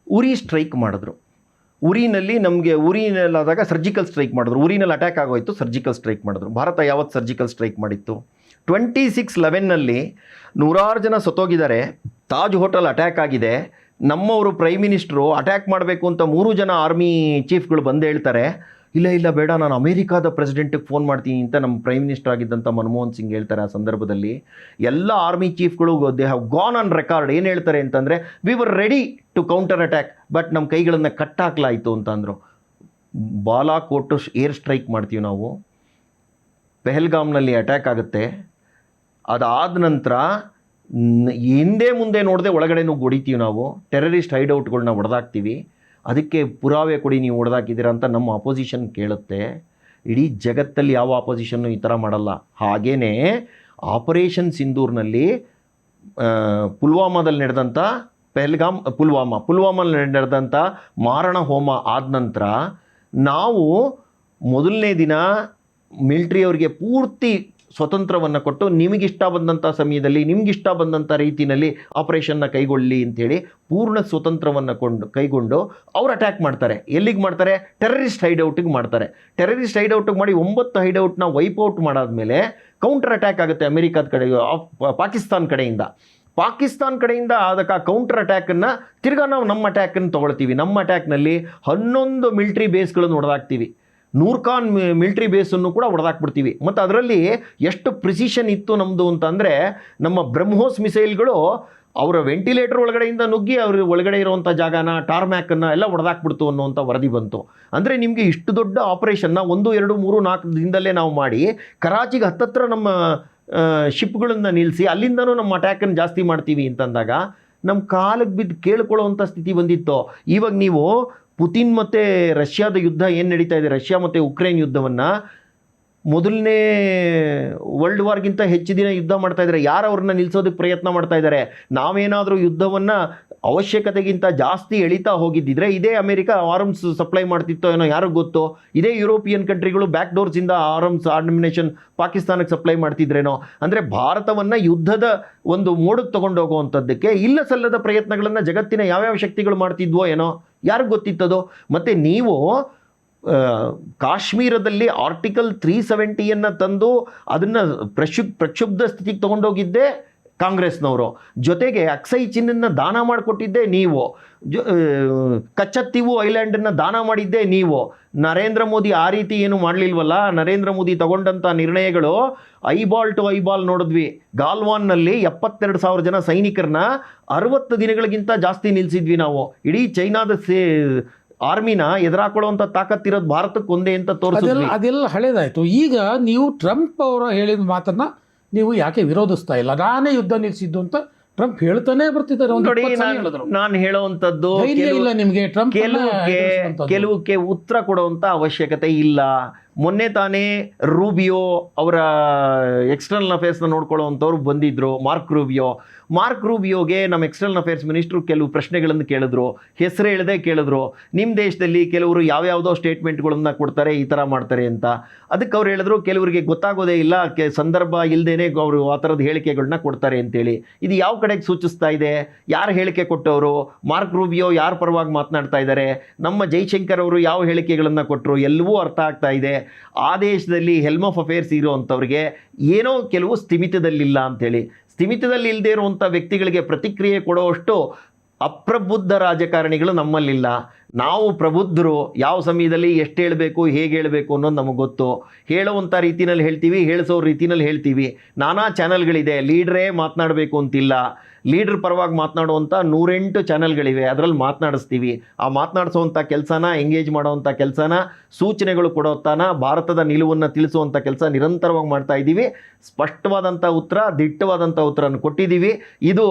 ಉರಿ ಸ್ಟ್ರೈಕ್ ಮಾಡಿದ್ರು. ಉರಿನಲ್ಲಾದಾಗ ಸರ್ಜಿಕಲ್ ಸ್ಟ್ರೈಕ್ ಮಾಡಿದ್ರು. ಉರಿನಲ್ಲಿ ಅಟ್ಯಾಕ್ ಆಗೋಯ್ತು, ಸರ್ಜಿಕಲ್ ಸ್ಟ್ರೈಕ್ ಮಾಡಿದ್ರು. ಭಾರತ ಯಾವತ್ತು ಸರ್ಜಿಕಲ್ ಸ್ಟ್ರೈಕ್ ಮಾಡಿತ್ತು? 26/11 ನೂರಾರು ಜನ ಸತ್ತೋಗಿದ್ದಾರೆ. ತಾಜ್ ಹೋಟೆಲ್ ಅಟ್ಯಾಕ್ ಆಗಿದೆ. ನಮ್ಮವರು ಪ್ರೈಮ್ ಮಿನಿಸ್ಟ್ರು ಅಟ್ಯಾಕ್ ಮಾಡಬೇಕು ಅಂತ 3 ಜನ ಆರ್ಮಿ ಚೀಫ್ಗಳು ಬಂದು ಹೇಳ್ತಾರೆ, ಇಲ್ಲ ಬೇಡ, ನಾನು ಅಮೇರಿಕಾದ ಪ್ರೆಸಿಡೆಂಟಿಗೆ ಫೋನ್ ಮಾಡ್ತೀನಿ ಅಂತ ನಮ್ಮ ಪ್ರೈಮ್ ಮಿನಿಸ್ಟರ್ ಆಗಿದ್ದಂಥ ಮನಮೋಹನ್ ಸಿಂಗ್ ಹೇಳ್ತಾರೆ. ಆ ಸಂದರ್ಭದಲ್ಲಿ ಎಲ್ಲ ಆರ್ಮಿ ಚೀಫ್ಗಳು they have gone on record. ಏನು ಹೇಳ್ತಾರೆ ಅಂತಂದರೆ, we were ready to counter attack, but ನಮ್ಮ ಕೈಗಳನ್ನು ಕಟ್ಟಾಕ್ಲಾಯಿತು ಅಂತಂದರು. ಬಾಲಾಕೋಟ್ ಏರ್ ಸ್ಟ್ರೈಕ್ ಮಾಡ್ತೀವಿ ನಾವು. ಪೆಹಲ್ಗಾಮ್ನಲ್ಲಿ ಅಟ್ಯಾಕ್ ಆಗುತ್ತೆ. ಅದಾದ ನಂತರ ಹಿಂದೆ ಮುಂದೆ ನೋಡದೆ ಒಳಗಡೆ ಹೊಡಿತೀವಿ ನಾವು. ಟೆರರಿಸ್ಟ್ ಹೈಡ್ಔಟ್ಗಳನ್ನ ಹೊಡೆದಾಕ್ತೀವಿ. ಅದಕ್ಕೆ ಪುರಾವೆ ಕೊಡಿ, ನೀವು ಹೊಡೆದಾಕಿದ್ದೀರಾ ಅಂತ ನಮ್ಮ ಅಪೋಸಿಷನ್ ಕೇಳುತ್ತೆ. ಇಡೀ ಜಗತ್ತಲ್ಲಿ ಯಾವ ಅಪೋಸಿಷನ್ನು ಈ ಥರ ಮಾಡಲ್ಲ. ಹಾಗೇ ಆಪರೇಷನ್ ಸಿಂಧೂರ್ನಲ್ಲಿ ಪುಲ್ವಾಮಾದಲ್ಲಿ ನಡೆದಂಥ ಪುಲ್ವಾಮಲ್ಲಿ ನಡೆದಂಥ ಮಾರಣ ಹೋಮ ಆದ ನಂತರ ನಾವು ಮೊದಲನೇ ದಿನ ಮಿಲಿಟ್ರಿಯವ್ರಿಗೆ ಪೂರ್ತಿ ಸ್ವತಂತ್ರವನ್ನು ಕೊಟ್ಟು, ನಿಮಗಿಷ್ಟ ಬಂದಂಥ ಸಮಯದಲ್ಲಿ ನಿಮಗಿಷ್ಟ ಬಂದಂಥ ರೀತಿಯಲ್ಲಿ ಆಪರೇಷನ್ನ ಕೈಗೊಳ್ಳಿ ಅಂಥೇಳಿ ಪೂರ್ಣ ಸ್ವತಂತ್ರವನ್ನು ಕೈಗೊಂಡು ಅವ್ರು ಅಟ್ಯಾಕ್ ಮಾಡ್ತಾರೆ. ಎಲ್ಲಿಗೆ ಮಾಡ್ತಾರೆ? ಟೆರರಿಸ್ಟ್ ಹೈಡ್ಔಟಿಗೆ ಮಾಡ್ತಾರೆ. ಟೆರರಿಸ್ಟ್ ಹೈಡ್ಔಟಿಗೆ ಮಾಡಿ 9 ಹೈಡ್ಔಟ್ನ ವೈಪ್ಔಟ್ ಮಾಡಾದ್ಮೇಲೆ ಕೌಂಟರ್ ಅಟ್ಯಾಕ್ ಆಗುತ್ತೆ ಅಮೆರಿಕದ ಕಡೆ, ಪಾಕಿಸ್ತಾನ್ ಕಡೆಯಿಂದ ಅದಕ್ಕೆ ಕೌಂಟರ್ ಅಟ್ಯಾಕನ್ನು ತಿರ್ಗಾ ನಾವು ನಮ್ಮ ಅಟ್ಯಾಕನ್ನು ತೊಗೊಳ್ತೀವಿ. ನಮ್ಮ ಅಟ್ಯಾಕ್ನಲ್ಲಿ 11 ಮಿಲಿಟ್ರಿ ಬೇಸ್ಗಳನ್ನು ಹೊಡೆದಾಕ್ತೀವಿ. ನೂರ್ಖಾನ್ ಮಿಲಿಟ್ರಿ ಬೇಸನ್ನು ಕೂಡ ಹೊಡೆದಾಕ್ಬಿಡ್ತೀವಿ. ಮತ್ತು ಅದರಲ್ಲಿ ಎಷ್ಟು ಪ್ರಿಸಿಷನ್ ಇತ್ತು ನಮ್ಮದು ಅಂತಂದರೆ, ನಮ್ಮ ಬ್ರಹ್ಮೋಸ್ ಮಿಸೈಲ್ಗಳು ಅವರ ವೆಂಟಿಲೇಟರ್ ಒಳಗಡೆಯಿಂದ ನುಗ್ಗಿ ಅವ್ರ ಒಳಗಡೆ ಇರುವಂಥ ಜಾಗನ, ಟಾರ್ಮ್ಯಾಕನ್ನು ಎಲ್ಲ ಹೊಡೆದಾಕ್ಬಿಡ್ತು ಅನ್ನುವಂಥ ವರದಿ ಬಂತು. ಅಂದರೆ ನಿಮಗೆ ಇಷ್ಟು ದೊಡ್ಡ ಆಪರೇಷನ್ನ 1, 2, 3, 4 ದಿನದಲ್ಲೇ ನಾವು ಮಾಡಿ ಕರಾಚಿಗೆ ಹತ್ತತ್ರ ನಮ್ಮ ಶಿಪ್ಗಳನ್ನು ನಿಲ್ಲಿಸಿ ಅಲ್ಲಿಂದನೂ ನಮ್ಮ ಅಟ್ಯಾಕನ್ನು ಜಾಸ್ತಿ ಮಾಡ್ತೀವಿ ಅಂತಂದಾಗ ನಮ್ಮ ಕಾಲಿಗೆ ಬಿದ್ದು ಕೇಳ್ಕೊಳ್ಳೋವಂಥ ಸ್ಥಿತಿ ಬಂದಿತ್ತು. ಇವಾಗ ನೀವು ಪುತಿನ್ ಮತ್ತು ರಷ್ಯಾದ ಯುದ್ಧ ಏನು ನಡೀತಾ ಇದೆ, ರಷ್ಯಾ ಮತ್ತು ಉಕ್ರೇನ್ ಯುದ್ಧವನ್ನು ಮೊದಲನೇ ವರ್ಲ್ಡ್ ವಾರ್ಗಿಂತ ಹೆಚ್ಚು ದಿನ ಯುದ್ಧ ಮಾಡ್ತಾ ಇದ್ದಾರೆ. ಯಾರು ಅವ್ರನ್ನ ನಿಲ್ಲಿಸೋದಕ್ಕೆ ಪ್ರಯತ್ನ ಮಾಡ್ತಾ ಇದ್ದಾರೆ? ನಾವೇನಾದರೂ ಯುದ್ಧವನ್ನು ಅವಶ್ಯಕತೆಗಿಂತ ಜಾಸ್ತಿ ಎಳಿತಾ ಹೋಗಿದ್ದಿದ್ರೆ ಇದೇ ಅಮೆರಿಕ ಆರ್ಮ್ಸ್ ಸಪ್ಲೈ ಮಾಡ್ತಿತ್ತೋ ಏನೋ ಯಾರಿಗೂ ಗೊತ್ತು. ಇದೇ ಯುರೋಪಿಯನ್ ಕಂಟ್ರಿಗಳು ಬ್ಯಾಕ್ ಡೋರ್ಸಿಂದ ಆರ್ಮ್ಸ್ ಆರ್ಮಿನೇಷನ್ ಪಾಕಿಸ್ತಾನಕ್ಕೆ ಸಪ್ಲೈ ಮಾಡ್ತಿದ್ರೇನೋ. ಅಂದರೆ ಭಾರತವನ್ನು ಯುದ್ಧದ ಒಂದು ಮೋಡಕ್ಕೆ ತೊಗೊಂಡೋಗುವಂಥದ್ದಕ್ಕೆ ಇಲ್ಲ ಸಲ್ಲದ ಪ್ರಯತ್ನಗಳನ್ನು ಜಗತ್ತಿನ ಯಾವ್ಯಾವ ಶಕ್ತಿಗಳು ಮಾಡ್ತಿದ್ವೋ ಏನೋ ಯಾರಿಗೂ ಗೊತ್ತಿತ್ತದೋ. ಮತ್ತು ನೀವು ಕಾಶ್ಮೀರದಲ್ಲಿ ಆರ್ಟಿಕಲ್ 370 ತಂದು ಅದನ್ನು ಪ್ರಕ್ಷುಬ್ಧ ಸ್ಥಿತಿಗೆ ತೊಗೊಂಡೋಗಿದ್ದೇ ಕಾಂಗ್ರೆಸ್ನವರು. ಜೊತೆಗೆ ಅಕ್ಸೈ ಚಿನ್ನನ್ನು ದಾನ ಮಾಡಿಕೊಟ್ಟಿದ್ದೇ ನೀವು. ಕಚ್ಚತ್ತೀವು ಐಲ್ಯಾಂಡನ್ನು ದಾನ ಮಾಡಿದ್ದೇ ನೀವು. ನರೇಂದ್ರ ಮೋದಿ ಆ ರೀತಿ ಏನು ಮಾಡಲಿಲ್ವಲ್ಲ. ನರೇಂದ್ರ ಮೋದಿ ತಗೊಂಡಂಥ ನಿರ್ಣಯಗಳು ಐಬಾಲ್ ಟು ಐಬಾಲ್ ನೋಡಿದ್ವಿ. ಗಾಲ್ವಾನ್ನಲ್ಲಿ 72,000 ಜನ ಸೈನಿಕರನ್ನ 60 ದಿನಗಳಿಗಿಂತ ಜಾಸ್ತಿ ನಿಲ್ಲಿಸಿದ್ವಿ ನಾವು. ಇಡೀ ಚೈನಾದ ಆರ್ಮಿನ ಎದುರಾಕೊಳ್ಳುವಂಥ ತಾಕತ್ತಿರೋದು ಭಾರತಕ್ಕೆ ಒಂದೇ ಅಂತ ತೋರಿಸಿದ್ವಿ. ಅದೆಲ್ಲ ಹಳೇದಾಯಿತು. ಈಗ ನೀವು ಟ್ರಂಪ್ ಅವರು ಹೇಳಿದ ಮಾತನ್ನು ನೀವು ಯಾಕೆ ವಿರೋಧಿಸ್ತಾ ಇಲ್ಲ? ನಾನೇ ಯುದ್ಧ ನಿಲ್ಲಿಸಿದ್ದು ಅಂತ ಟ್ರಂಪ್ ಹೇಳ್ತಾನೆ ಬರ್ತಿದ್ದಾರೆ. ನಾನು ಹೇಳುವಂಥದ್ದು ಇಲ್ಲ ನಿಮಗೆ ಟ್ರಂಪ್ ಕೆಲವಕ್ಕೆ ಉತ್ತರ ಕೊಡುವಂಥ ಅವಶ್ಯಕತೆ ಇಲ್ಲ. ಮೊನ್ನೆ ತಾನೇ ರೂಬಿಯೋ ಅವರ ಎಕ್ಸ್ಟರ್ನಲ್ ಅಫೇರ್ಸ್ನ ನೋಡ್ಕೊಳ್ಳೋವಂಥವ್ರು ಬಂದಿದ್ದರು, ಮಾರ್ಕ್ ರೂಬಿಯೋಗೆ ನಮ್ಮ ಎಕ್ಸ್ಟರ್ನಲ್ ಅಫೇರ್ಸ್ ಮಿನಿಸ್ಟ್ರು ಕೆಲವು ಪ್ರಶ್ನೆಗಳನ್ನು ಕೇಳಿದ್ರು, ಹೆಸರು ಹೇಳದೆ ಕೇಳಿದ್ರು. ನಿಮ್ಮ ದೇಶದಲ್ಲಿ ಕೆಲವರು ಯಾವ್ಯಾವುದೋ ಸ್ಟೇಟ್ಮೆಂಟ್ಗಳನ್ನು ಕೊಡ್ತಾರೆ, ಈ ಥರ ಮಾಡ್ತಾರೆ ಅಂತ. ಅದಕ್ಕೆ ಅವ್ರು ಹೇಳಿದ್ರು ಕೆಲವರಿಗೆ ಗೊತ್ತಾಗೋದೇ ಇಲ್ಲ, ಸಂದರ್ಭ ಇಲ್ಲದೇ ಅವರು ಆ ಥರದ ಹೇಳಿಕೆಗಳನ್ನ ಕೊಡ್ತಾರೆ ಅಂತೇಳಿ. ಇದು ಯಾವ ಕಡೆಗೆ ಸೂಚಿಸ್ತಾ ಇದೆ? ಯಾರು ಹೇಳಿಕೆ ಕೊಟ್ಟವರು? ಮಾರ್ಕ್ ರೂಬಿಯೋ ಯಾರ ಪರವಾಗಿ ಮಾತನಾಡ್ತಾ ಇದ್ದಾರೆ? ನಮ್ಮ ಜೈಶಂಕರ್ ಅವರು ಯಾವ ಹೇಳಿಕೆಗಳನ್ನು ಕೊಟ್ಟರು? ಎಲ್ಲವೂ ಅರ್ಥ ಆಗ್ತಾ ಇದೆ. ಆ ದೇಶದಲ್ಲಿ ಹೆಲ್ಮ್ ಆಫ್ ಅಫೇರ್ಸ್ ಇರುವಂಥವ್ರಿಗೆ ಏನೋ ಕೆಲವು ಸ್ಥಿಮಿತದಲ್ಲಿಲ್ಲ ಅಂಥೇಳಿ. ಸ್ಥಿಮಿತದಲ್ಲಿ ಇಲ್ಲದೆ ಇರುವಂಥ ವ್ಯಕ್ತಿಗಳಿಗೆ ಪ್ರತಿಕ್ರಿಯೆ ಕೊಡುವಷ್ಟು ಅಪ್ರಬುದ್ಧ ರಾಜಕಾರಣಿಗಳು ನಮ್ಮಲ್ಲಿಲ್ಲ. ನಾವು ಪ್ರಬುದ್ಧರು, ಯಾವ ಸಮಯದಲ್ಲಿ ಎಷ್ಟು ಹೇಳಬೇಕು, ಹೇಗೆ ಹೇಳಬೇಕು ಅನ್ನೋದು ನಮಗೆ ಗೊತ್ತು. ಹೇಳುವಂಥ ರೀತಿಯಲ್ಲಿ ಹೇಳ್ತೀವಿ, ಹೇಳಿಸೋ ರೀತಿಯಲ್ಲಿ ಹೇಳ್ತೀವಿ. ನಾನಾ ಚಾನಲ್ಗಳಿದೆ, ಲೀಡ್ರೇ ಮಾತನಾಡಬೇಕು ಅಂತಿಲ್ಲ. ಲೀಡ್ರ್ ಪರವಾಗಿ ಮಾತನಾಡುವಂಥ 108 ಚಾನಲ್ಗಳಿವೆ, ಅದರಲ್ಲಿ ಮಾತನಾಡಿಸ್ತೀವಿ. ಆ ಮಾತನಾಡಿಸೋವಂಥ ಕೆಲಸನ, ಎಂಗೇಜ್ ಮಾಡೋವಂಥ ಕೆಲಸನ, ಸೂಚನೆಗಳು ಕೊಡೋತ್ತಾನ, ಭಾರತದ ನಿಲುವನ್ನು ತಿಳಿಸುವಂಥ ಕೆಲಸ ನಿರಂತರವಾಗಿ ಮಾಡ್ತಾ ಇದ್ದೀವಿ. ಸ್ಪಷ್ಟವಾದಂಥ ಉತ್ತರ, ದಿಟ್ಟವಾದಂಥ ಉತ್ತರನ ಕೊಟ್ಟಿದ್ದೀವಿ. ಇದು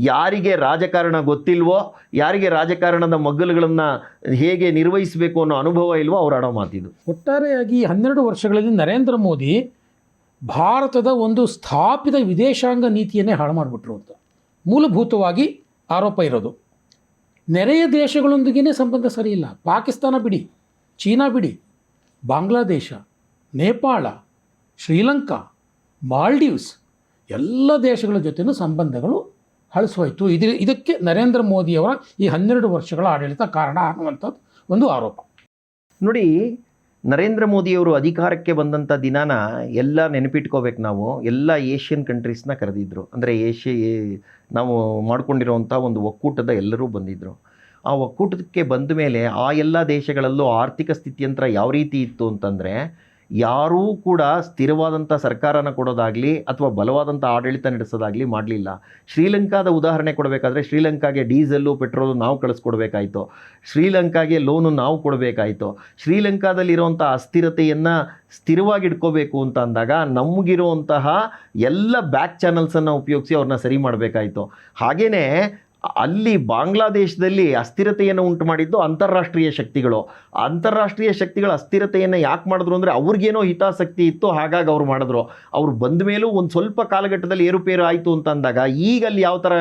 ಯಾರಿಗೆ ರಾಜಕಾರಣ ಗೊತ್ತಿಲ್ವೋ, ಯಾರಿಗೆ ರಾಜಕಾರಣದ ಮಗ್ಗಲುಗಳನ್ನು ಹೇಗೆ ನಿರ್ವಹಿಸಬೇಕು ಅನ್ನೋ ಅನುಭವ ಇಲ್ವೋ ಅವ್ರು ಆಡೋ ಮಾತಿದು. ಒಟ್ಟಾರೆಯಾಗಿ 12 ವರ್ಷಗಳಲ್ಲಿ ನರೇಂದ್ರ ಮೋದಿ ಭಾರತದ ಒಂದು ಸ್ಥಾಪಿತ ವಿದೇಶಾಂಗ ನೀತಿಯನ್ನೇ ಹಾಳು ಮಾಡಿಬಿಟ್ರು ಅಂತ ಮೂಲಭೂತವಾಗಿ ಆರೋಪ ಇರೋದು. ನೆರೆಯ ದೇಶಗಳೊಂದಿಗೇ ಸಂಬಂಧ ಸರಿ ಇಲ್ಲ. ಪಾಕಿಸ್ತಾನ ಬಿಡಿ, ಚೀನಾ ಬಿಡಿ, ಬಾಂಗ್ಲಾದೇಶ, ನೇಪಾಳ, ಶ್ರೀಲಂಕಾ, ಮಾಲ್ಡೀವ್ಸ್ ಎಲ್ಲ ದೇಶಗಳ ಜೊತೆನೂ ಸಂಬಂಧಗಳು ಹಳಸೋಯ್ತು. ಇದಕ್ಕೆ ನರೇಂದ್ರ ಮೋದಿಯವರ ಈ 12 ವರ್ಷಗಳ ಆಡಳಿತ ಕಾರಣ ಅನ್ನುವಂಥದ್ದು ಒಂದು ಆರೋಪ. ನೋಡಿ, ನರೇಂದ್ರ ಮೋದಿಯವರು ಅಧಿಕಾರಕ್ಕೆ ಬಂದಂಥ ದಿನಾನ ಎಲ್ಲ ನೆನಪಿಟ್ಕೋಬೇಕು ನಾವು. ಎಲ್ಲ ಏಷ್ಯನ್ ಕಂಟ್ರೀಸ್ನ ಕರೆದಿದ್ದರು. ಅಂದರೆ ನಾವು ಮಾಡ್ಕೊಂಡಿರೋವಂಥ ಒಂದು ಒಕ್ಕೂಟದ ಎಲ್ಲರೂ ಬಂದಿದ್ದರು. ಆ ಒಕ್ಕೂಟಕ್ಕೆ ಬಂದ ಮೇಲೆ ಆ ಎಲ್ಲ ದೇಶಗಳಲ್ಲೂ ಆರ್ಥಿಕ ಸ್ಥಿತಿಯಂತ್ರ ಯಾವ ರೀತಿ ಇತ್ತು ಅಂತಂದರೆ, ಯಾರೂ ಕೂಡ ಸ್ಥಿರವಾದಂಥ ಸರ್ಕಾರನ ಕೊಡೋದಾಗಲಿ ಅಥವಾ ಬಲವಾದಂಥ ಆಡಳಿತ ನಡೆಸೋದಾಗಲಿ ಮಾಡಲಿಲ್ಲ. ಶ್ರೀಲಂಕಾದ ಉದಾಹರಣೆ ಕೊಡಬೇಕಾದ್ರೆ, ಶ್ರೀಲಂಕಾಗೆ ಡೀಸೆಲ್ಲು ಪೆಟ್ರೋಲು ನಾವು ಕಳಿಸ್ಕೊಡ್ಬೇಕಾಯ್ತು, ಶ್ರೀಲಂಕಾಗೆ ಲೋನು ನಾವು ಕೊಡಬೇಕಾಯಿತು. ಶ್ರೀಲಂಕಾದಲ್ಲಿರುವಂಥ ಅಸ್ಥಿರತೆಯನ್ನು ಸ್ಥಿರವಾಗಿಟ್ಕೋಬೇಕು ಅಂತ ಅಂದಾಗ ನಮಗಿರುವಂತಹ ಎಲ್ಲ ಬ್ಯಾಕ್ ಚಾನಲ್ಸನ್ನು ಉಪಯೋಗಿಸಿ ಅವ್ರನ್ನ ಸರಿ ಮಾಡಬೇಕಾಯಿತು. ಹಾಗೆಯೇ ಅಲ್ಲಿ ಬಾಂಗ್ಲಾದೇಶದಲ್ಲಿ ಅಸ್ಥಿರತೆಯನ್ನು ಉಂಟು ಮಾಡಿದ್ದು ಅಂತಾರಾಷ್ಟ್ರೀಯ ಶಕ್ತಿಗಳು. ಅಂತಾರಾಷ್ಟ್ರೀಯ ಶಕ್ತಿಗಳ ಅಸ್ಥಿರತೆಯನ್ನು ಯಾಕೆ ಮಾಡಿದ್ರು ಅಂದರೆ ಅವ್ರಿಗೇನೋ ಹಿತಾಸಕ್ತಿ ಇತ್ತು, ಹಾಗಾಗಿ ಅವ್ರು ಮಾಡಿದ್ರು. ಅವ್ರು ಬಂದ ಮೇಲೂ ಒಂದು ಸ್ವಲ್ಪ ಕಾಲಘಟ್ಟದಲ್ಲಿ ಏರುಪೇರು ಆಯಿತು ಅಂತ ಅಂದಾಗ ಈಗ ಅಲ್ಲಿ ಯಾವ ಥರ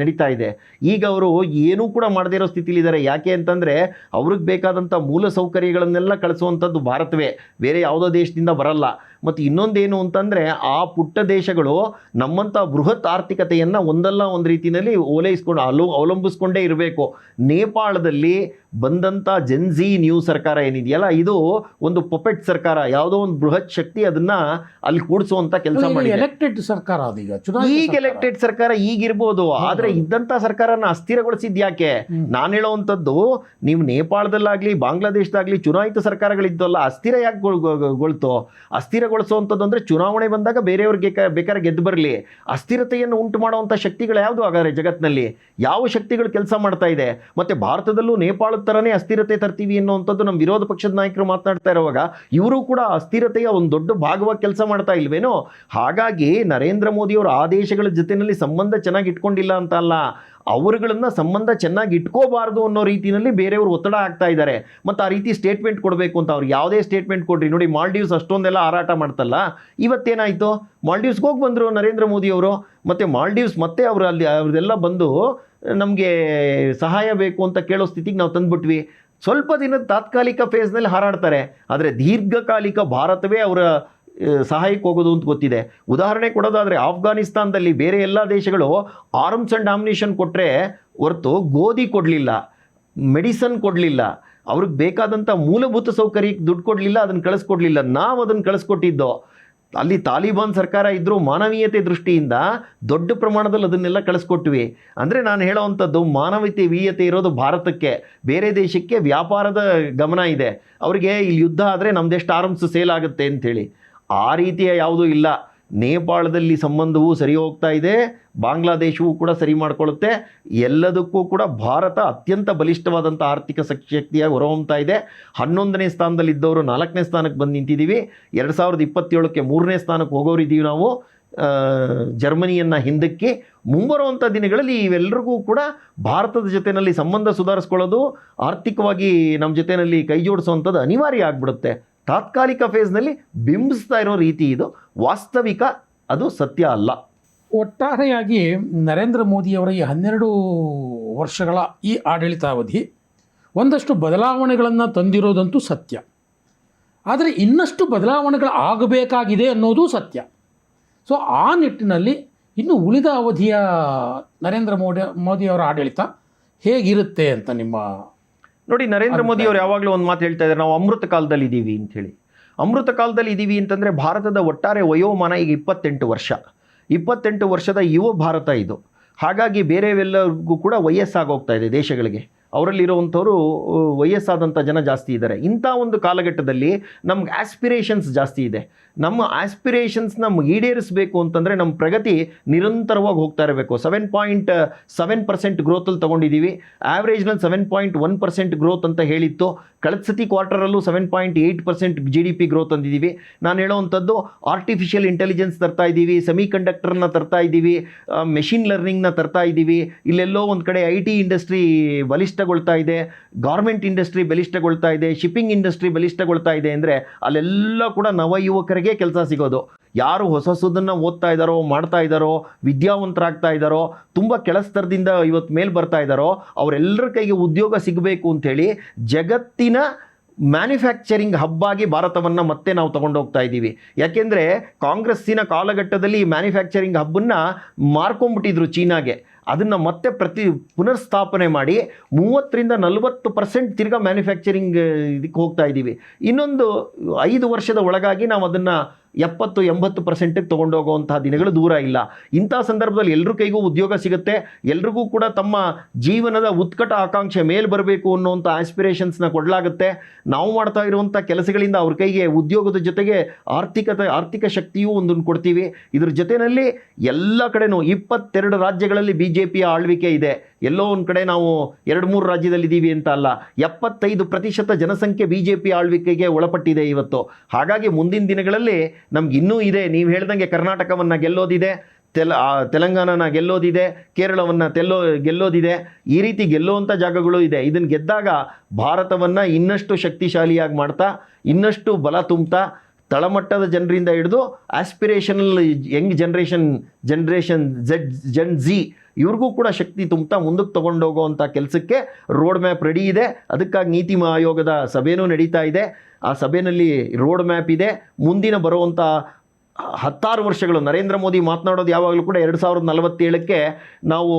ನಡೀತಾ ಇದೆ, ಈಗ ಅವರು ಏನೂ ಕೂಡ ಮಾಡದೇ ಇರೋ ಸ್ಥಿತಿಲಿದ್ದಾರೆ. ಯಾಕೆ ಅಂತಂದರೆ ಅವ್ರಿಗೆ ಬೇಕಾದಂಥ ಮೂಲ ಸೌಕರ್ಯಗಳನ್ನೆಲ್ಲ ಕಳಿಸುವಂಥದ್ದು ಭಾರತವೇ, ಬೇರೆ ಯಾವುದೋ ದೇಶದಿಂದ ಬರಲ್ಲ. ಮತ್ತು ಇನ್ನೊಂದೇನು ಅಂತಂದರೆ, ಆ ಪುಟ್ಟ ದೇಶಗಳು ನಮ್ಮಂಥ ಬೃಹತ್ ಆರ್ಥಿಕತೆಯನ್ನು ಒಂದಲ್ಲ ಒಂದು ರೀತಿಯಲ್ಲಿ ಓಲೈಸ್ಕೊಂಡು ಅವಲಂಬಿಸ್ಕೊಂಡೇ ಇರಬೇಕು. ನೇಪಾಳದಲ್ಲಿ ಬಂದಂಥ ಜೆನ್ಜಿ ನ್ಯೂ ಸರ್ಕಾರ ಏನಿದೆಯಲ್ಲ, ಇದು ಒಂದು ಪೊಪೆಟ್ ಸರ್ಕಾರ, ಯಾವುದೋ ಒಂದು ಬೃಹತ್ ಶಕ್ತಿ ಅದನ್ನು ಅಲ್ಲಿ ಕೂಡಿಸುವಂಥ ಕೆಲಸ ಮಾಡಿ. ಎಲೆಕ್ಟೆಡ್ ಸರ್ಕಾರ ಅದೀಗ, ಈಗ ಎಲೆಕ್ಟೆಡ್ ಸರ್ಕಾರ ಈಗಿರ್ಬೋದು, ಆದರೆ ಇದ್ದಂಥ ಸರ್ಕಾರನ ಅಸ್ಥಿರಗೊಳಿಸಿದ್ ಯಾಕೆ? ನಾನು ಹೇಳೋವಂಥದ್ದು, ನೀವು ನೇಪಾಳದಲ್ಲಾಗಲಿ ಬಾಂಗ್ಲಾದೇಶದಾಗಲಿ ಚುನಾಯಿತ ಸರ್ಕಾರಗಳಿದ್ದಲ್ಲ, ಅಸ್ಥಿರ ಯಾಕೆ ಗೊಳ್ತು? ಅಸ್ಥಿರಗೊಳಿಸುವಂಥದ್ದು ಅಂದರೆ ಚುನಾವಣೆ ಬಂದಾಗ ಬೇರೆಯವ್ರಿಗೆ ಬೇಕಾದ್ರೆ ಗೆದ್ದು ಬರಲಿ. ಅಸ್ಥಿರತೆಯನ್ನು ಉಂಟು ಮಾಡುವಂಥ ಶಕ್ತಿಗಳು ಯಾವುದು ಹಾಗಾದ್ರೆ ಜಗತ್ತಿನಲ್ಲಿ? ಯಾವ ಶಕ್ತಿಗಳು ಕೆಲಸ ಮಾಡ್ತಾ ಇದೆ? ಮತ್ತು ಭಾರತದಲ್ಲೂ ನೇಪಾಳದ ಥರನೇ ಅಸ್ಥಿರತೆ ತರ್ತೀವಿ ಅನ್ನುವಂಥದ್ದು ನಮ್ಮ ವಿರೋಧ ಪಕ್ಷದ ನಾಯಕರು ಮಾತನಾಡ್ತಾ ಇರುವಾಗ ಇವರು ಕೂಡ ಅಸ್ಥಿರತೆಯ ಒಂದು ದೊಡ್ಡ ಭಾಗವಾಗಿ ಕೆಲಸ ಮಾಡ್ತಾ ಇಲ್ವೇನೋ? ಹಾಗಾಗಿ ನರೇಂದ್ರ ಮೋದಿಯವರು ಆ ದೇಶಗಳ ಜೊತೆಯಲ್ಲಿ ಸಂಬಂಧ ಚೆನ್ನಾಗಿ ಇಟ್ಕೊಂಡಿಲ್ಲ ಅಂತ ಅಲ್ಲ, ಅವರುಗಳನ್ನು ಸಂಬಂಧ ಚೆನ್ನಾಗಿ ಇಟ್ಕೋಬಾರ್ದು ಅನ್ನೋ ರೀತಿಯಲ್ಲಿ ಬೇರೆಯವರು ಒತ್ತಡ ಆಗ್ತಾ ಇದ್ದಾರೆ. ಮತ್ತು ಆ ರೀತಿ ಸ್ಟೇಟ್ಮೆಂಟ್ ಕೊಡಬೇಕು ಅಂತ ಅವ್ರು ಯಾವುದೇ ಸ್ಟೇಟ್ಮೆಂಟ್ ಕೊಡ್ರಿ. ನೋಡಿ, ಮಾಲ್ಡೀವ್ಸ್ ಅಷ್ಟೊಂದೆಲ್ಲ ಹಾರಾಟ ಮಾಡ್ತಲ್ಲ, ಇವತ್ತೇನಾಯಿತು? ಮಾಲ್ಡೀವ್ಸ್ಗೆ ಹೋಗಿ ಬಂದರು ನರೇಂದ್ರ ಮೋದಿಯವರು. ಮತ್ತು ಮಾಲ್ಡೀವ್ಸ್ ಮತ್ತೆ ಅವರು ಅಲ್ಲಿ ಅವ್ರದ್ದೆಲ್ಲ ಬಂದು ನಮಗೆ ಸಹಾಯ ಬೇಕು ಅಂತ ಕೇಳೋ ಸ್ಥಿತಿಗೆ ನಾವು ತಂದುಬಿಟ್ವಿ. ಸ್ವಲ್ಪ ದಿನದ ತಾತ್ಕಾಲಿಕ ಫೇಸ್ನಲ್ಲಿ ಹಾರಾಡ್ತಾರೆ, ಆದರೆ ದೀರ್ಘಕಾಲಿಕ ಭಾರತವೇ ಅವರ ಸಹಾಯಕ್ಕೆ ಹೋಗೋದು ಅಂತ ಗೊತ್ತಿದೆ. ಉದಾಹರಣೆ ಕೊಡೋದಾದರೆ, ಆಫ್ಘಾನಿಸ್ತಾನದಲ್ಲಿ ಬೇರೆ ಎಲ್ಲ ದೇಶಗಳು ಆರ್ಮ್ಸ್ ಆ್ಯಂಡ್ ಆಮ್ಯುನಿಷನ್ ಕೊಟ್ಟರೆ ಹೊರತು ಗೋಧಿ ಕೊಡಲಿಲ್ಲ, ಮೆಡಿಸನ್ ಕೊಡಲಿಲ್ಲ, ಅವ್ರಿಗೆ ಬೇಕಾದಂಥ ಮೂಲಭೂತ ಸೌಕರ್ಯಕ್ಕೆ ದುಡ್ಡು ಕೊಡಲಿಲ್ಲ, ಅದನ್ನು ಕಳಿಸ್ಕೊಡ್ಲಿಲ್ಲ. ನಾವು ಅದನ್ನು ಕಳಿಸ್ಕೊಟ್ಟಿದ್ದೋ. ಅಲ್ಲಿ ತಾಲಿಬಾನ್ ಸರ್ಕಾರ ಇದ್ದರೂ ಮಾನವೀಯತೆ ದೃಷ್ಟಿಯಿಂದ ದೊಡ್ಡ ಪ್ರಮಾಣದಲ್ಲಿ ಅದನ್ನೆಲ್ಲ ಕಳಿಸ್ಕೊಟ್ವಿ. ಅಂದರೆ ನಾನು ಹೇಳೋವಂಥದ್ದು, ಮಾನವೀಯತೆ ಇರೋದು ಭಾರತಕ್ಕೆ, ಬೇರೆ ದೇಶಕ್ಕೆ ವ್ಯಾಪಾರದ ಗಮನ ಇದೆ. ಅವರಿಗೆ ಇಲ್ಲಿ ಯುದ್ಧ ಆದರೆ ನಮ್ಮದೆಷ್ಟು ಆರ್ಮ್ಸ್ ಸೇಲ್ ಆಗುತ್ತೆ ಅಂಥೇಳಿ. ಆ ರೀತಿಯ ಯಾವುದೂ ಇಲ್ಲ. ನೇಪಾಳದಲ್ಲಿ ಸಂಬಂಧವೂ ಸರಿ ಹೋಗ್ತಾ ಇದೆ, ಬಾಂಗ್ಲಾದೇಶವೂ ಕೂಡ ಸರಿ ಮಾಡ್ಕೊಳ್ಳುತ್ತೆ. ಎಲ್ಲದಕ್ಕೂ ಕೂಡ ಭಾರತ ಅತ್ಯಂತ ಬಲಿಷ್ಠವಾದಂಥ ಆರ್ಥಿಕ ಶಕ್ತಿಯಾಗಿ ಹೊರಹೊಮ್ತಾ ಇದೆ. 11ನೇ ಸ್ಥಾನದಲ್ಲಿದ್ದವರು 4ನೇ ಸ್ಥಾನಕ್ಕೆ ಬಂದು ನಿಂತಿದ್ದೀವಿ. 2027ಕ್ಕೆ 3ನೇ ಸ್ಥಾನಕ್ಕೆ ಹೋಗೋರಿದ್ದೀವಿ ನಾವು, ಜರ್ಮನಿಯನ್ನು ಹಿಂದಕ್ಕೆ. ಮುಂಬರುವಂಥ ದಿನಗಳಲ್ಲಿ ಇವೆಲ್ಲರಿಗೂ ಕೂಡ ಭಾರತದ ಜೊತೆಯಲ್ಲಿ ಸಂಬಂಧ ಸುಧಾರಿಸ್ಕೊಳ್ಳೋದು, ಆರ್ಥಿಕವಾಗಿ ನಮ್ಮ ಜೊತೆಯಲ್ಲಿ ಕೈ ಜೋಡಿಸುವಂಥದ್ದು ಅನಿವಾರ್ಯ ಆಗಿಬಿಡುತ್ತೆ. ತಾತ್ಕಾಲಿಕ ಫೇಸ್ನಲ್ಲಿ ಬಿಂಬಿಸ್ತಾ ಇರೋ ರೀತಿ ಇದು. ವಾಸ್ತವಿಕ ಅದು ಸತ್ಯ ಅಲ್ಲ. ಒಟ್ಟಾರೆಯಾಗಿ ನರೇಂದ್ರ ಮೋದಿಯವರ ಈ 12 ವರ್ಷಗಳ ಈ ಆಡಳಿತಾವಧಿ ಒಂದಷ್ಟು ಬದಲಾವಣೆಗಳನ್ನು ತಂದಿರೋದಂತೂ ಸತ್ಯ. ಆದರೆ ಇನ್ನಷ್ಟು ಬದಲಾವಣೆಗಳು ಆಗಬೇಕಾಗಿದೆ ಅನ್ನೋದು ಸತ್ಯ. ಸೊ ಆ ನಿಟ್ಟಿನಲ್ಲಿ ಇನ್ನು ಉಳಿದ ಅವಧಿಯ ನರೇಂದ್ರ ಮೋದಿಯವರ ಆಡಳಿತ ಹೇಗಿರುತ್ತೆ ಅಂತ ನಿಮ್ಮ ನೋಡಿ, ನರೇಂದ್ರ ಮೋದಿ ಅವರು ಯಾವಾಗಲೂ ಒಂದು ಮಾತು ಹೇಳ್ತಾ ಇದ್ದಾರೆ, ನಾವು ಅಮೃತ ಕಾಲದಲ್ಲಿ ಇದ್ದೀವಿ ಅಂಥೇಳಿ. ಅಮೃತ ಕಾಲದಲ್ಲಿ ಇದ್ದೀವಿ ಅಂತಂದರೆ ಭಾರತದ ಒಟ್ಟಾರೆ ವಯೋಮಾನ ಈಗ 28 ವರ್ಷ. 28 ವರ್ಷದ ಯುವ ಭಾರತ ಇದು. ಹಾಗಾಗಿ ಬೇರೆವೆಲ್ಲರಿಗೂ ಕೂಡ ವಯಸ್ಸಾಗೋಗ್ತಾ ಇದೆ ದೇಶಗಳಿಗೆ. ಅವರಲ್ಲಿರುವಂಥವರು ವಯಸ್ಸಾದಂಥ ಜನ ಜಾಸ್ತಿ ಇದ್ದಾರೆ. ಇಂಥ ಒಂದು ಕಾಲಘಟ್ಟದಲ್ಲಿ ನಮ್ಗೆ ಆಸ್ಪಿರೇಷನ್ಸ್ ಜಾಸ್ತಿ ಇದೆ. ನಮ್ಮ ಆಸ್ಪಿರೇಷನ್ಸ್ನ ಈಡೇರಿಸಬೇಕು ಅಂತಂದರೆ ನಮ್ಮ ಪ್ರಗತಿ ನಿರಂತರವಾಗಿ ಹೋಗ್ತಾ ಇರಬೇಕು. 7.7% ಗ್ರೋತಲ್ಲಿ ತೊಗೊಂಡಿದ್ದೀವಿ. ಆ್ಯಾವ್ರೇಜ್ನಲ್ಲಿ 7.1% ಗ್ರೋತ್ ಅಂತ ಹೇಳಿತ್ತು. ಕಳೆದ ಸತಿ ಕ್ವಾರ್ಟರಲ್ಲೂ 7.8% GDP ಗ್ರೋತ್ ಅಂದಿದ್ದೀವಿ. ನಾನು ಹೇಳೋವಂಥದ್ದು ಆರ್ಟಿಫಿಷಿಯಲ್ ಇಂಟೆಲಿಜೆನ್ಸ್ ತರ್ತಾ ಇದ್ದೀವಿ, ಸೆಮಿ ಕಂಡಕ್ಟರ್ನ ತರ್ತಾ ಇದ್ದೀವಿ, ಮೆಷಿನ್ ಲರ್ನಿಂಗ್ನ ತರ್ತಾ ಇದ್ದೀವಿ. ಇಲ್ಲೆಲ್ಲೋ ಒಂದು ಕಡೆ IT ಇಂಡಸ್ಟ್ರಿ ಬಲಿಷ್ಠಗೊಳ್ತಾ ಇದೆ, ಗಾರ್ಮೆಂಟ್ ಇಂಡಸ್ಟ್ರಿ ಬಲಿಷ್ಠಗೊಳ್ತಾ ಇದೆ, ಶಿಪ್ಪಿಂಗ್ ಇಂಡಸ್ಟ್ರಿ ಬಲಿಷ್ಠಗೊಳ್ತಾ ಇದೆ. ಅಂದರೆ ಅಲ್ಲೆಲ್ಲ ಕೂಡ ನವಯುವಕರಿಗೆ ಕೆಲಸ ಸಿಗೋದು. ಯಾರು ಹೊಸದನ್ನು ಓದ್ತಾ ಇದ್ದಾರೋ, ಮಾಡ್ತಾ ಇದ್ದಾರೋ, ವಿದ್ಯಾವಂತರಾಗ್ತಾ ಇದ್ದಾರೋ, ತುಂಬ ಕೆಳಸ್ತರದಿಂದ ಇವತ್ತು ಮೇಲೆ ಬರ್ತಾ ಇದ್ದಾರೋ, ಅವರೆಲ್ಲರ ಕೈಗೆ ಉದ್ಯೋಗ ಸಿಗಬೇಕು ಅಂಥೇಳಿ ಜಗತ್ತಿನ ಮ್ಯಾನುಫ್ಯಾಕ್ಚರಿಂಗ್ ಹಬ್ಬಾಗಿ ಭಾರತವನ್ನು ಮತ್ತೆ ನಾವು ತಗೊಂಡೋಗ್ತಾ ಇದ್ದೀವಿ. ಯಾಕೆಂದರೆ ಕಾಂಗ್ರೆಸ್ಸಿನ ಕಾಲಘಟ್ಟದಲ್ಲಿ ಈ ಮ್ಯಾನುಫ್ಯಾಕ್ಚರಿಂಗ್ ಹಬ್ಬನ್ನು ಮಾರ್ಕೊಂಡ್ಬಿಟ್ಟಿದ್ರು ಚೀನಾಗೆ. ಅದನ್ನು ಮತ್ತೆ ಪುನರ್ಸ್ಥಾಪನೆ ಮಾಡಿ 30-40% ತಿರ್ಗಾ ಮ್ಯಾನುಫ್ಯಾಕ್ಚರಿಂಗ್ ಇದಕ್ಕೆ ಹೋಗ್ತಾ ಇದ್ದೀವಿ. ಇನ್ನೊಂದು 5 ವರ್ಷದ ಒಳಗಾಗಿ ನಾವು ಅದನ್ನು 70-80%ಗೆ ತೊಗೊಂಡೋಗುವಂತಹ ದಿನಗಳು ದೂರ ಇಲ್ಲ. ಇಂಥ ಸಂದರ್ಭದಲ್ಲಿ ಎಲ್ಲರ ಕೈಗೂ ಉದ್ಯೋಗ ಸಿಗುತ್ತೆ. ಎಲ್ರಿಗೂ ಕೂಡ ತಮ್ಮ ಜೀವನದ ಉತ್ಕಟ ಆಕಾಂಕ್ಷೆ ಮೇಲೆ ಬರಬೇಕು ಅನ್ನೋವಂಥ ಆಸ್ಪಿರೇಷನ್ಸ್ನ ಕೊಡಲಾಗುತ್ತೆ. ನಾವು ಮಾಡ್ತಾ ಇರುವಂಥ ಕೆಲಸಗಳಿಂದ ಅವ್ರ ಕೈಗೆ ಉದ್ಯೋಗದ ಜೊತೆಗೆ ಆರ್ಥಿಕ ಶಕ್ತಿಯೂ ಒಂದನ್ನು ಕೊಡ್ತೀವಿ. ಇದ್ರ ಜೊತೆಯಲ್ಲಿ ಎಲ್ಲ ಕಡೆನೂ 22 ರಾಜ್ಯಗಳಲ್ಲಿ BJP ಆಳ್ವಿಕೆ ಇದೆ. ಎಲ್ಲೋ ಒಂದು ಕಡೆ ನಾವು 2-3 ರಾಜ್ಯದಲ್ಲಿದ್ದೀವಿ ಅಂತ ಅಲ್ಲ, 75% ಜನಸಂಖ್ಯೆ BJP ಆಳ್ವಿಕೆಗೆ ಒಳಪಟ್ಟಿದೆ ಇವತ್ತು. ಹಾಗಾಗಿ ಮುಂದಿನ ದಿನಗಳಲ್ಲಿ ನಮ್ಗೆ ಇನ್ನೂ ಇದೆ. ನೀವು ಹೇಳ್ದಂಗೆ ಕರ್ನಾಟಕವನ್ನು ಗೆಲ್ಲೋದಿದೆ, ತೆಲಂಗಾಣನ ಗೆಲ್ಲೋದಿದೆ, ಕೇರಳವನ್ನು ಗೆಲ್ಲೋದಿದೆ. ಈ ರೀತಿ ಗೆಲ್ಲುವಂಥ ಜಾಗಗಳು ಇದೆ. ಇದನ್ನು ಗೆದ್ದಾಗ ಭಾರತವನ್ನು ಇನ್ನಷ್ಟು ಶಕ್ತಿಶಾಲಿಯಾಗಿ ಮಾಡ್ತಾ, ಇನ್ನಷ್ಟು ಬಲ ತುಂಬ್ತಾ, ತಳಮಟ್ಟದ ಜನರಿಂದ ಹಿಡಿದು aspirational young generation Gen Z ಇವ್ರಿಗೂ ಕೂಡ ಶಕ್ತಿ ತುಂಬ್ತಾ ಮುಂದಕ್ಕೆ ತೊಗೊಂಡೋಗೋವಂಥ ಕೆಲಸಕ್ಕೆ ರೋಡ್ ಮ್ಯಾಪ್ ರೆಡಿ ಇದೆ. ಅದಕ್ಕಾಗಿ ನೀತಿ ಆಯೋಗದ ಸಭೆಯೂ ನಡೀತಾ ಇದೆ. ಆ ಸಭೆಯಲ್ಲಿ ರೋಡ್ ಮ್ಯಾಪ್ ಇದೆ. ಮುಂದಿನ ಬರುವಂಥ 10 ವರ್ಷಗಳು ನರೇಂದ್ರ ಮೋದಿ ಮಾತನಾಡೋದು ಯಾವಾಗಲೂ ಕೂಡ 2047ಕ್ಕೆ ನಾವು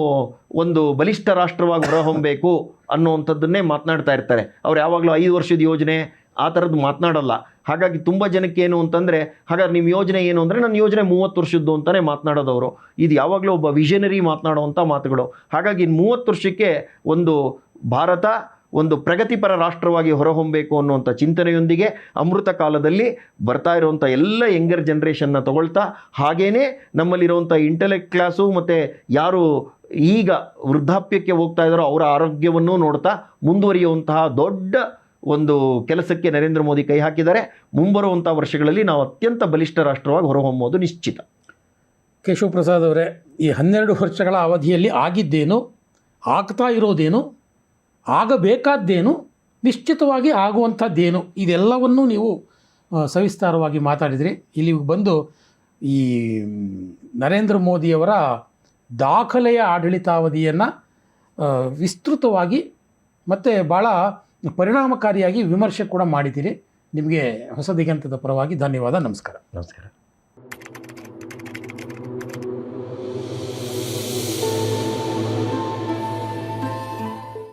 ಒಂದು ಬಲಿಷ್ಠ ರಾಷ್ಟ್ರವಾಗಿ ಹೊರಹೊಮ್ಮಬೇಕು ಅನ್ನುವಂಥದ್ದನ್ನೇ ಮಾತನಾಡ್ತಾ ಇರ್ತಾರೆ. ಅವ್ರು ಯಾವಾಗಲೂ 5 ವರ್ಷದ ಯೋಜನೆ ಆ ಥರದ್ದು ಮಾತನಾಡಲ್ಲ. ಹಾಗಾಗಿ ತುಂಬ ಜನಕ್ಕೆ ಏನು ಅಂತಂದರೆ, ಹಾಗಾದ್ರೆ ನಿಮ್ಮ ಯೋಜನೆ ಏನು ಅಂದರೆ, ನನ್ನ ಯೋಜನೆ 30 ವರ್ಷದ್ದು ಅಂತಲೇ ಮಾತನಾಡೋದವರು. ಇದು ಯಾವಾಗಲೂ ಒಬ್ಬ ವಿಷನರಿ ಮಾತನಾಡುವಂಥ ಮಾತುಗಳು. ಹಾಗಾಗಿ 30 ವರ್ಷಕ್ಕೆ ಒಂದು ಭಾರತ ಒಂದು ಪ್ರಗತಿಪರ ರಾಷ್ಟ್ರವಾಗಿ ಹೊರಹೊಮ್ಮಬೇಕು ಅನ್ನುವಂಥ ಚಿಂತನೆಯೊಂದಿಗೆ ಅಮೃತ ಕಾಲದಲ್ಲಿ ಬರ್ತಾ ಇರುವಂಥ ಎಲ್ಲ ಯಂಗರ್ ಜನ್ರೇಷನ್ನ ತಗೊಳ್ತಾ, ಹಾಗೇ ನಮ್ಮಲ್ಲಿರುವಂಥ ಇಂಟೆಲೆಕ್ಟ್ ಕ್ಲಾಸು ಮತ್ತು ಯಾರು ಈಗ ವೃದ್ಧಾಪ್ಯಕ್ಕೆ ಹೋಗ್ತಾ ಇದ್ದಾರೋ ಅವರ ಆರೋಗ್ಯವನ್ನು ನೋಡ್ತಾ ಮುಂದುವರಿಯುವಂತಹ ದೊಡ್ಡ ಒಂದು ಕೆಲಸಕ್ಕೆ ನರೇಂದ್ರ ಮೋದಿ ಕೈ ಹಾಕಿದ್ದಾರೆ. ಮುಂಬರುವಂಥ ವರ್ಷಗಳಲ್ಲಿ ನಾವು ಅತ್ಯಂತ ಬಲಿಷ್ಠ ರಾಷ್ಟ್ರವಾಗಿ ಹೊರಹೊಮ್ಮೋದು ನಿಶ್ಚಿತ. ಕೇಶವ ಪ್ರಸಾದ್ ಅವರೇ, ಈ 12 ವರ್ಷಗಳ ಅವಧಿಯಲ್ಲಿ ಆಗಿದ್ದೇನು, ಆಗ್ತಾ ಇರೋದೇನು, ಆಗಬೇಕಾದ್ದೇನು, ನಿಶ್ಚಿತವಾಗಿ ಆಗುವಂಥದ್ದೇನು, ಇದೆಲ್ಲವನ್ನೂ ನೀವು ಸವಿಸ್ತಾರವಾಗಿ ಮಾತಾಡಿದ್ರಿ. ಇಲ್ಲಿ ಬಂದು ಈ ನರೇಂದ್ರ ಮೋದಿಯವರ ದಾಖಲೆಯ ಆಡಳಿತಾವಧಿಯನ್ನು ವಿಸ್ತೃತವಾಗಿ ಮತ್ತು ಭಾಳ ಪರಿಣಾಮಕಾರಿಯಾಗಿ ವಿಮರ್ಶೆ ಕೂಡ ಮಾಡಿದ್ದೀರಿ. ನಿಮಗೆ ಹೊಸ ದಿಗಂತದ ಪರವಾಗಿ ಧನ್ಯವಾದ. ನಮಸ್ಕಾರ.